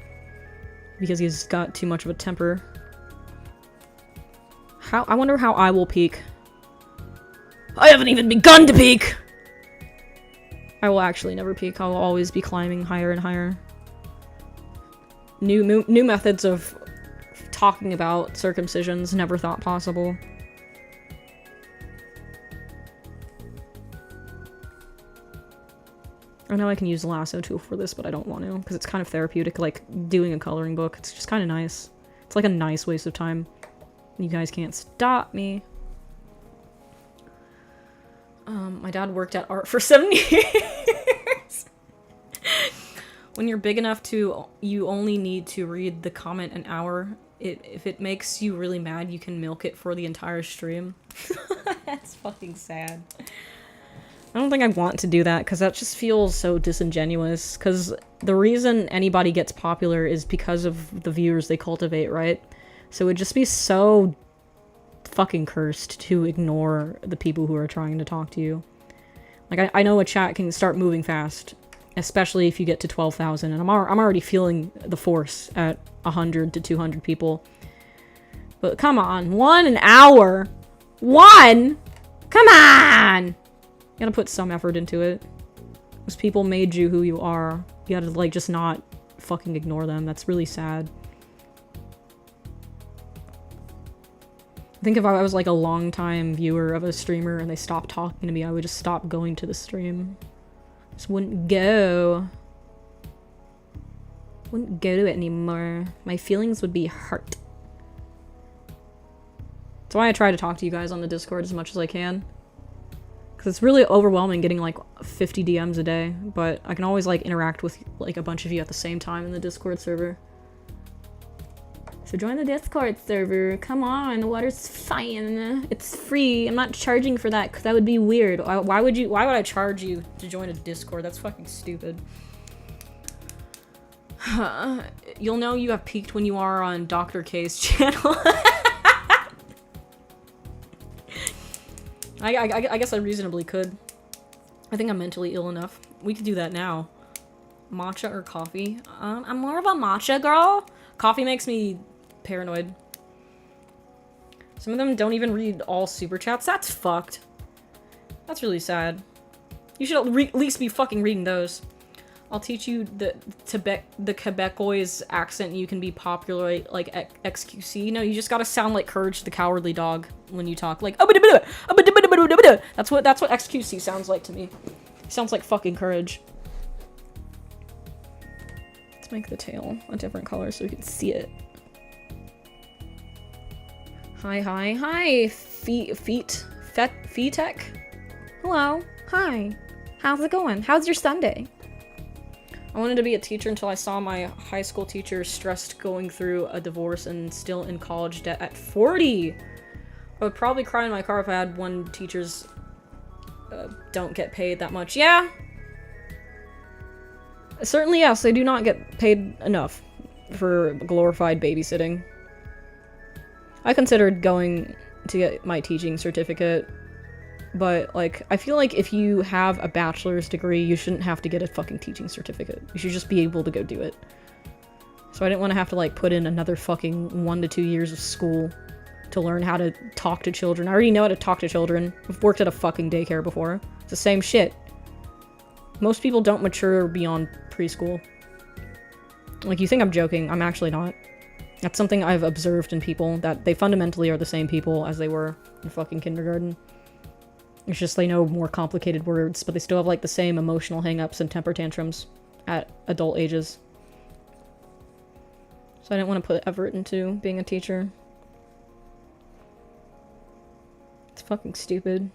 Because he's got too much of a temper. I wonder how I will peak. I haven't even begun to peak! I will actually never peak. I will always be climbing higher and higher. New methods of talking about circumcisions, never thought possible. I know I can use the lasso tool for this, but I don't want to, because it's kind of therapeutic, like doing a coloring book. It's just kind of nice. It's like a nice waste of time. You guys can't stop me. My dad worked at art for 7 years. When you're big enough to, you only need to read the comment an hour. If it makes you really mad, you can milk it for the entire stream. That's fucking sad. I don't think I want to do that, because that just feels so disingenuous, because the reason anybody gets popular is because of the viewers they cultivate, right? So it would just be so fucking cursed to ignore the people who are trying to talk to you. Like, I know a chat can start moving fast, especially if you get to 12,000, and I'm already feeling the force at 100 to 200 people. But come on, an hour? One? Come on! You gotta put some effort into it. Those people made you who you are. You gotta, like, just not fucking ignore them. That's really sad. I think if I was, like, a long-time viewer of a streamer and they stopped talking to me, I would just stop going to the stream. Just wouldn't go. Wouldn't go to it anymore. My feelings would be hurt. That's why I try to talk to you guys on the Discord as much as I can. Because it's really overwhelming getting, like, 50 DMs a day, but I can always, like, interact with, like, a bunch of you at the same time in the Discord server. So join the Discord server. Come on, the water's fine. It's free. I'm not charging for that, because that would be weird. Why would I charge you to join a Discord? That's fucking stupid. You'll know you have peaked when you are on Dr. K's channel. I guess I reasonably could. I think I'm mentally ill enough. We could do that now. Matcha or coffee? I'm more of a matcha girl. Coffee makes me paranoid. Some of them don't even read all super chats. That's fucked. That's really sad. You should at least be fucking reading those. I'll teach you the Quebecois accent. You can be popular like XQC. No, you just gotta sound like Courage the Cowardly Dog when you talk. Like that's what XQC sounds like to me. It sounds like fucking Courage. Let's make the tail a different color so we can see it. Hi, Feetech. Hello, hi. How's it going? How's your Sunday? I wanted to be a teacher until I saw my high school teacher stressed going through a divorce and still in college debt at 40. I would probably cry in my car if I had one teachers don't get paid that much. Yeah. Certainly, yes, they do not get paid enough for glorified babysitting. I considered going to get my teaching certificate, but, like, I feel like if you have a bachelor's degree, you shouldn't have to get a fucking teaching certificate. You should just be able to go do it. So I didn't want to have to, like, put in another fucking 1 to 2 years of school to learn how to talk to children. I already know how to talk to children. I've worked at a fucking daycare before. It's the same shit. Most people don't mature beyond preschool. Like, you think I'm joking. I'm actually not. That's something I've observed in people, that they fundamentally are the same people as they were in fucking kindergarten. It's just they know more complicated words, but they still have, like, the same emotional hang-ups and temper tantrums at adult ages. So I didn't want to put effort into being a teacher. It's fucking stupid.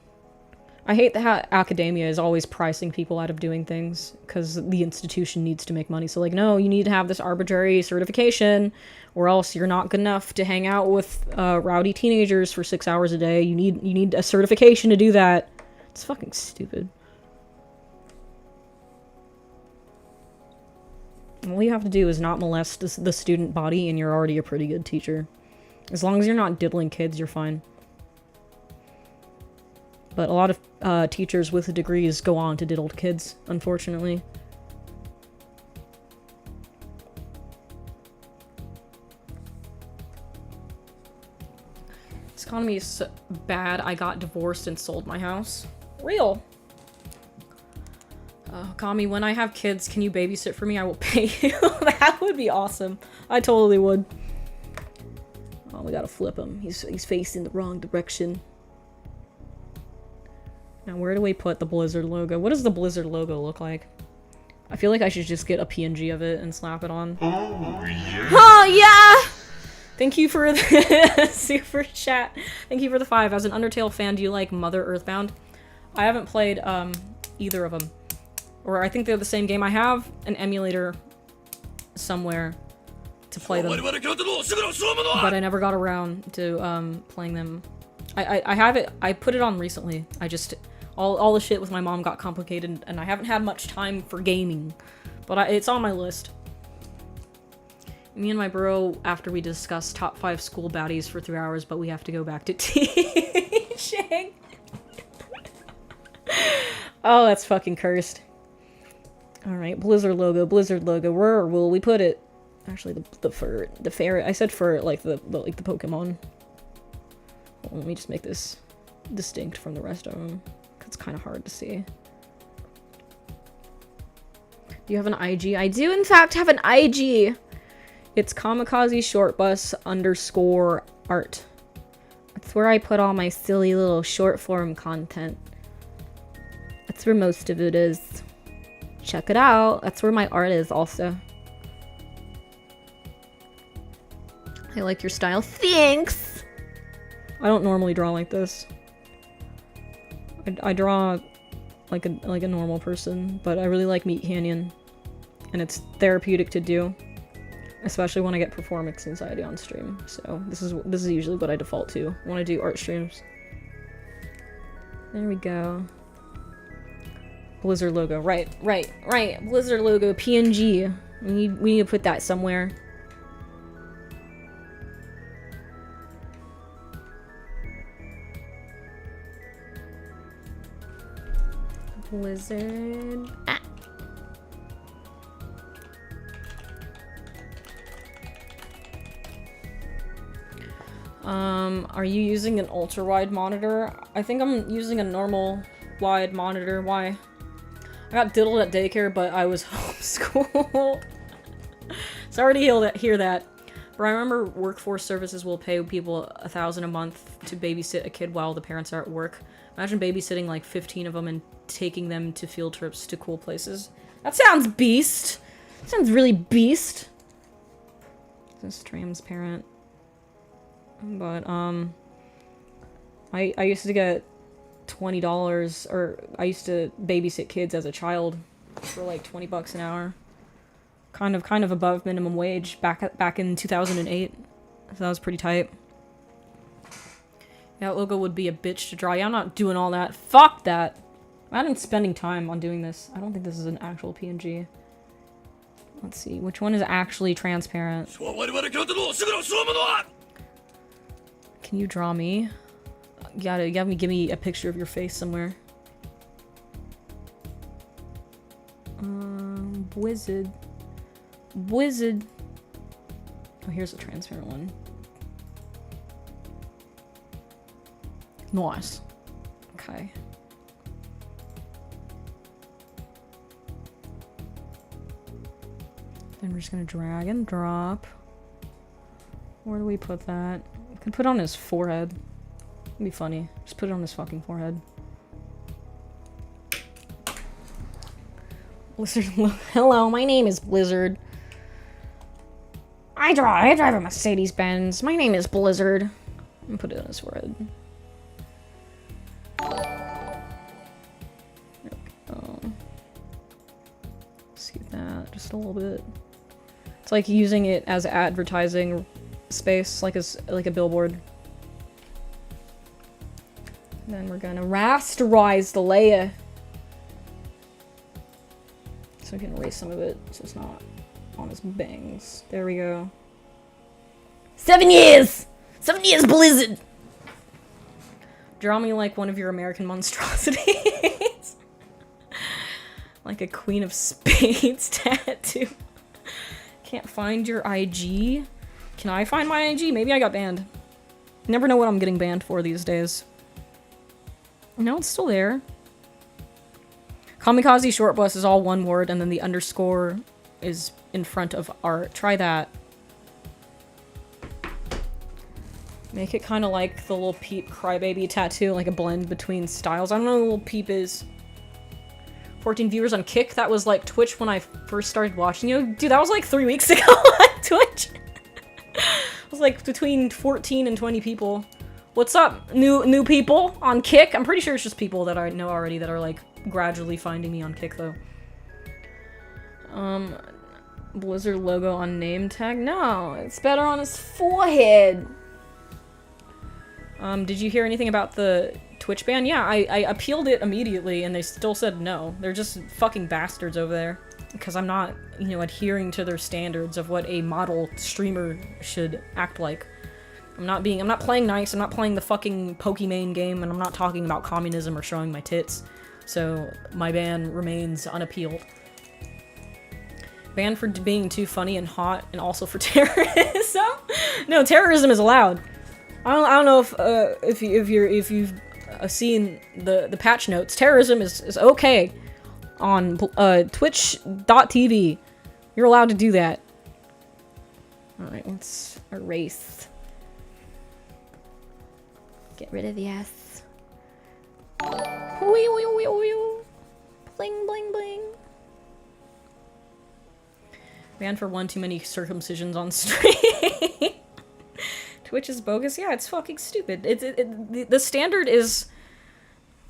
I hate that academia is always pricing people out of doing things, because the institution needs to make money. So, like, no, you need to have this arbitrary certification, or else you're not good enough to hang out with rowdy teenagers for 6 hours a day. You need a certification to do that. It's fucking stupid. All you have to do is not molest the student body, and you're already a pretty good teacher. As long as you're not diddling kids, you're fine. But a lot of teachers with degrees go on to diddle kids, unfortunately. This economy is so bad, I got divorced and sold my house. Real. Kami, when I have kids, can you babysit for me? I will pay you. That would be awesome. I totally would. Oh, we gotta flip him. He's facing the wrong direction. Now, where do we put the Blizzard logo? What does the Blizzard logo look like? I feel like I should just get a PNG of it and slap it on. Oh, yeah. Oh, yeah! Thank you for the super chat. Thank you for the 5. As an Undertale fan, do you like Mother Earthbound? I haven't played either of them. Or I think they're the same game. I have an emulator somewhere to play them. But I never got around to playing them. I have it. I put it on recently. I just... All the shit with my mom got complicated, and I haven't had much time for gaming. But it's on my list. Me and my bro, after we discussed top 5 school baddies for 3 hours, but we have to go back to teaching. Oh, that's fucking cursed. Alright, Blizzard logo, Blizzard logo. Where will we put it? Actually, the ferret. I said ferret like the Pokemon. Hold on, let me just make this distinct from the rest of them. It's kind of hard to see. Do you have an IG? I do, in fact, have an IG. It's kamikaze short bus _ art. That's where I put all my silly little short form content. That's where most of it is. Check it out. That's where my art is also. I like your style. Thanks! I don't normally draw like this. I draw like a normal person, but I really like Meat Canyon. And it's therapeutic to do. Especially when I get performance anxiety on stream. So this is usually what I default to when I do art streams. There we go. Blizzard logo. Right. Blizzard logo, PNG. We need to put that somewhere. Blizzard. Ah. Are you using an ultra-wide monitor? I think I'm using a normal wide monitor. Why? I got diddled at daycare, but I was homeschooled. Sorry to hear that. But I remember workforce services will pay people $1,000 a month to babysit a kid while the parents are at work. Imagine babysitting like 15 of them and taking them to field trips to cool places. That sounds beast! That sounds really beast! This is transparent. But, I used to get $20, or I used to babysit kids as a child for like $20 an hour. Kind of above minimum wage back in 2008. So that was pretty tight. Yeah, that logo would be a bitch to draw. Yeah, I'm not doing all that. Fuck that! I'm not even spending time on doing this. I don't think this is an actual PNG. Let's see, which one is actually transparent? Can you draw me? You gotta give me a picture of your face somewhere. Wizard. Oh, here's a transparent one. Nice. Okay. Then we're just gonna drag and drop. Where do we put that? We can put it on his forehead. It'd be funny. Just put it on his fucking forehead. Blizzard. Hello, my name is Blizzard. I drive a Mercedes-Benz. My name is Blizzard. And put it on his forehead. There we go. Scoot that just a little bit. It's like using it as advertising space, like a billboard. And then we're gonna rasterize the layer. So we can erase some of it so it's not on his bangs. There we go. 7 years! 70 is Blizzard! Draw me like one of your American monstrosities. Like a Queen of Spades tattoo. Can't find your IG? Can I find my IG? Maybe I got banned. Never know what I'm getting banned for these days. No, it's still there. Kamikaze short bus is all one word, and then the underscore is in front of art. Try that. Make it kind of like the little Peep Crybaby tattoo, like a blend between styles. I don't know what little Peep is. 14 viewers on Kick. That was like Twitch when I first started watching you. Dude, that was like 3 weeks ago on Twitch. It was like between 14 and 20 people. What's up, new people on Kick? I'm pretty sure it's just people that I know already that are like gradually finding me on Kick though. Blizzard logo on name tag? No, it's better on his forehead. Did you hear anything about the Twitch ban? Yeah, I appealed it immediately and they still said no. They're just fucking bastards over there. Because I'm not, you know, adhering to their standards of what a model streamer should act like. I'm not playing nice, I'm not playing the fucking Pokemon game, and I'm not talking about communism or showing my tits. So, my ban remains unappealed. Banned for being too funny and hot, and also for terrorism? No, terrorism is allowed. I don't know if you've seen the patch notes. Terrorism is okay on twitch.tv. You're allowed to do that. Alright, let's erase. Get rid of the S. Bling, bling, bling. Banned for one too many circumcisions on stream. Twitch is bogus? Yeah, it's fucking stupid. The standard is...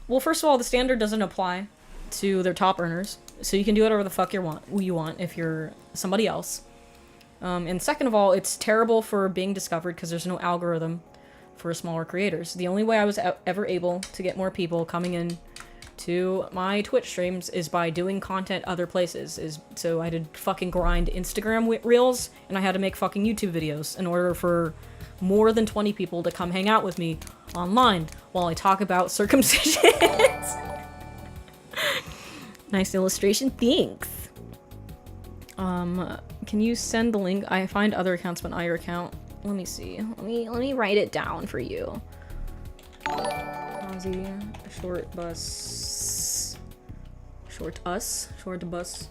Well, first of all, the standard doesn't apply to their top earners. So you can do whatever the fuck you want if you're somebody else. And second of all, it's terrible for being discovered because there's no algorithm for smaller creators. The only way I was ever able to get more people coming in to my Twitch streams is by doing content other places. So I did fucking grind Instagram reels, and I had to make fucking YouTube videos in order for more than 20 people to come hang out with me online while I talk about circumcisions. Nice illustration, thanks. Can you send the link? I find other accounts but not your account. Let me see. Let me write it down for you. Ozzy, short bus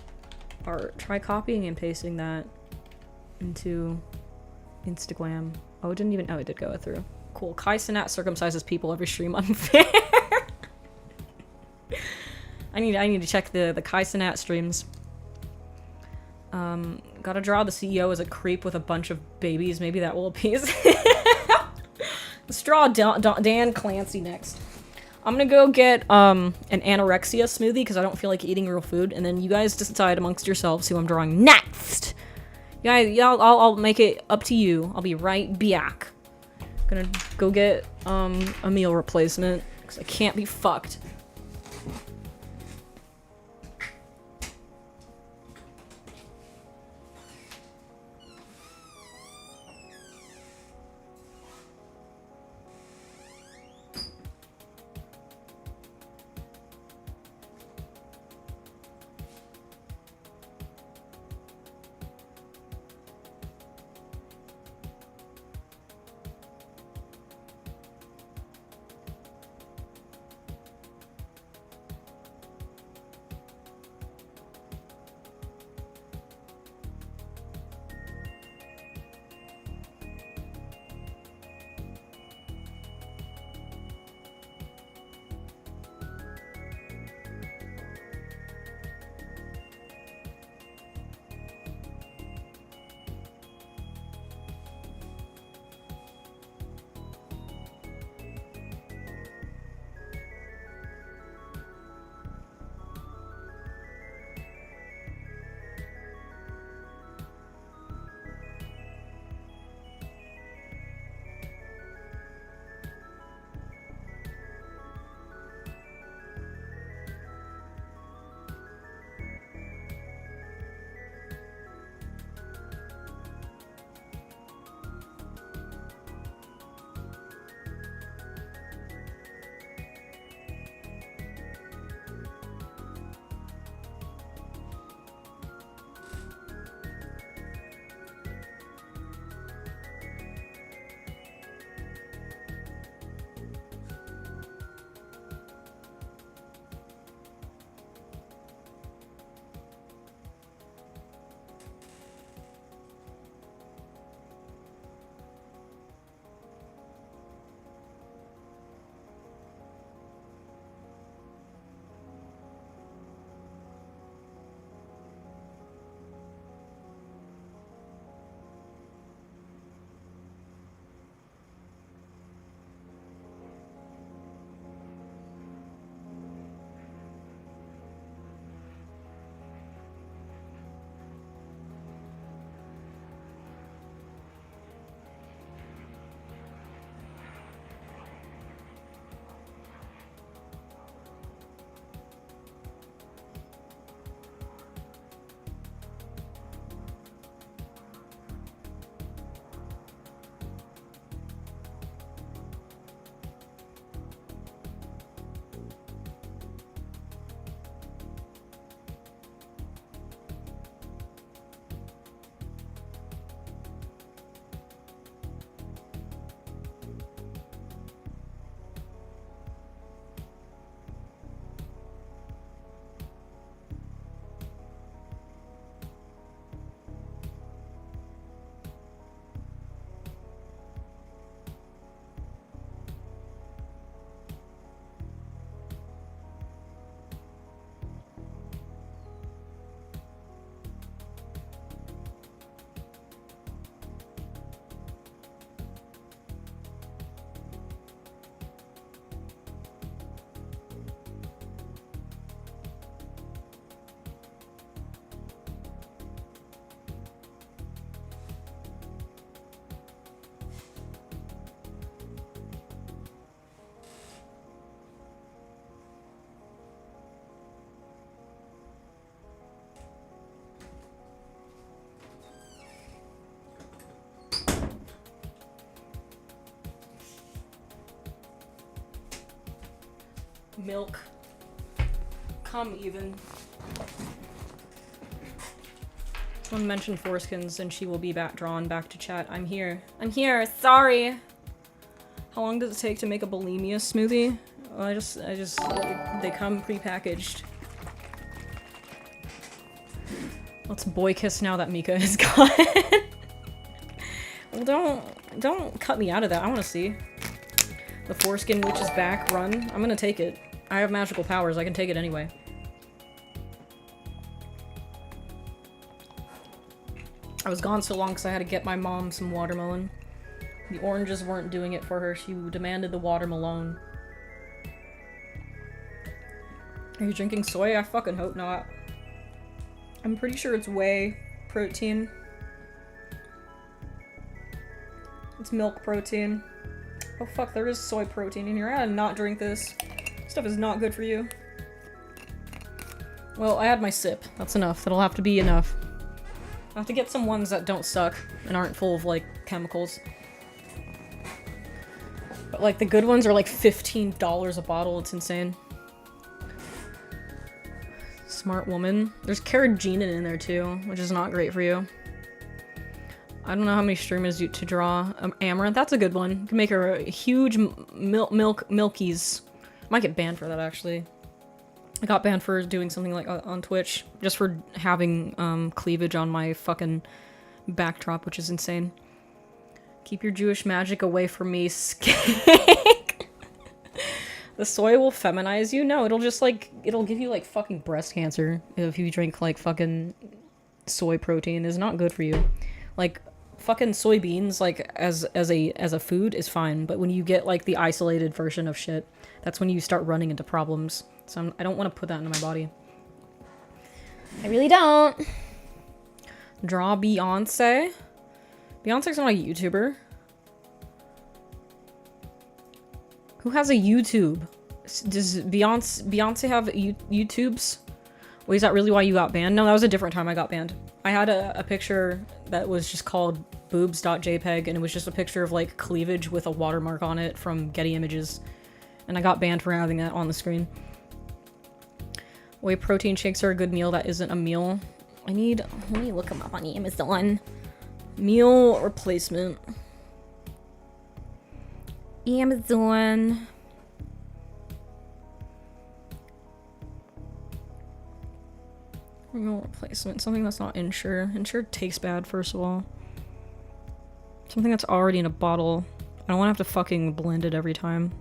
art. Try copying and pasting that into Instagram. Oh, it didn't even. Oh, it did go through. Cool. Kai Cenat circumcises people every stream. Unfair. I need to check the Kai Cenat streams. Gotta draw the CEO as a creep with a bunch of babies. Maybe that will appease. Let's draw Dan Clancy next. I'm gonna go get an anorexia smoothie because I don't feel like eating real food, and then you guys decide amongst yourselves who I'm drawing next. Yeah, I'll make it up to you. I'll be right back. Gonna go get a meal replacement because I can't be fucked. milk. Come even. Someone mentioned foreskins and she will be drawn back to chat. I'm here. I'm here, sorry! How long does it take to make a bulimia smoothie? Well, they come pre-packaged. Let's boy kiss now that Mika is gone. Well, don't cut me out of that. I want to see. The foreskin witch is back. Run. I'm gonna take it. I have magical powers. I can take it anyway. I was gone so long because I had to get my mom some watermelon. The oranges weren't doing it for her. She demanded the watermelon. Are you drinking soy? I fucking hope not. I'm pretty sure it's whey protein. It's milk protein. Oh fuck, there is soy protein in here. I gotta not drink this. Stuff is not good for you. Well, I had my sip. That's enough. That'll have to be enough. I have to get some ones that don't suck and aren't full of, like, chemicals. But, like, the good ones are, like, $15 a bottle. It's insane. Smart woman. There's carrageenan in there, too, which is not great for you. I don't know how many streamers do to draw amaranth. That's a good one. You can make her a huge milkies. Might get banned for that, actually. I got banned for doing something like on Twitch, just for having cleavage on my fucking backdrop, which is insane. Keep your Jewish magic away from me, skank. The soy will feminize you? No, it'll just like, it'll give you like fucking breast cancer if you drink like fucking soy protein. It's not good for you. Like fucking soybeans, like as a food is fine, but when you get like the isolated version of shit, that's when you start running into problems. So I don't want to put that into my body. I really don't. Draw Beyonce. Beyonce's not a YouTuber. Who has a YouTube? Does Beyonce have YouTubes? Wait, is that really why you got banned? No, that was a different time I got banned. I had a picture that was just called boobs.jpg, and it was just a picture of like cleavage with a watermark on it from Getty Images. And I got banned for having that on the screen. Whey protein shakes are a good meal that isn't a meal. Let me look them up on Amazon. Meal replacement. Amazon. Meal replacement. Something that's not Ensure. Ensure tastes bad, first of all. Something that's already in a bottle. I don't want to have to fucking blend it every time.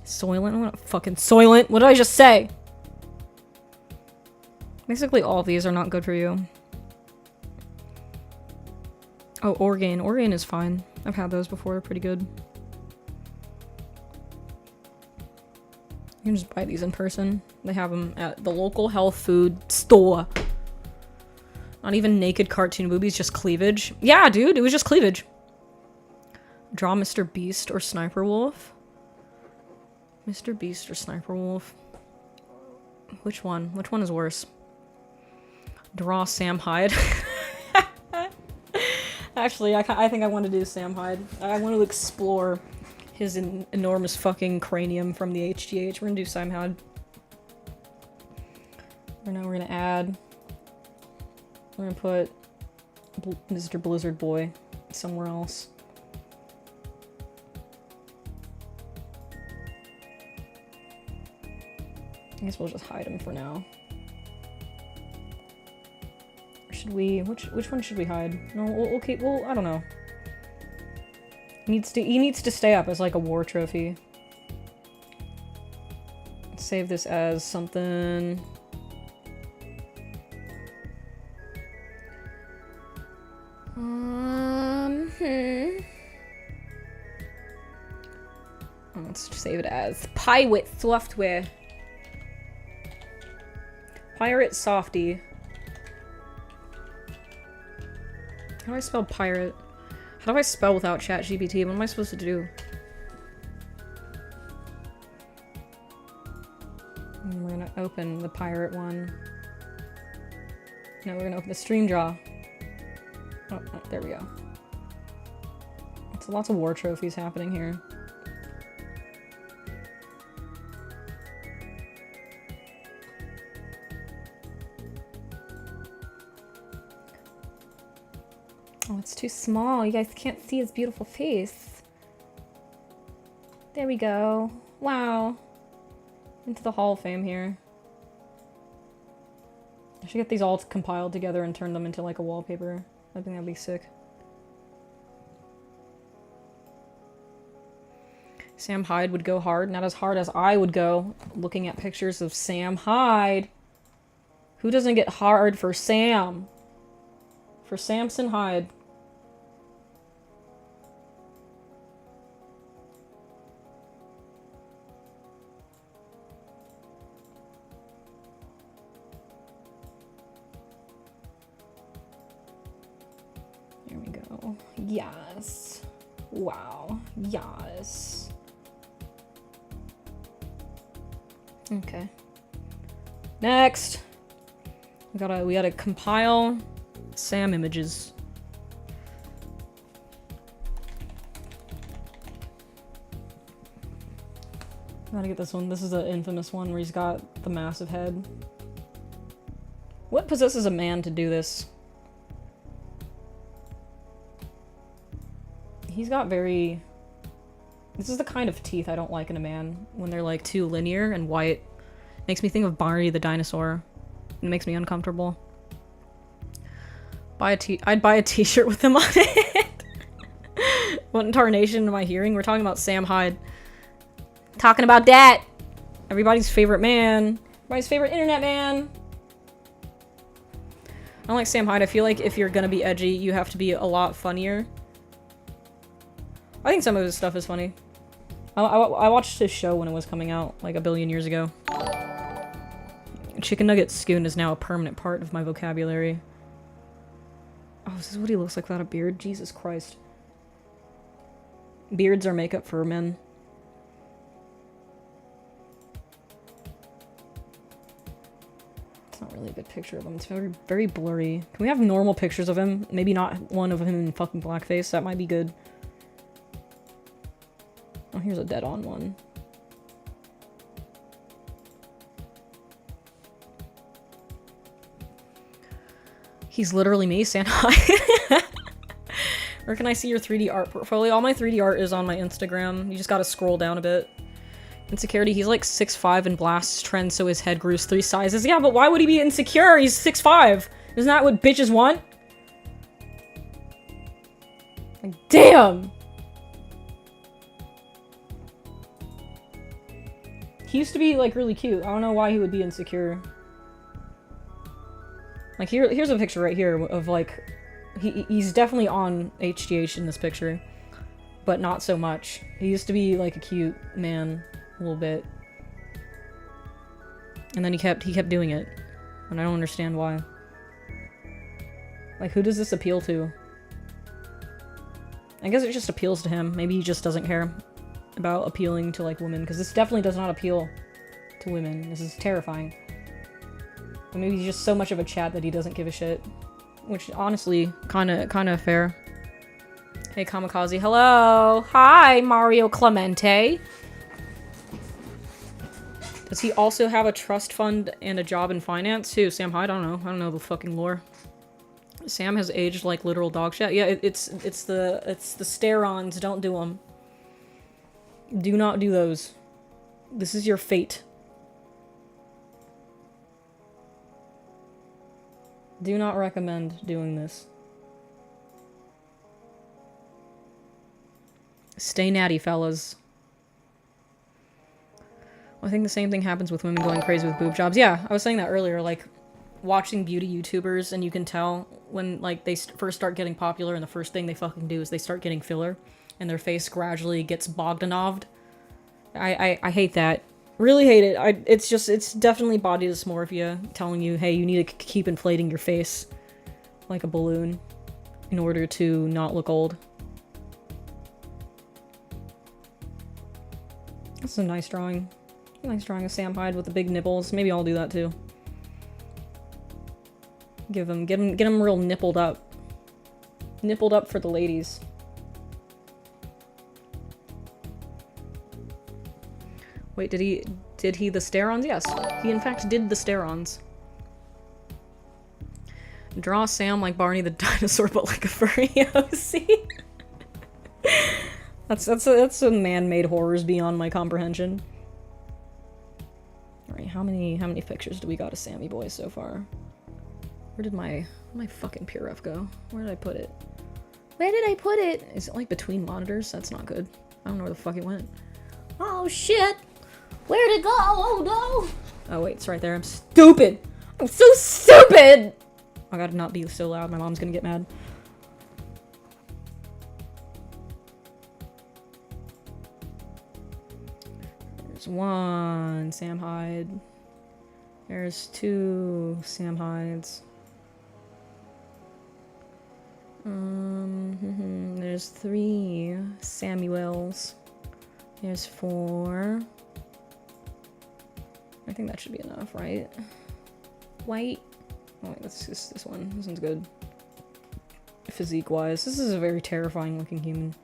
Soylent? I want to fucking Soylent! What did I just say? Basically all of these are not good for you. Oh, Orgain. Orgain is fine. I've had those before. They're pretty good. You can just buy these in person. They have them at the local health food store. Not even naked cartoon boobies, just cleavage. Yeah, dude, it was just cleavage. Draw Mr. Beast or Sniper Wolf. Mr. Beast or Sniper Wolf. Which one? Which one is worse? Draw Sam Hyde. Actually, I think I want to do Sam Hyde. I want to explore his enormous fucking cranium from the HGH. We're gonna do Sam Hyde. Or now we're gonna add... We're gonna put Mr. Blizzard Boy somewhere else. I guess we'll just hide him for now. Or should we? Which one should we hide? No, okay. Well, I don't know. He needs to stay up as like a war trophy. Let's save this as something. Let's just save it as Pirate Software. Pirate Softy. How do I spell pirate? How do I spell without ChatGPT? What am I supposed to do? And we're gonna open the pirate one. Now we're gonna open the stream draw. Oh, there we go. So lots of war trophies happening here. Oh, it's too small. You guys can't see his beautiful face. There we go. Wow. Into the Hall of Fame here. I should get these all compiled together and turn them into like a wallpaper. I think that'd be sick. Sam Hyde would go hard. Not as hard as I would go looking at pictures of Sam Hyde. Who doesn't get hard for Sam? For Samson Hyde. There we go. Yes. Wow. Yes. Okay. Next. We gotta compile Sam images. Gotta get this one. This is the infamous one where he's got the massive head. What possesses a man to do this? He's got very... This is the kind of teeth I don't like in a man. When they're like too linear and white. Makes me think of Barney the dinosaur. It makes me uncomfortable. I'd buy a t-shirt with him on it. What in tarnation am I hearing? We're talking about Sam Hyde. Talking about that. Everybody's favorite man. Everybody's favorite internet man. I don't like Sam Hyde. I feel like if you're gonna be edgy, you have to be a lot funnier. I think some of his stuff is funny. I watched his show when it was coming out, like a billion years ago. Chicken nugget scoon is now a permanent part of my vocabulary. Oh, this is what he looks like without a beard? Jesus Christ. Beards are makeup for men. It's not really a good picture of him. It's very, very blurry. Can we have normal pictures of him? Maybe not one of him in fucking blackface. That might be good. Oh, here's a dead-on one. He's literally me, Santa. Where can I see your 3D art portfolio? All my 3D art is on my Instagram. You just gotta scroll down a bit. Insecurity, he's like 6'5" and blasts trends, so his head grows 3 sizes. Yeah, but why would he be insecure? He's 6'5". Isn't that what bitches want? Like, damn! He used to be, like, really cute. I don't know why he would be insecure. Like, here's a picture right here of, like... He's definitely on HGH in this picture. But not so much. He used to be, like, a cute man. A little bit. And then he kept doing it. And I don't understand why. Like, who does this appeal to? I guess it just appeals to him. Maybe he just doesn't care about appealing to, like, women, because this definitely does not appeal to women. This is terrifying. But maybe he's just so much of a chat that he doesn't give a shit. Which, honestly, kinda fair. Hey, Kamikaze. Hello! Hi, Mario Clemente! Does he also have a trust fund and a job in finance? Who? Sam Hyde? I don't know the fucking lore. Sam has aged like literal dog shit. Yeah, it's the stare-ons. Don't do them. Do not do those. This is your fate. Do not recommend doing this. Stay natty, fellas. Well, I think the same thing happens with women going crazy with boob jobs. Yeah, I was saying that earlier, like, watching beauty YouTubers, and you can tell when, like, they first start getting popular, and the first thing they fucking do is they start getting filler, and their face gradually gets Bogdanoved. I hate that. Really hate it. It's definitely body dysmorphia telling you, hey, you need to keep inflating your face like a balloon in order to not look old. This is a nice drawing. Nice drawing of Sam Hyde with the big nipples. Maybe I'll do that too. Get him real nippled up. Nippled up for the ladies. Wait, did he the stare-ons? Yes, he in fact did the stare-ons. Draw Sam like Barney the dinosaur, but like a furry OC. That's some man-made horrors beyond my comprehension. All right, how many pictures do we got of Sammy boy so far? Where did my fucking PureF go? Where did I put it? Where did I put it? Is it like between monitors? That's not good. I don't know where the fuck it went. Oh shit! Where'd it go? Oh no! Oh wait, it's right there. I'm stupid! I'm so stupid! I gotta not be so loud. My mom's gonna get mad. There's one Sam Hyde. There's two Sam Hydes. There's three Samuels. There's four. I think that should be enough, right? White. Oh wait, that's just this one. This one's good. Physique-wise, this is a very terrifying looking human.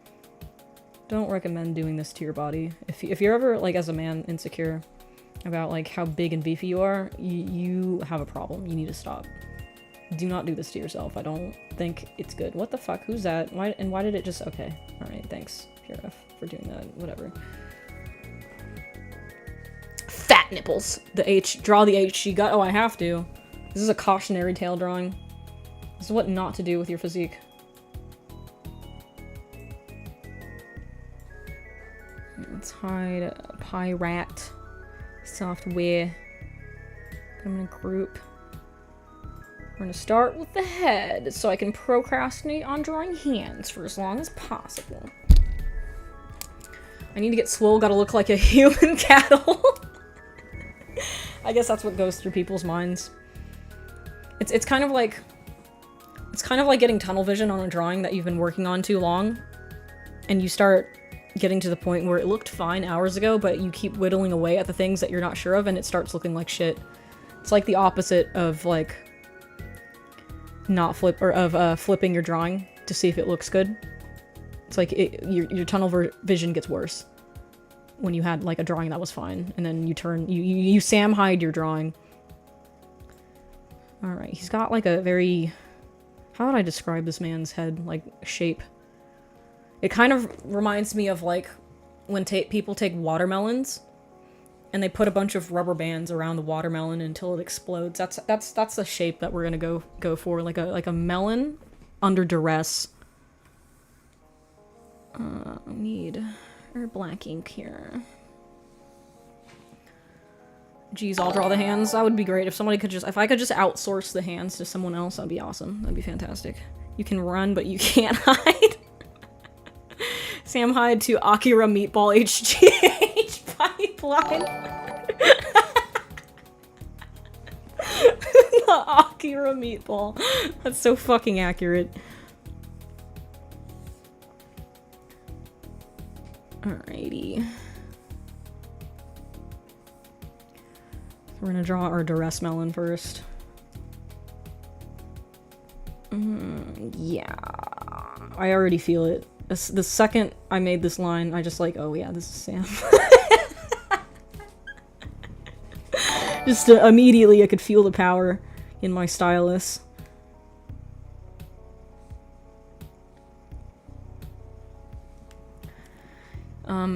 Don't recommend doing this to your body. If you're ever, like, as a man, insecure about, like, how big and beefy you are, you have a problem. You need to stop. Do not do this to yourself. I don't think it's good. What the fuck? Who's that? Why did it just... Okay. Alright, thanks, PureF, for doing that. Whatever. Fat nipples! The H. Draw the H she got. Oh, I have to. This is a cautionary tale drawing. This is what not to do with your physique. Let's hide pirate software. Put them in a group. We're gonna start with the head so I can procrastinate on drawing hands for as long as possible. I need to get swole, gotta look like a human cattle. I guess that's what goes through people's minds. It's kind of like getting tunnel vision on a drawing that you've been working on too long, and you start getting to the point where it looked fine hours ago, but you keep whittling away at the things that you're not sure of, and it starts looking like shit. It's like the opposite of like flipping your drawing to see if it looks good. It's like your tunnel vision gets worse when you had like a drawing that was fine, and then you Sam Hyde your drawing. All right, he's got like a very, how would I describe this man's head, like, shape? It kind of reminds me of like when people take watermelons and they put a bunch of rubber bands around the watermelon until it explodes. That's the shape that we're gonna go for, like a melon under duress. Need our black ink here. Geez, I'll draw the hands. That would be great if I could just outsource the hands to someone else. That'd be awesome. That'd be fantastic. You can run, but you can't hide. Sam Hyde to Akira Meatball HGH Pipeline. The Akira Meatball. That's so fucking accurate. Alrighty. We're gonna draw our duress melon first. Yeah. I already feel it. The second I made this line, I just like, oh yeah, this is Sam. Just immediately I could feel the power in my stylus.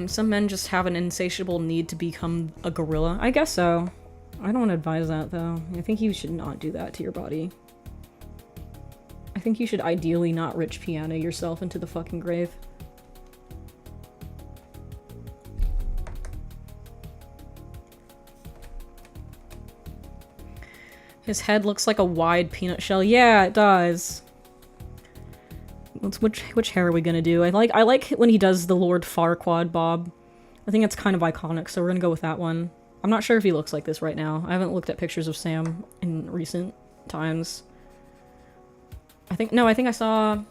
Some men just have an insatiable need to become a gorilla. I guess so. I don't advise that, though. I think you should not do that to your body. I think you should ideally not rich piano yourself into the fucking grave. His head looks like a wide peanut shell. Yeah, it does. Which hair are we gonna do? I like when he does the Lord Farquaad bob. I think it's kind of iconic, so we're gonna go with that one. I'm not sure if he looks like this right now. I haven't looked at pictures of Sam in recent times. I think I saw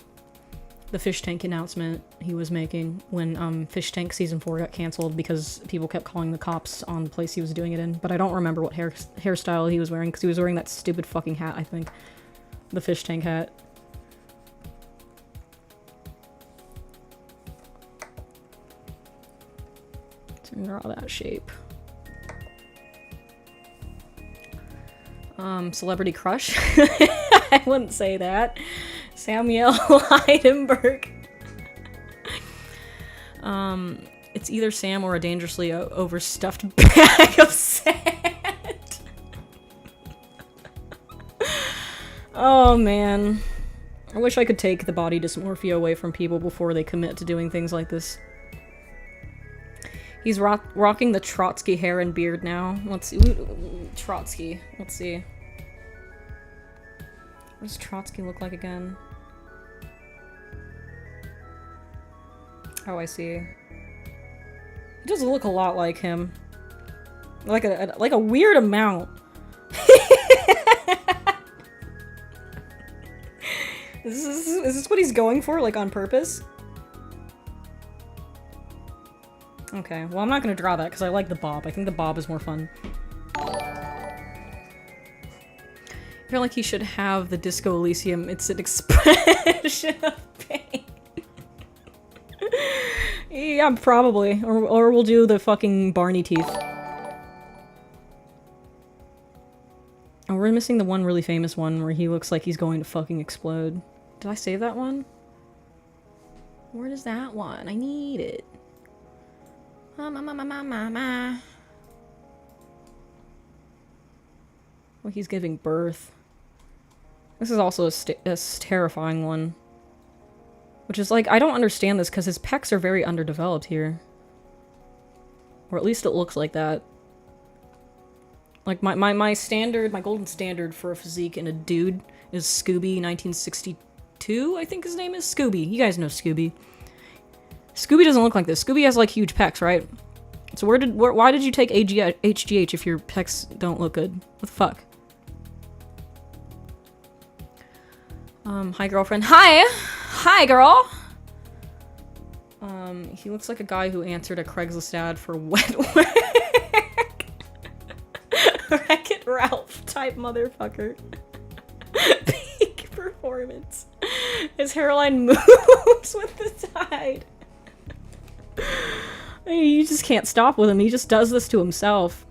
the Fish Tank announcement he was making when Fish Tank Season 4 got canceled because people kept calling the cops on the place he was doing it in. But I don't remember what hairstyle he was wearing, because he was wearing that stupid fucking hat, I think. The Fish Tank hat. So draw that shape. Celebrity crush? I wouldn't say that. Samuel Heidenberg. It's either Sam or a dangerously overstuffed bag of sand. Oh man. I wish I could take the body dysmorphia away from people before they commit to doing things like this. He's rocking the Trotsky hair and beard now. Let's see. Trotsky. Let's see. What does Trotsky look like again? Oh, I see. He does look a lot like him. Like a weird amount. Is this what he's going for? Like, on purpose? Okay, well I'm not gonna draw that because I like the bob. I think the bob is more fun. I feel like he should have the Disco Elysium. It's an expression of pain. Yeah, probably. Or we'll do the fucking Barney teeth. Oh, we're missing the one really famous one where he looks like he's going to fucking explode. Did I save that one? Where is that one? I need it. Well, he's giving birth. This is also a terrifying one. Which is like, I don't understand this because his pecs are very underdeveloped here. Or at least it looks like that. Like, my standard, my golden standard for a physique in a dude is Scooby 1962, I think his name is? Scooby. You guys know Scooby. Scooby doesn't look like this. Scooby has, like, huge pecs, right? So why did you take HGH if your pecs don't look good? What the fuck? Hi, girlfriend. Hi! Hi, girl! He looks like a guy who answered a Craigslist ad for wet work. Wreck-It Ralph type motherfucker. Peak performance. His hairline moves with the tide. You just can't stop with him. He just does this to himself.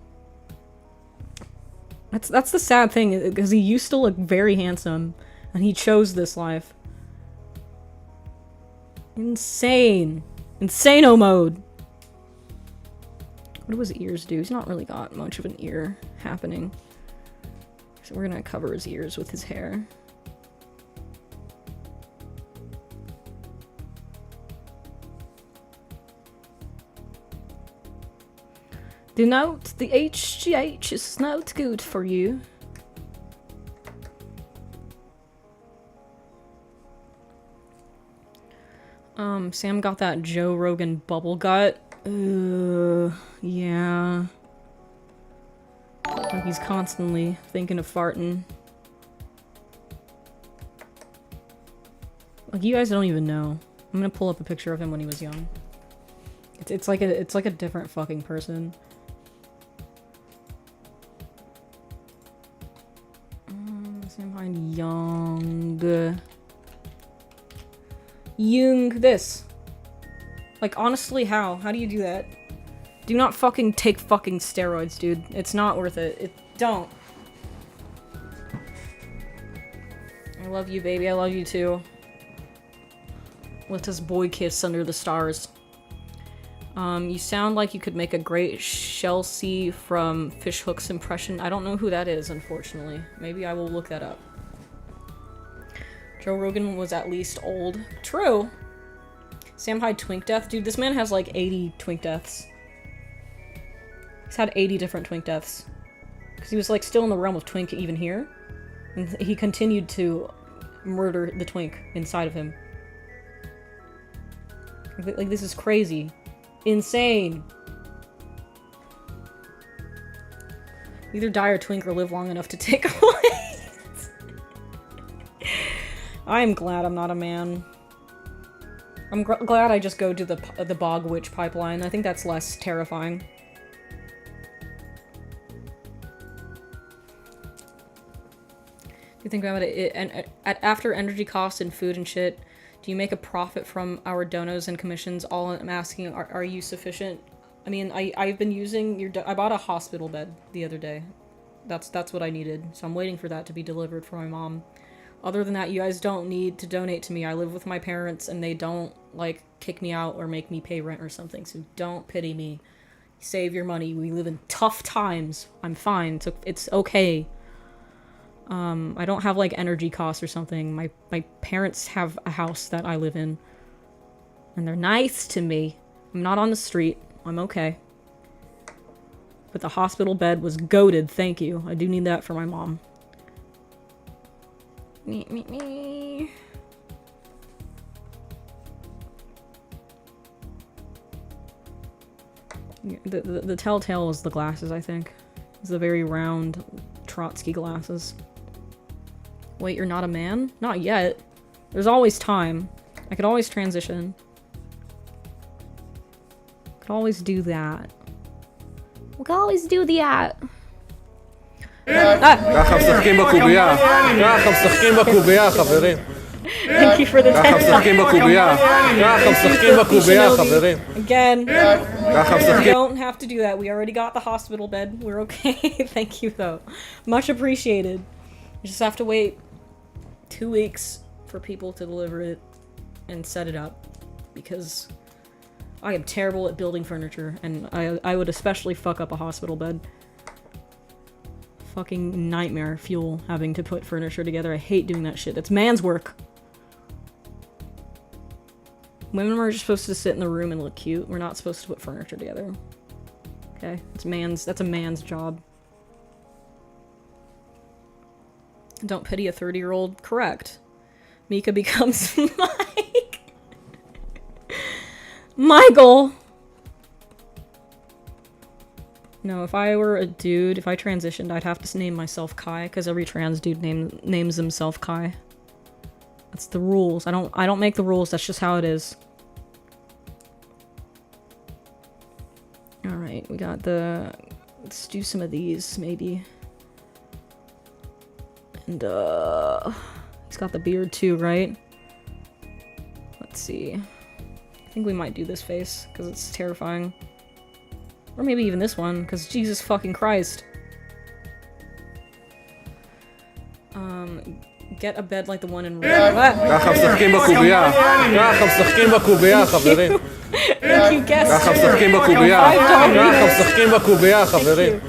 That's the sad thing, because he used to look very handsome, and he chose this life. Insane. Insano mode. What do his ears do? He's not really got much of an ear happening. So we're gonna cover his ears with his hair. Do note, the HGH is not good for you. Sam got that Joe Rogan bubble gut. Yeah. Like he's constantly thinking of farting. Like, you guys don't even know. I'm gonna pull up a picture of him when he was young. It's like a different fucking person. Sam find young. This. Like, honestly, how? How do you do that? Do not fucking take fucking steroids, dude. It's not worth it. Don't. I love you, baby. I love you too. Let us boy kiss under the stars. You sound like you could make a great Chelsea from Fishhook's impression. I don't know who that is, unfortunately. Maybe I will look that up. Joe Rogan was at least old. True. Sam Hyde twink death. Dude, this man has like 80 twink deaths. He's had 80 different twink deaths. Because he was like still in the realm of twink even here. And he continued to murder the twink inside of him. Like, this is crazy. Insane. Either die or twink or live long enough to take away. I am glad I'm not a man. I'm glad I just go to the bog witch pipeline. I think that's less terrifying. If you think about it, after energy costs and food and shit, do you make a profit from our donos and commissions? All I'm asking, are you sufficient? I mean, I've been using your I bought a hospital bed the other day. That's what I needed. So I'm waiting for that to be delivered for my mom. Other than that, you guys don't need to donate to me. I live with my parents and they don't, like, kick me out or make me pay rent or something. So don't pity me. Save your money. We live in tough times. I'm fine. It's okay. I don't have, like, energy costs or something. My parents have a house that I live in. And they're nice to me. I'm not on the street. I'm okay. But the hospital bed was goated, thank you. I do need that for my mom. Me. The telltale is the glasses, I think. It's the very round Trotsky glasses. Wait, you're not a man? Not yet. There's always time. I could always transition. Could always do that. We can always do that. ככה משחקים בקובייה. ככה משחקים בקובייה, חברים. Thank you for the ככה משחקים בקובייה. ככה משחקים בקובייה, חברים. Again, ככה you משחקים. don't have to do that. We already got the hospital bed. We're okay. Thank you, though. Much appreciated. You just have to wait 2 weeks for people to deliver it and set it up. Because I am terrible at building furniture, and I would especially fuck up a hospital bed. Fucking nightmare fuel having to put furniture together. I hate doing that shit. It's man's work. Women are just supposed to sit in the room and look cute. We're not supposed to put furniture together. Okay? That's a man's job. Don't pity a 30-year-old. Correct. Mika becomes Mike. Michael! No, if I were a dude, if I transitioned, I'd have to name myself Kai, because every trans dude names himself Kai. That's the rules. I don't make the rules, that's just how it is. Alright, we got let's do some of these, maybe. And, he's got the beard too, right? Let's see. I think we might do this face, because it's terrifying. Or maybe even this one, because Jesus fucking Christ. Get a bed like the one in ככה משחקים בקובייה. ככה משחקים בקובייה, חברים. Thank you, guest. ככה משחקים בקובייה. ככה משחקים בקובייה, חברים.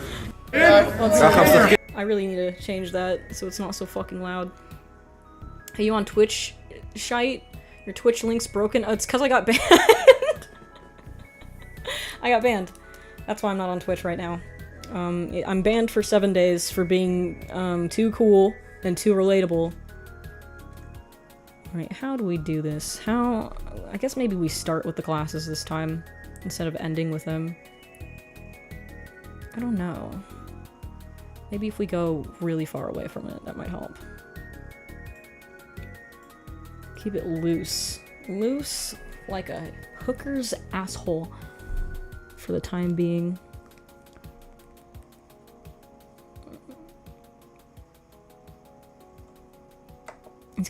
ככה משחקים. I really need to change that so it's not so fucking loud. Hey, you on Twitch, shite? Your Twitch link's broken? Oh, it's because I got banned. I got banned. That's why I'm not on Twitch right now. I'm banned for 7 days for being too cool and too relatable. Alright, how do we do this? I guess maybe we start with the glasses this time instead of ending with them. I don't know. Maybe if we go really far away from it, that might help. Keep it loose. Loose like a hooker's asshole for the time being. He's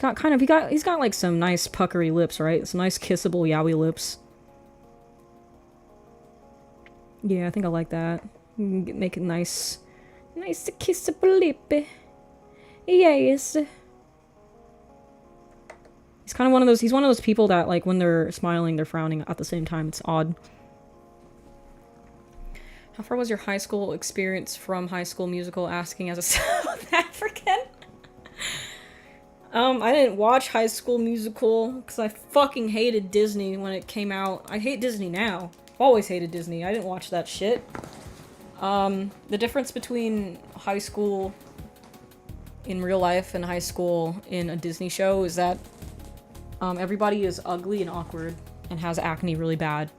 got like some nice puckery lips, right? Some nice kissable yaoi lips. Yeah, I think I like that. Make it nice. Nice kissable lip. Yes. He's kind of one of those people that, like, when they're smiling, they're frowning at the same time. It's odd. How far was your high school experience from High School Musical, asking as a South African? I didn't watch High School Musical because I fucking hated Disney when it came out. I hate Disney now. I've always hated Disney. I didn't watch that shit. The difference between high school in real life and high school in a Disney show is that everybody is ugly and awkward and has acne really bad.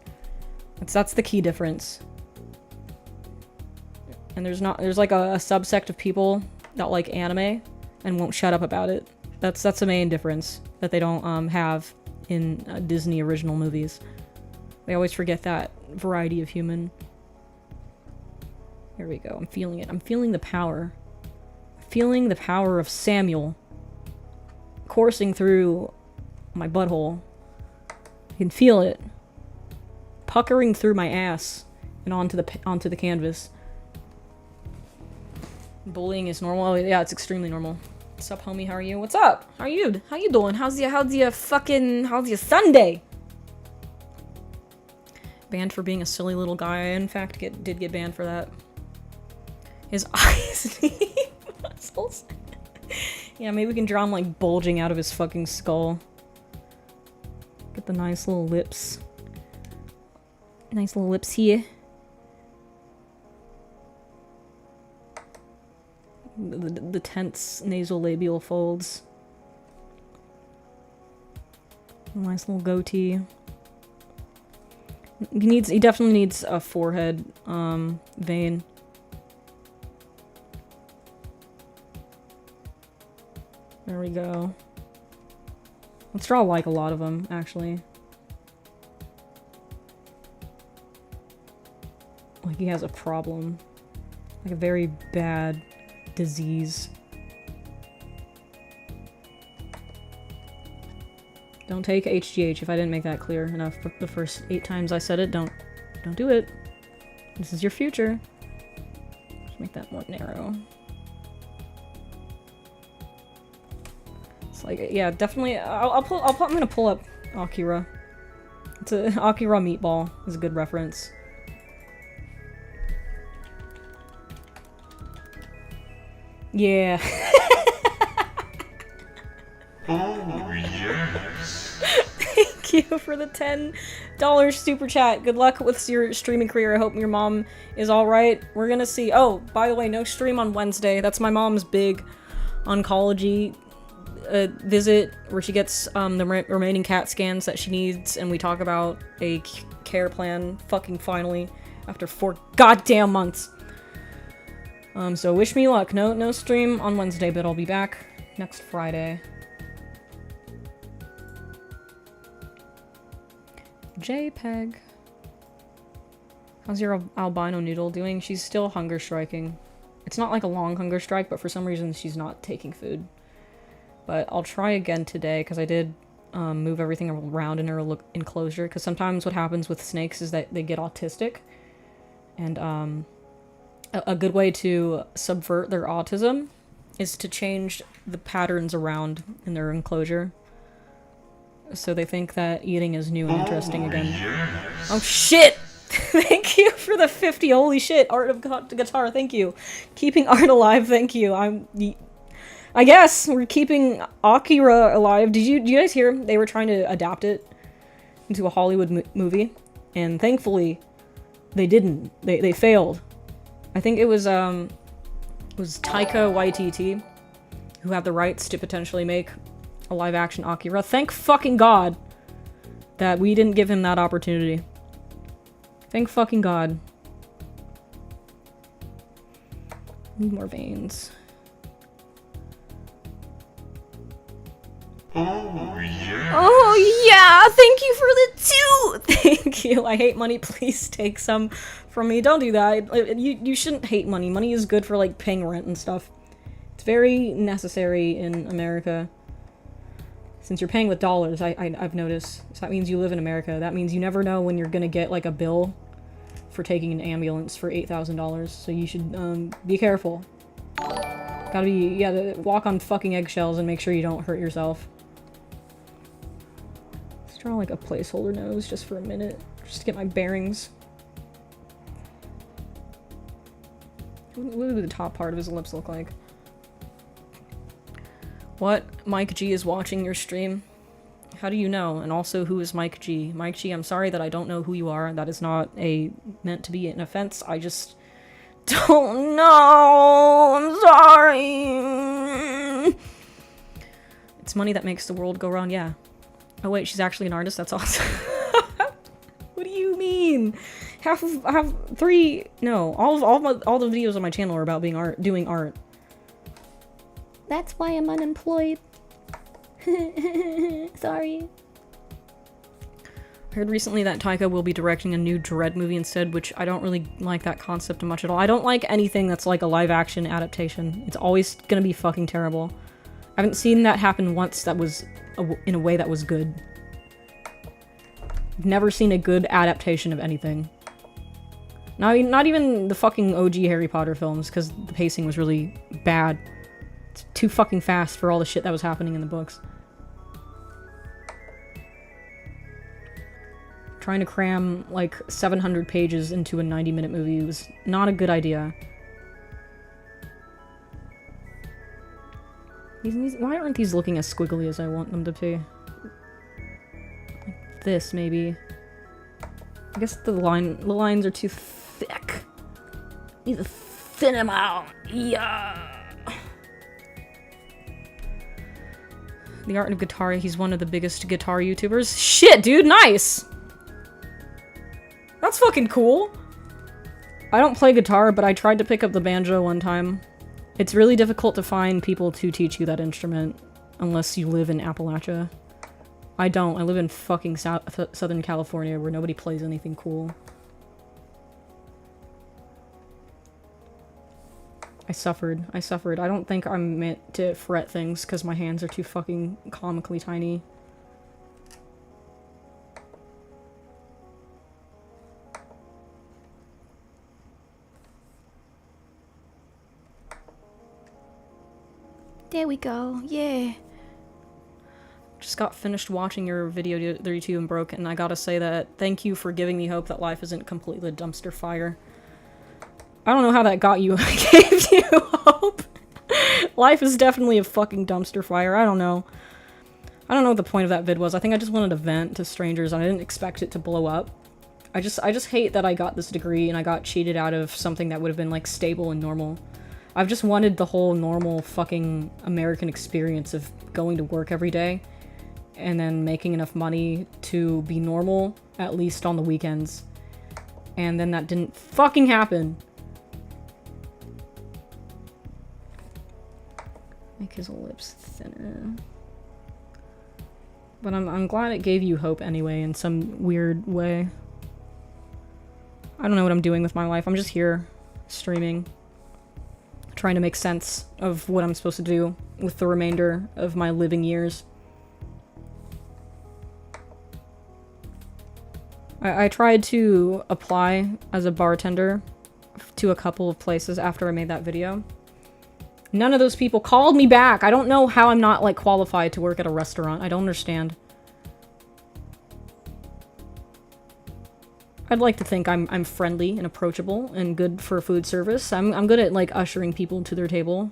That's the key difference. And there's like a subsect of people that like anime and won't shut up about it. That's the main difference that they don't have in Disney original movies. They always forget that variety of human. Here we go. I'm feeling it. I'm feeling the power. Feeling the power of Samuel coursing through my butthole. I can feel it puckering through my ass and onto the canvas. Bullying is normal. Oh, yeah, it's extremely normal. What's up, homie? How are you? What's up? How are you? How you doing? How's your Sunday? Banned for being a silly little guy. I, in fact, did get banned for that. His eyes need muscles. Yeah, maybe we can draw him, like, bulging out of his fucking skull. Get the nice little lips. Nice little lips here. The tense nasolabial folds. Nice little goatee. He definitely needs a forehead vein. There we go. Let's draw like a lot of them, actually. Like he has a problem. Like a very bad disease. Don't take HGH if I didn't make that clear enough the first 8 times I said it. Don't do it. This is your future. Just make that more narrow. It's like, yeah, definitely. I'm gonna pull up Akira. It's a Akira meatball is a good reference. Yeah. Oh, yes. Thank you for the $10 super chat. Good luck with your streaming career. I hope your mom is alright. We're gonna see. Oh, by the way, no stream on Wednesday. That's my mom's big oncology visit where she gets the remaining CAT scans that she needs, and we talk about a care plan fucking finally after 4 goddamn months. So wish me luck. No stream on Wednesday, but I'll be back next Friday. JPEG. How's your albino noodle doing? She's still hunger striking. It's not like a long hunger strike, but for some reason she's not taking food. But I'll try again today, because I did move everything around in her enclosure, because sometimes what happens with snakes is that they get autistic. And a good way to subvert their autism is to change the patterns around in their enclosure. So they think that eating is new and interesting again. Yes. Oh shit! Thank you for the 50. Holy shit! Art of Guitar, thank you. Keeping art alive, thank you. I guess we're keeping Akira alive. Did you guys hear? They were trying to adapt it into a Hollywood movie, and thankfully they didn't. They failed. I think it was Taika Waititi who had the rights to potentially make a live-action Akira. Thank fucking God that we didn't give him that opportunity. Thank fucking God. Need more veins. Oh, yes. Oh yeah! Thank you for the 2! Thank you. I hate money. Please take some from me. Don't do that. You shouldn't hate money. Money is good for, like, paying rent and stuff. It's very necessary in America. Since you're paying with dollars, I've noticed. So that means you live in America. That means you never know when you're gonna get, like, a bill for taking an ambulance for $8,000. So you should, be careful. Gotta be, yeah, walk on fucking eggshells and make sure you don't hurt yourself. Let's draw, like, a placeholder nose just for a minute. Just to get my bearings. What do the top part of his lips look like? What? Mike G is watching your stream? How do you know? And also, who is Mike G? Mike G, I'm sorry that I don't know who you are. That is not meant to be an offense. I just don't know. I'm sorry. It's money that makes the world go round, yeah. Oh wait, she's actually an artist? That's awesome. What do you mean? All the videos on my channel are about doing art. That's why I'm unemployed. Sorry. I heard recently that Taika will be directing a new Dread movie instead, which I don't really like that concept much at all. I don't like anything that's like a live-action adaptation. It's always gonna be fucking terrible. I haven't seen that happen once that was in a way that was good. I've never seen a good adaptation of anything. Not even the fucking OG Harry Potter films, because the pacing was really bad. It's too fucking fast for all the shit that was happening in the books. Trying to cram, like, 700 pages into a 90-minute movie was not a good idea. Why aren't these looking as squiggly as I want them to be? Like this, maybe. I guess the lines are too thick. Need to thin them out. Yeah. The Art of Guitar, he's one of the biggest guitar YouTubers. Shit, dude, nice! That's fucking cool! I don't play guitar, but I tried to pick up the banjo one time. It's really difficult to find people to teach you that instrument, unless you live in Appalachia. I don't. I live in fucking Southern California, where nobody plays anything cool. I suffered. I don't think I'm meant to fret things, because my hands are too fucking comically tiny. There we go, yeah. Just got finished watching your video 32 and broke, and I gotta say that thank you for giving me hope that life isn't completely a dumpster fire. I don't know how that got you, gave you hope. Life is definitely a fucking dumpster fire, I don't know. I don't know what the point of that vid was. I think I just wanted to vent to strangers, and I didn't expect it to blow up. I just hate that I got this degree and I got cheated out of something that would have been, like, stable and normal. I've just wanted the whole normal fucking American experience of going to work every day and then making enough money to be normal, at least on the weekends. And then that didn't fucking happen. Make his lips thinner. But I'm glad it gave you hope anyway, in some weird way. I don't know what I'm doing with my life. I'm just here, streaming. Trying to make sense of what I'm supposed to do with the remainder of my living years. I tried to apply as a bartender to a couple of places after I made that video. None of those people called me back! I don't know how I'm not, like, qualified to work at a restaurant. I don't understand. I'd like to think I'm friendly and approachable and good for food service. I'm good at, like, ushering people to their table.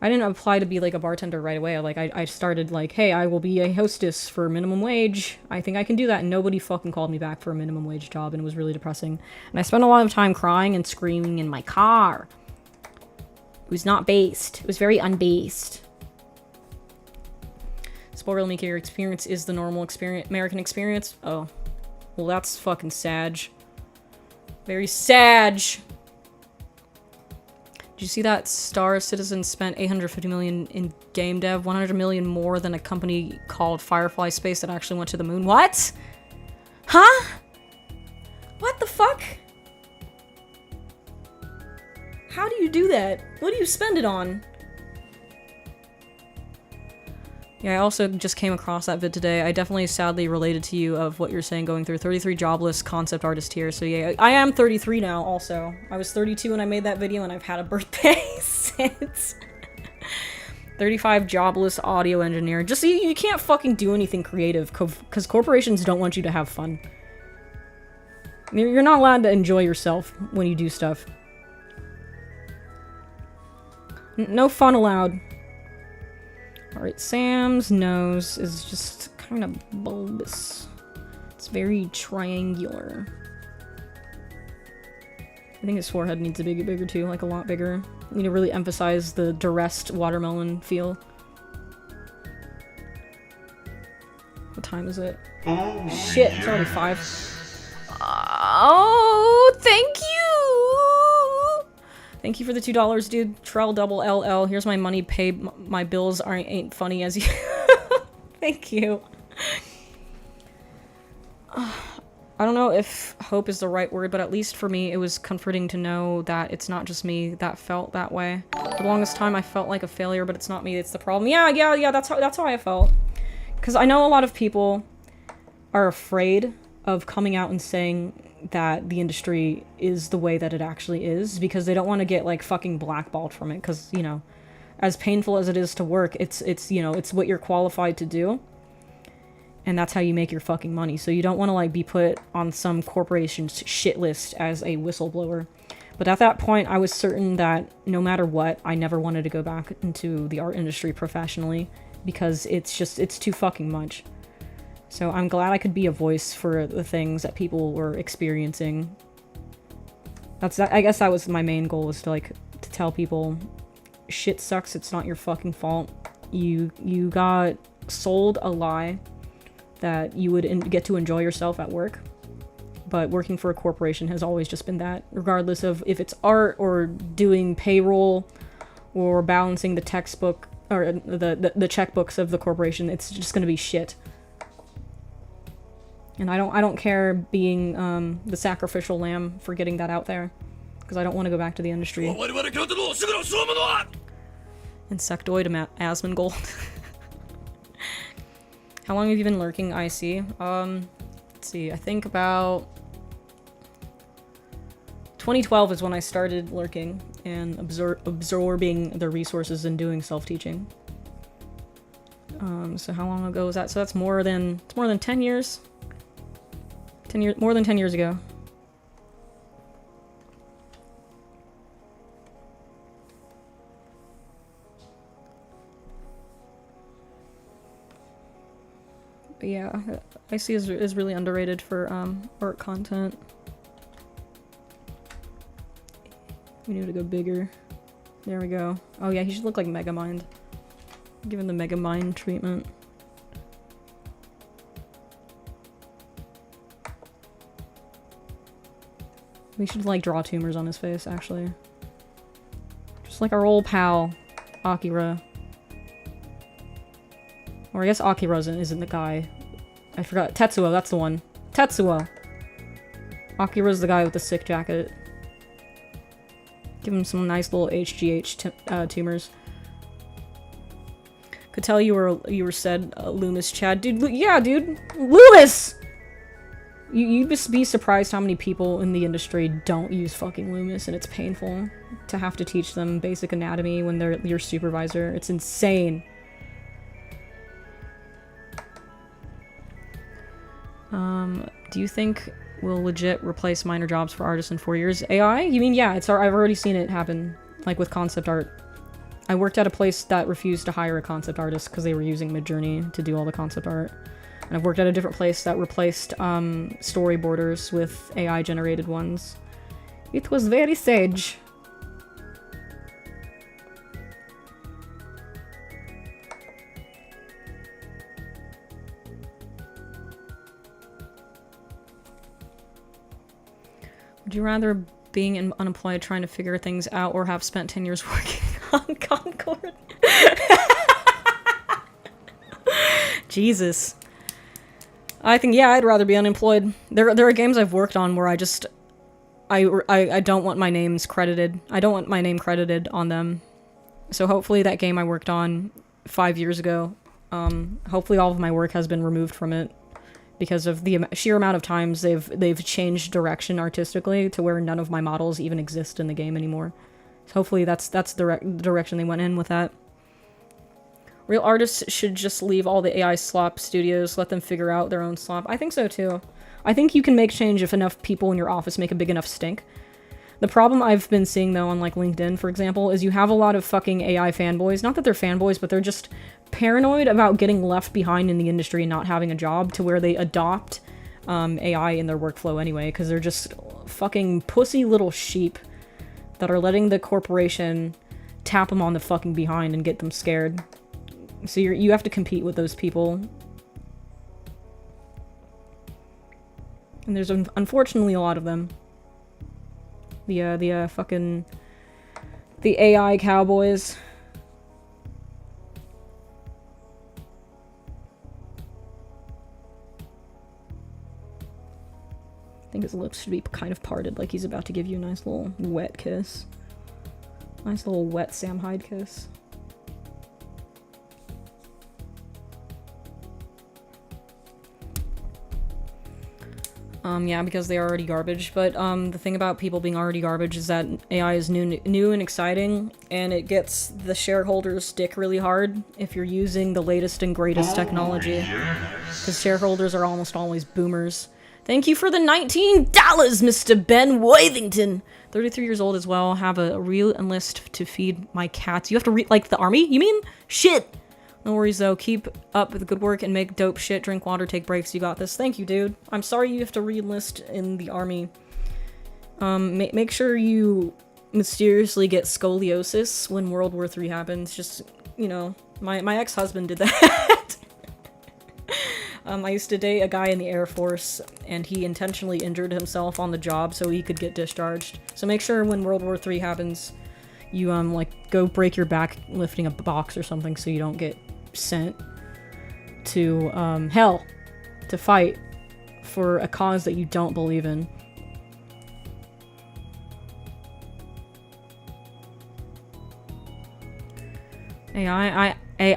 I didn't apply to be, like, a bartender right away. Like, I started, like, hey, I will be a hostess for minimum wage. I think I can do that. And nobody fucking called me back for a minimum wage job, and it was really depressing. And I spent a lot of time crying and screaming in my car. It was not based. It was very unbased. Spoiler me, your experience is the normal experience, American experience? Oh. Well, that's fucking sag. Very sag! Did you see that Star Citizen spent $850 million in game dev? $100 million more than a company called Firefly Space that actually went to the moon? What? Huh? What the fuck? How do you do that? What do you spend it on? Yeah, I also just came across that vid today. I definitely sadly related to you of what you're saying going through. 33 jobless concept artist here. So yeah, I am 33 now also. I was 32 when I made that video and I've had a birthday since. 35 jobless audio engineer. Just you can't fucking do anything creative because corporations don't want you to have fun. You're not allowed to enjoy yourself when you do stuff. No fun allowed. Alright, Sam's nose is just kind of bulbous. It's very triangular. I think his forehead needs to be bigger too, like a lot bigger. You need to really emphasize the duressed watermelon feel. What time is it? Oh, Shit, it's already 5. Oh, thank you! Thank you for the $2, dude. Trell double LL. Here's my money. Pay my bills ain't funny as you. Thank you. I don't know if hope is the right word, but at least for me, it was comforting to know that it's not just me that felt that way. For the longest time, I felt like a failure, but it's not me. It's the problem. Yeah. That's how I felt. Because I know a lot of people are afraid of coming out and saying that the industry is the way that it actually is, because they don't want to get like fucking blackballed from it, because, you know, as painful as it is to work, it's you know, it's what you're qualified to do, and that's how you make your fucking money. So you don't want to like be put on some corporation's shit list as a whistleblower. But at that point, I was certain that no matter what, I never wanted to go back into the art industry professionally, because it's too fucking much. So I'm glad I could be a voice for the things that people were experiencing. I guess that was my main goal, was to like to tell people, shit sucks, it's not your fucking fault. You got sold a lie that you would get to enjoy yourself at work. But working for a corporation has always just been that, regardless of if it's art or doing payroll or balancing the textbook or the checkbooks of the corporation. It's just going to be shit. And I don't care being the sacrificial lamb for getting that out there, because I don't want to go back to the industry. Insectoid Asmongold. How long have you been lurking IC? Let's see, I think about 2012 is when I started lurking and absorbing the resources and doing self-teaching. So how long ago was that? So that's more than 10 years. More than 10 years ago. But yeah, IC is really underrated for art content. We need to go bigger. There we go. Oh yeah, he should look like Megamind. Give him the Megamind treatment. We should like draw tumors on his face, actually. Just like our old pal, Akira. Or I guess Akira isn't the guy. I forgot. Tetsuo, that's the one. Tetsuo! Akira's the guy with the sick jacket. Give him some nice little HGH tumors. Could tell you were said Loomis Chad. Dude, yeah, dude! Loomis! You'd just be surprised how many people in the industry don't use fucking Loomis, and it's painful to have to teach them basic anatomy when they're your supervisor. It's insane. Do you think we'll legit replace minor jobs for artists in 4 years? AI? You mean, yeah, I've already seen it happen, like with concept art. I worked at a place that refused to hire a concept artist because they were using Midjourney to do all the concept art. And I've worked at a different place that replaced storyboarders with AI-generated ones. It was very sage. Would you rather being unemployed trying to figure things out or have spent 10 years working on Concord? Jesus. I think, yeah, I'd rather be unemployed. There are games I've worked on where I don't want my names credited. I don't want my name credited on them. So hopefully that game I worked on 5 years ago, hopefully all of my work has been removed from it because of the sheer amount of times they've changed direction artistically to where none of my models even exist in the game anymore. So hopefully that's the direction they went in with that. Real artists should just leave all the AI slop studios, let them figure out their own slop. I think so too. I think you can make change if enough people in your office make a big enough stink. The problem I've been seeing though on like LinkedIn, for example, is you have a lot of fucking AI fanboys. Not that they're fanboys, but they're just paranoid about getting left behind in the industry and not having a job, to where they adopt AI in their workflow anyway, because they're just fucking pussy little sheep that are letting the corporation tap them on the fucking behind and get them scared. So you have to compete with those people. And there's unfortunately a lot of them. The AI cowboys. I think his lips should be kind of parted, like he's about to give you a nice little wet kiss. Nice little wet Sam Hyde kiss. Yeah, because they are already garbage. But the thing about people being already garbage is that AI is new and exciting, and it gets the shareholders' dick really hard if you're using the latest and greatest technology. Because shareholders are almost always boomers. Thank you for the $19, Mr. Ben Worthington. 33 years old as well. Have a real enlist to feed my cats. You have to like the army? You mean? Shit! No worries though, keep up with the good work and make dope shit, drink water, take breaks, you got this. Thank you, dude. I'm sorry you have to re-enlist in the army. Make sure you mysteriously get scoliosis when World War III happens. Just, you know, my ex-husband did that. I used to date a guy in the Air Force, and he intentionally injured himself on the job so he could get discharged. So make sure when World War III happens, you, like, go break your back lifting a box or something so you don't get sent to hell to fight for a cause that you don't believe in. Hey,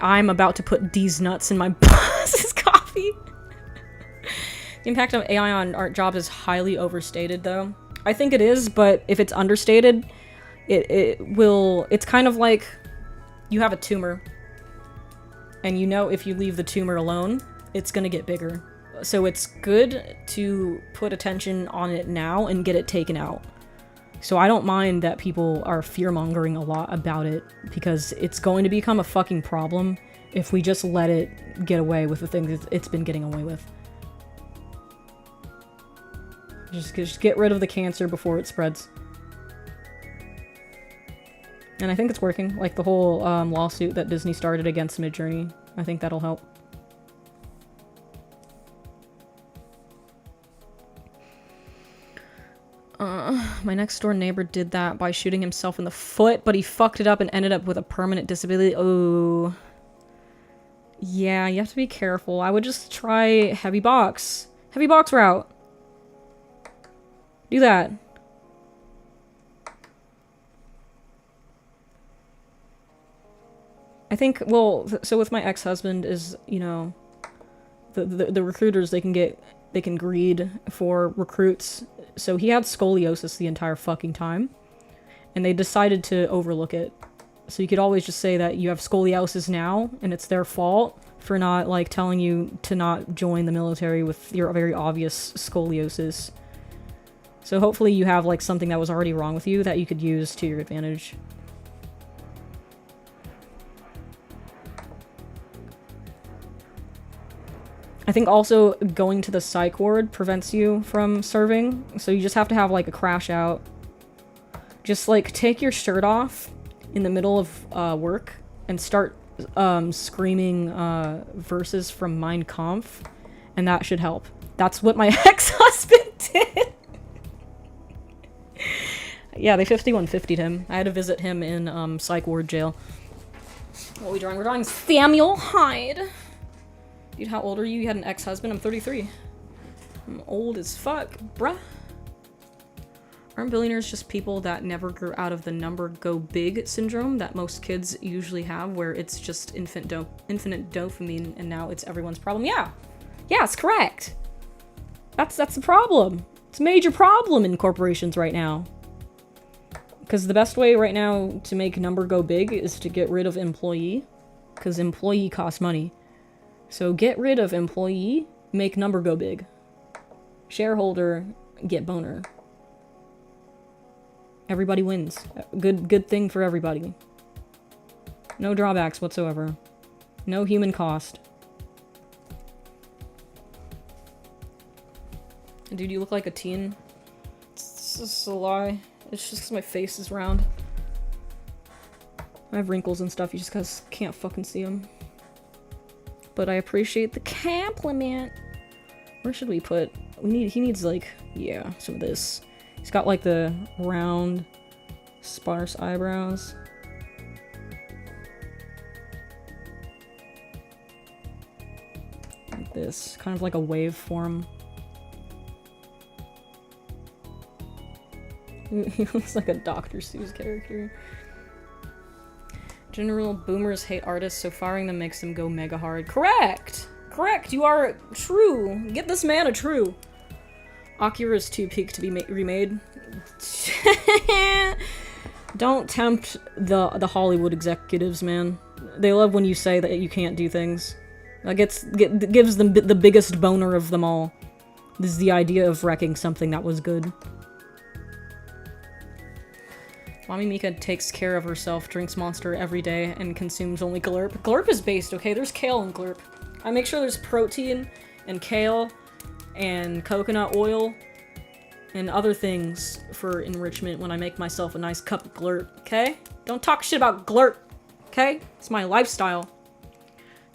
I'm about to put these nuts in my boss's coffee. The impact of AI on art jobs is highly overstated, though. I think it is, but if it's understated, it's kind of like you have a tumor. And you know if you leave the tumor alone, it's gonna get bigger. So it's good to put attention on it now and get it taken out. So I don't mind that people are fear-mongering a lot about it, because it's going to become a fucking problem if we just let it get away with the things it's been getting away with. Just get rid of the cancer before it spreads. And I think it's working. Like the whole lawsuit that Disney started against Midjourney. I think that'll help. My next door neighbor did that by shooting himself in the foot, but he fucked it up and ended up with a permanent disability. Oh. Yeah, you have to be careful. I would just try heavy box. Heavy box route. Do that. I think, well, so with my ex-husband is, you know, the recruiters, they can greed for recruits. So he had scoliosis the entire fucking time, and they decided to overlook it. So you could always just say that you have scoliosis now, and it's their fault for not, like, telling you to not join the military with your very obvious scoliosis. So hopefully you have, like, something that was already wrong with you that you could use to your advantage. I think also going to the psych ward prevents you from serving, so you just have to have, like, a crash out. Just, like, take your shirt off in the middle of work and start screaming verses from Mein Kampf, and that should help. That's what my ex-husband did! Yeah, they 5150'd him. I had to visit him in psych ward jail. What are we drawing? We're drawing Samuel Hyde. Dude, how old are you? You had an ex-husband? I'm 33. I'm old as fuck, bruh. Aren't billionaires just people that never grew out of the number go big syndrome that most kids usually have, where it's just infinite dopamine and now it's everyone's problem? Yeah. Yeah, it's correct. That's the problem. It's a major problem in corporations right now. Because the best way right now to make number go big is to get rid of employee. Because employee costs money. So get rid of employee, make number go big. Shareholder, get boner. Everybody wins. Good thing for everybody. No drawbacks whatsoever. No human cost. Dude, you look like a teen. It's just a lie. It's just 'cause my face is round. I have wrinkles and stuff, you just guys can't fucking see them. But I appreciate the compliment. Where should we put? He needs, like, yeah, some of this. He's got, like, the round, sparse eyebrows. Like this, kind of like a waveform. He looks like a Dr. Seuss character. General boomers hate artists, so firing them makes them go mega hard. Correct! Correct! You are true! Get this man a true! Akira's too peak to be remade. Don't tempt the Hollywood executives, man. They love when you say that you can't do things. That gives them the biggest boner of them all. This is the idea of wrecking something that was good. Mommy Mika takes care of herself, drinks Monster every day, and consumes only Glurp. Glurp is based, okay? There's kale in Glurp. I make sure there's protein and kale and coconut oil and other things for enrichment when I make myself a nice cup of Glurp, okay? Don't talk shit about Glurp, okay? It's my lifestyle.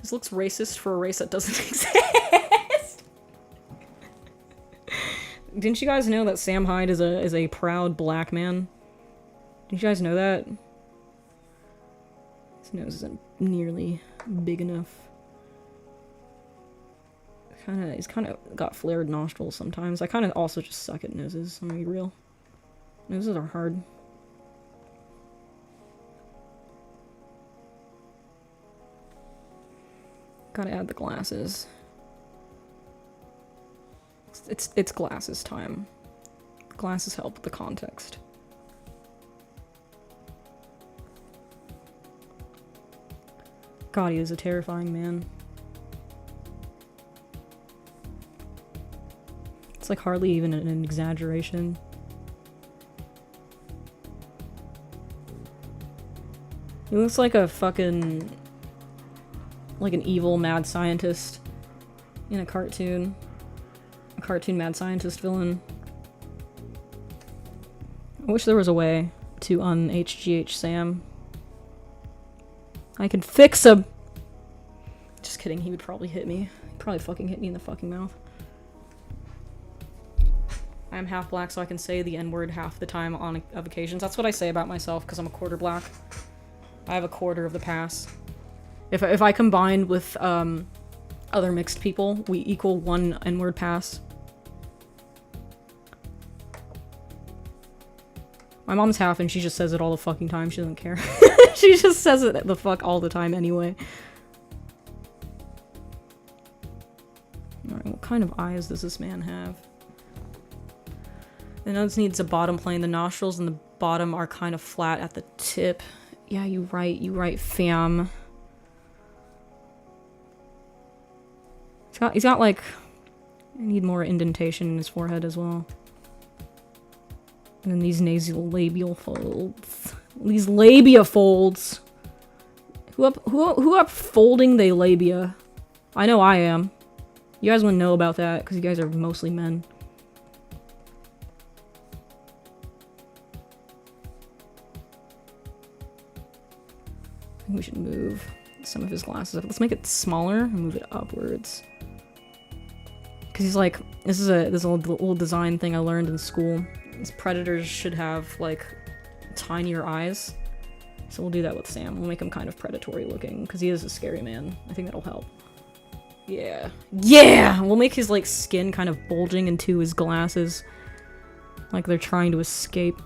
This looks racist for a race that doesn't exist. Didn't you guys know that Sam Hyde is a proud black man? Did you guys know that? His nose isn't nearly big enough. He's kind of got flared nostrils sometimes. I kind of also just suck at noses, I'm gonna be real. Noses are hard. Gotta add the glasses. It's glasses time. Glasses help with the context. God, he is a terrifying man. It's like hardly even an exaggeration. He looks like a fucking... like an evil mad scientist in a cartoon. A cartoon mad scientist villain. I wish there was a way to un-HGH Sam. I could fix him! Just kidding, he would probably hit me. He'd probably fucking hit me in the fucking mouth. I'm half black, so I can say the N-word half the time on occasions. That's what I say about myself, because I'm a quarter black. I have a quarter of the pass. If I combined with other mixed people, we equal 1 N-word pass. My mom's half and she just says it all the fucking time. She doesn't care. She just says it the fuck all the time anyway. Alright, what kind of eyes does this man have? The nose needs a bottom plane. The nostrils and the bottom are kind of flat at the tip. Yeah, you right, fam. He's got like... I need more indentation in his forehead as well. And then these nasal labial folds. These labia folds. Who up folding they labia? I know I am. You guys wouldn't know about that because you guys are mostly men. I think we should move some of his glasses up. Let's make it smaller and move it upwards. Because he's like, this is a little design thing I learned in school. These predators should have like tinier eyes. So we'll do that with Sam. We'll make him kind of predatory looking because he is a scary man. I think that'll help. Yeah. Yeah! We'll make his like skin kind of bulging into his glasses. Like they're trying to escape.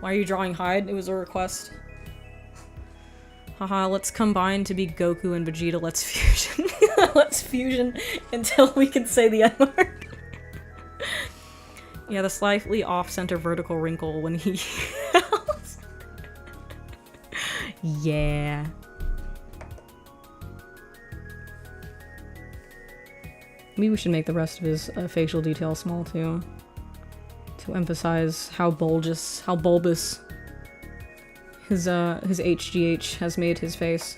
Why are you drawing Hyde? It was a request. Haha, let's combine to be Goku and Vegeta. Let's fusion. Let's fusion until we can say the N-word. Yeah, the slightly off-center vertical wrinkle when he yells. Yeah. Maybe we should make the rest of his facial detail small too. To emphasize how bulbous his HGH has made his face.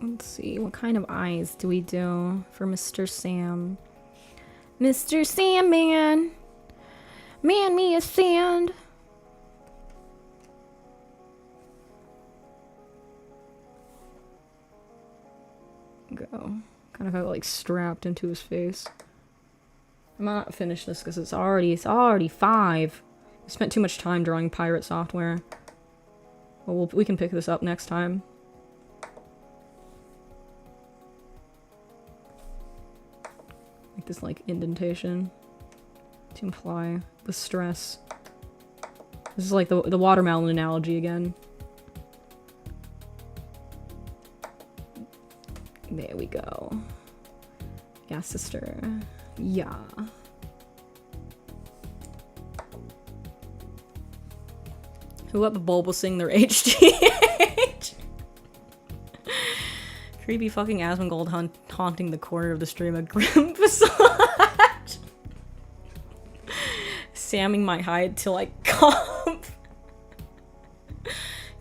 Let's see, what kind of eyes do we do for Mr. Sam? Mr. Sandman! Man me a sand! Go. Kind of have it like strapped into his face. I'm not finish this because it's already 5. I spent too much time drawing pirate software. Well, we can pick this up next time. Like this like indentation. To imply the stress. This is like the watermelon analogy again. There we go. Yeah, sister. Yeah. Who let the bulb sing their HGH? Creepy fucking Asmongold haunting the corner of the stream. A grim facade. Samming my hide till I cough.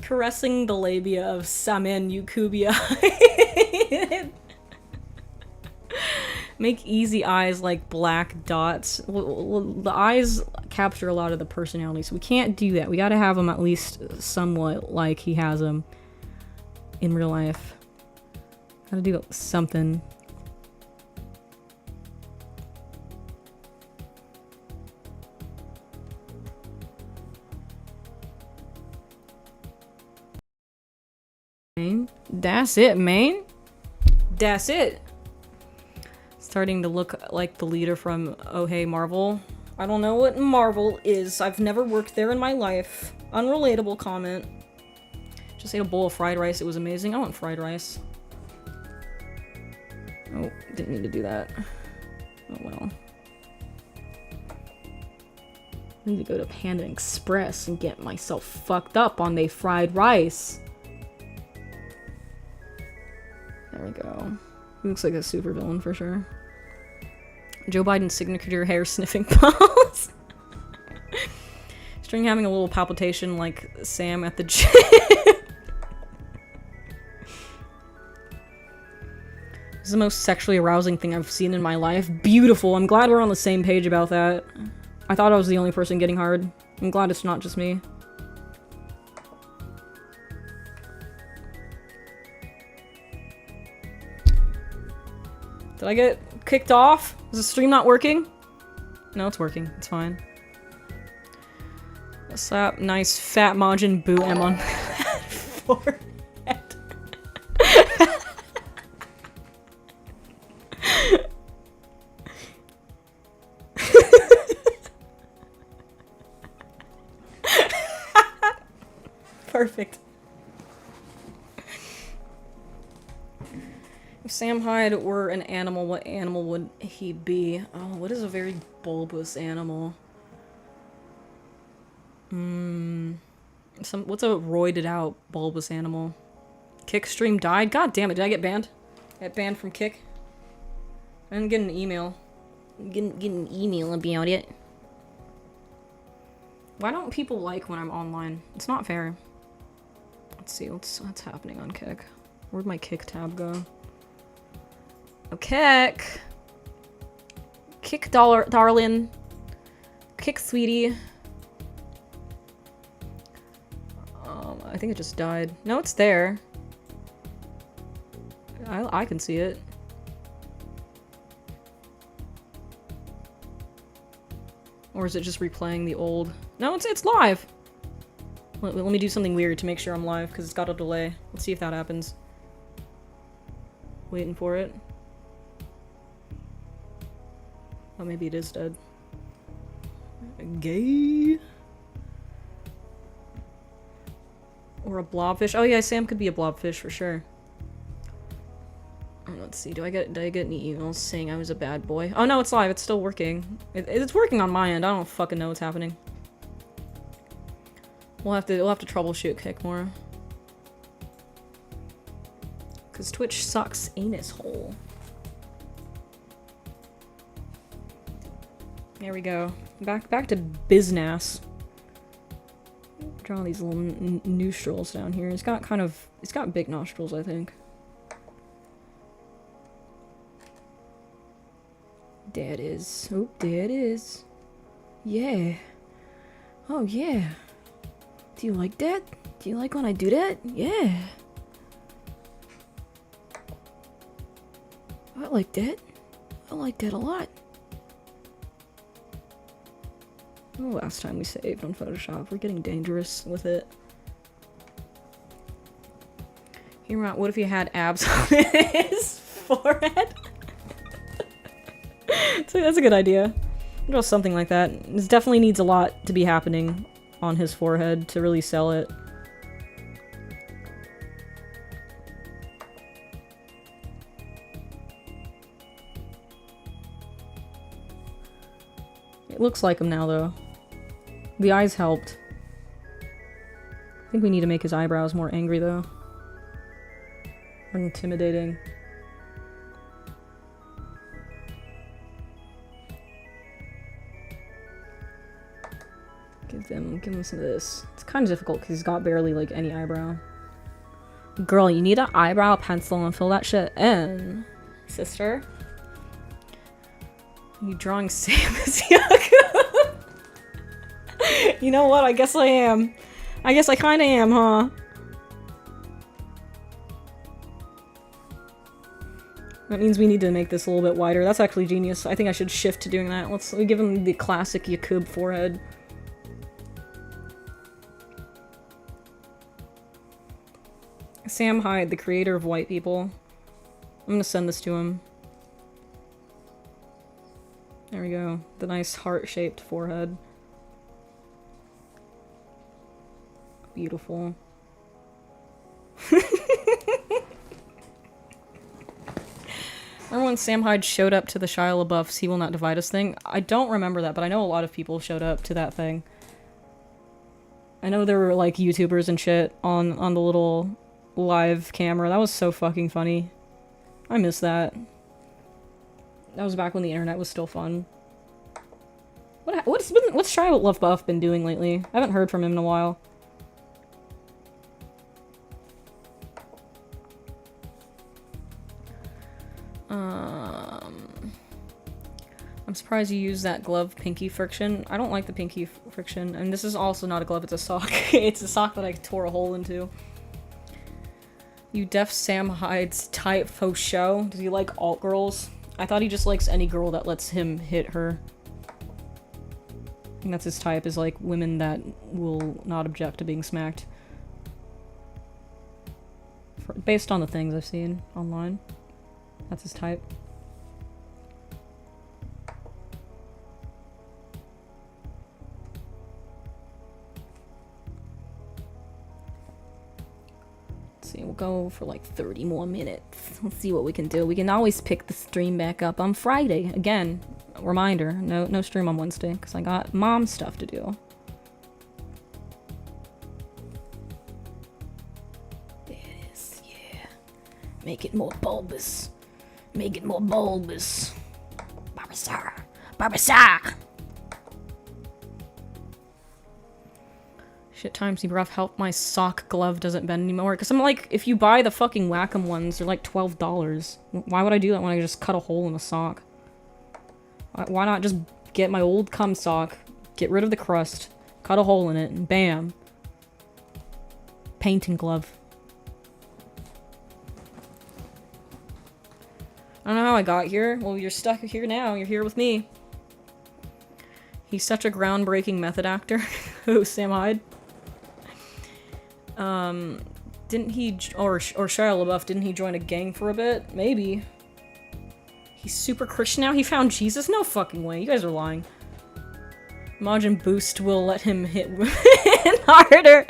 Caressing the labia of Samin Yukubia. Make easy eyes like black dots. The eyes capture a lot of the personality, so we can't do that. We gotta have him at least somewhat like he has them in real life. Gotta do something. That's it, man. That's it. Starting to look like the leader from Oh Hey Marvel. I don't know what Marvel is. I've never worked there in my life. Unrelatable comment. Just ate a bowl of fried rice. It was amazing. I want fried rice. Oh, didn't need to do that. Oh well. I need to go to Panda Express and get myself fucked up on they fried rice. There we go. He looks like a supervillain for sure. Joe Biden's signature hair sniffing pose. String having a little palpitation like Sam at the gym. This is the most sexually arousing thing I've seen in my life. Beautiful. I'm glad we're on the same page about that. I thought I was the only person getting hard. I'm glad it's not just me. Did I get kicked off? Is the stream not working? No, it's working. It's fine. Slap nice fat Majin Buu M on forehead. Perfect. If Sam Hyde were an animal, what animal would he be? Oh, what is a very bulbous animal? What's a roided out bulbous animal? Kick stream died? God damn it, did I get banned? I got banned from Kick? I didn't get an email. Get an email about it. Why don't people like when I'm online? It's not fair. Let's see what's happening on Kick. Where'd my Kick tab go? Oh, Kick! Kick, darling. Kick, sweetie. I think it just died. No, it's there. I can see it. Or is it just replaying the old? No, it's live! Let me do something weird to make sure I'm live, because it's got a delay. Let's see if that happens. Waiting for it. Oh, maybe it is dead. Gay? Or a blobfish. Oh yeah, Sam could be a blobfish for sure. Oh, let's see. Did I get any emails saying I was a bad boy? Oh no, it's live. It's still working. It's working on my end. I don't fucking know what's happening. We'll have to troubleshoot Kick more. Cause Twitch sucks anus hole. There we go. Back to business. Draw these little nostrils down here. It's got big nostrils, I think. There it is. Oh, there it is. Yeah. Oh, yeah. Do you like that? Do you like when I do that? Yeah. I like that. I like that a lot. Oh, last time we saved on Photoshop. We're getting dangerous with it. Hear me out. What if he had abs on his forehead? So that's a good idea. Just something like that. This definitely needs a lot to be happening on his forehead to really sell it. It looks like him now, though. The eyes helped. I think we need to make his eyebrows more angry, though. Or intimidating. Give him some of this. It's kind of difficult because he's got barely, like, any eyebrow. Girl, you need an eyebrow pencil and fill that shit in. Sister? You drawing Sam as Yaku? You know what? I guess I am. I guess I kinda am, huh? That means we need to make this a little bit wider. That's actually genius. I think I should shift to doing that. Let's give him the classic Yakub forehead. Sam Hyde, the creator of White People. I'm gonna send this to him. There we go. The nice heart-shaped forehead. Beautiful. Remember when Sam Hyde showed up to the Shia LaBeouf's He Will Not Divide Us thing? I don't remember that, but I know a lot of people showed up to that thing. I know there were, like, YouTubers and shit on the little live camera. That was so fucking funny. I miss that. That was back when the internet was still fun. What's Shia LaBeouf been doing lately? I haven't heard from him in a while. I'm surprised you use that glove pinky friction. I don't like the pinky friction. And this is also not a glove, it's a sock. It's a sock that I tore a hole into. You def Sam Hyde's type faux show. Does he like alt girls? I thought he just likes any girl that lets him hit her. I think that's his type, is like women that will not object to being smacked. Based on the things I've seen online. That's his type. See, we'll go for like 30 more minutes. Let's see what we can do. We can always pick the stream back up on Friday. Again, reminder, no stream on Wednesday because I got mom stuff to do. There it is, yeah. Make it more bulbous. Make it more bulbous. Barbasar. Barbasar! Shit times he rough, help my sock glove doesn't bend anymore. Because I'm like, if you buy the fucking Wacom ones, they're like $12. Why would I do that when I just cut a hole in a sock? Why not just get my old cum sock, get rid of the crust, cut a hole in it, and bam. Painting glove. I don't know how I got here. Well, you're stuck here now. You're here with me. He's such a groundbreaking method actor. Who, Sam Hyde? Didn't he, or Shia LaBeouf, didn't he join a gang for a bit? Maybe. He's super Christian now? He found Jesus? No fucking way. You guys are lying. Majin Boost will let him hit women harder.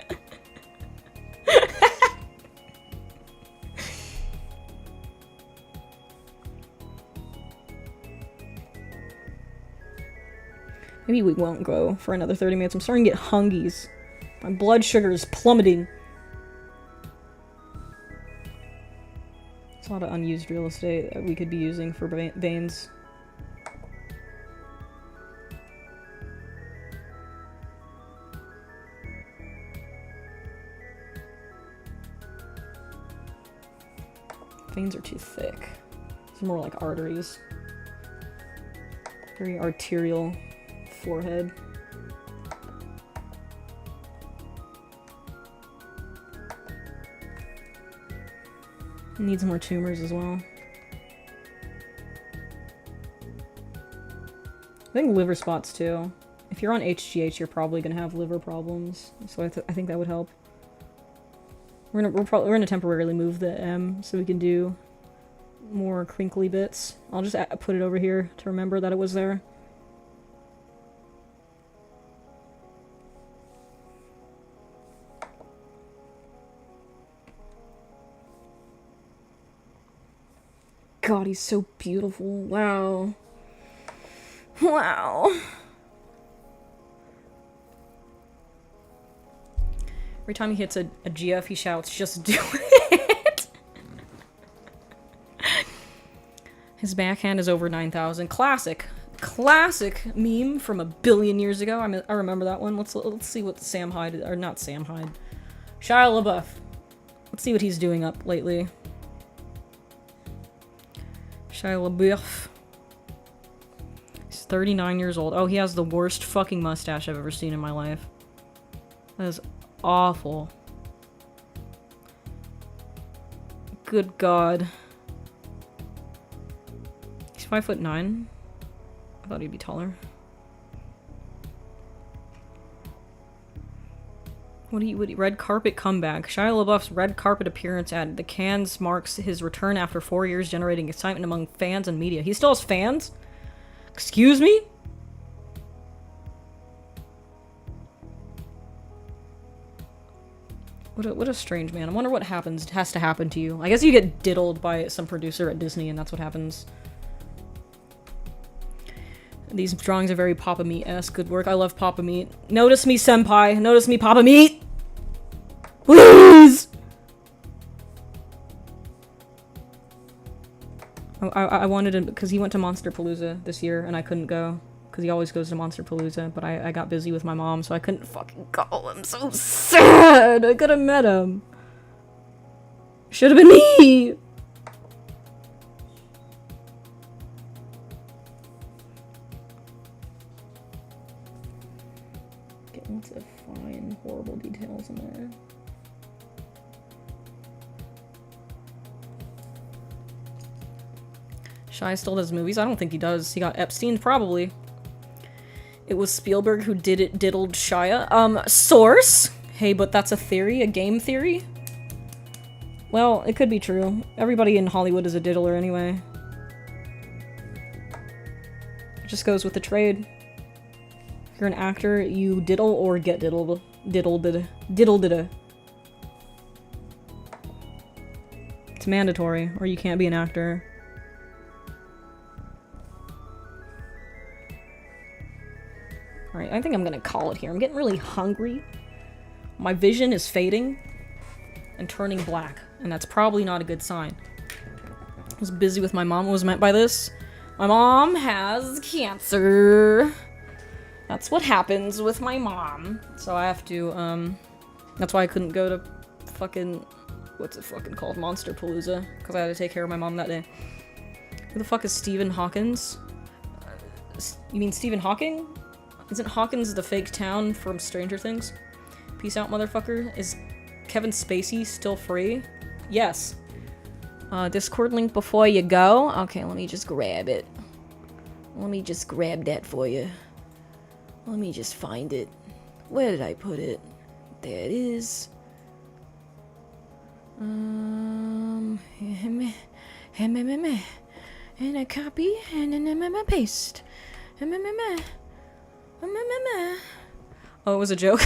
Maybe we won't go for another 30 minutes. I'm starting to get hungies. My blood sugar is plummeting. There's a lot of unused real estate that we could be using for veins. Veins are too thick. It's more like arteries. Very arterial forehead. Needs more tumors as well. I think liver spots too. If you're on HGH, you're probably gonna have liver problems. So I think that would help. We're gonna temporarily move the M so we can do more crinkly bits. I'll just put it over here to remember that it was there. God, he's so beautiful. Wow. Wow. Every time he hits a GF, he shouts, "Just do it!" His backhand is over 9,000. Classic. Classic meme from a billion years ago. I remember that one. Let's see what Sam Hyde, or not Sam Hyde, Shia LaBeouf. Let's see what he's doing up lately. Shia LaBeouf. He's 39 years old. Oh, he has the worst fucking mustache I've ever seen in my life. That is awful. Good God. He's 5'9". I thought he'd be taller. What do you red carpet comeback? Shia LaBeouf's red carpet appearance at the Cannes marks his return after 4 years, generating excitement among fans and media. He still has fans? Excuse me? What a strange man. I wonder what has to happen to you. I guess you get diddled by some producer at Disney and that's what happens. These drawings are very Papa Meat-esque. Good work. I love Papa Meat. Notice me, senpai. Notice me, Papa Meat! Please! I wanted him because he went to Monsterpalooza this year and I couldn't go. Because he always goes to Monsterpalooza, but I got busy with my mom, so I couldn't fucking go. I'm so sad! I could have met him. Should have been me! Get lots of fine, horrible details in there. Shia still does movies? I don't think he does. He got Epstein, probably. It was Spielberg who diddled Shia. Source? Hey, but that's a theory? A game theory? Well, it could be true. Everybody in Hollywood is a diddler anyway. It just goes with the trade. If you're an actor, you diddle or get diddled. Diddle-didda. It's mandatory, or you can't be an actor. Alright, I think I'm gonna call it here. I'm getting really hungry. My vision is fading and turning black, and that's probably not a good sign. I was busy with my mom. What was meant by this? My mom has cancer. That's what happens with my mom. So I have to, that's why I couldn't go to fucking, what's it fucking called? Monsterpalooza. Because I had to take care of my mom that day. Who the fuck is Stephen Hawkins? You mean Stephen Hawking? Isn't Hawkins the fake town from Stranger Things? Peace out, motherfucker. Is Kevin Spacey still free? Yes. Discord link before you go? Okay, let me just grab it. Let me just grab that for you. Let me just find it. Where did I put it? There it is. And a copy, and a paste. Oh, it was a joke.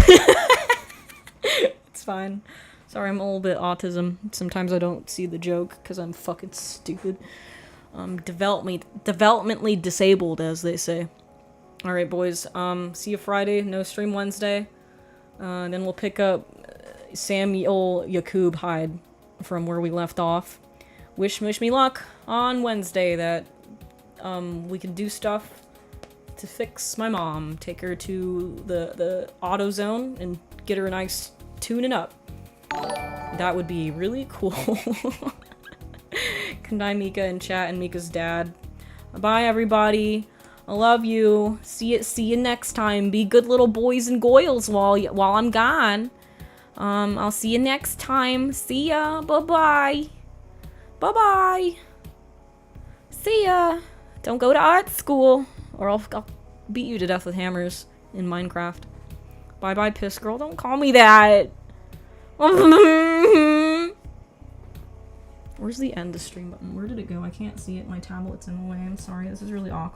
It's fine. Sorry, I'm a little bit autism. Sometimes I don't see the joke because I'm fucking stupid. Developmentally disabled, as they say. Alright, boys. See you Friday. No stream Wednesday. Then we'll pick up Samuel Yakub Hyde from where we left off. Wish me luck on Wednesday that we can do stuff to fix my mom. Take her to the auto zone and get her a nice tuning up. That would be really cool. Kandai Mika in chat and Mika's dad. Bye everybody. I love you. See you next time. Be good little boys and goyles while I'm gone. I'll see you next time. See ya. Bye-bye. Bye-bye. See ya. Don't go to art school, or I'll beat you to death with hammers in Minecraft. Bye-bye, piss girl. Don't call me that. Where's the end of stream button? Where did it go? I can't see it. My tablet's in the way. I'm sorry. This is really awkward.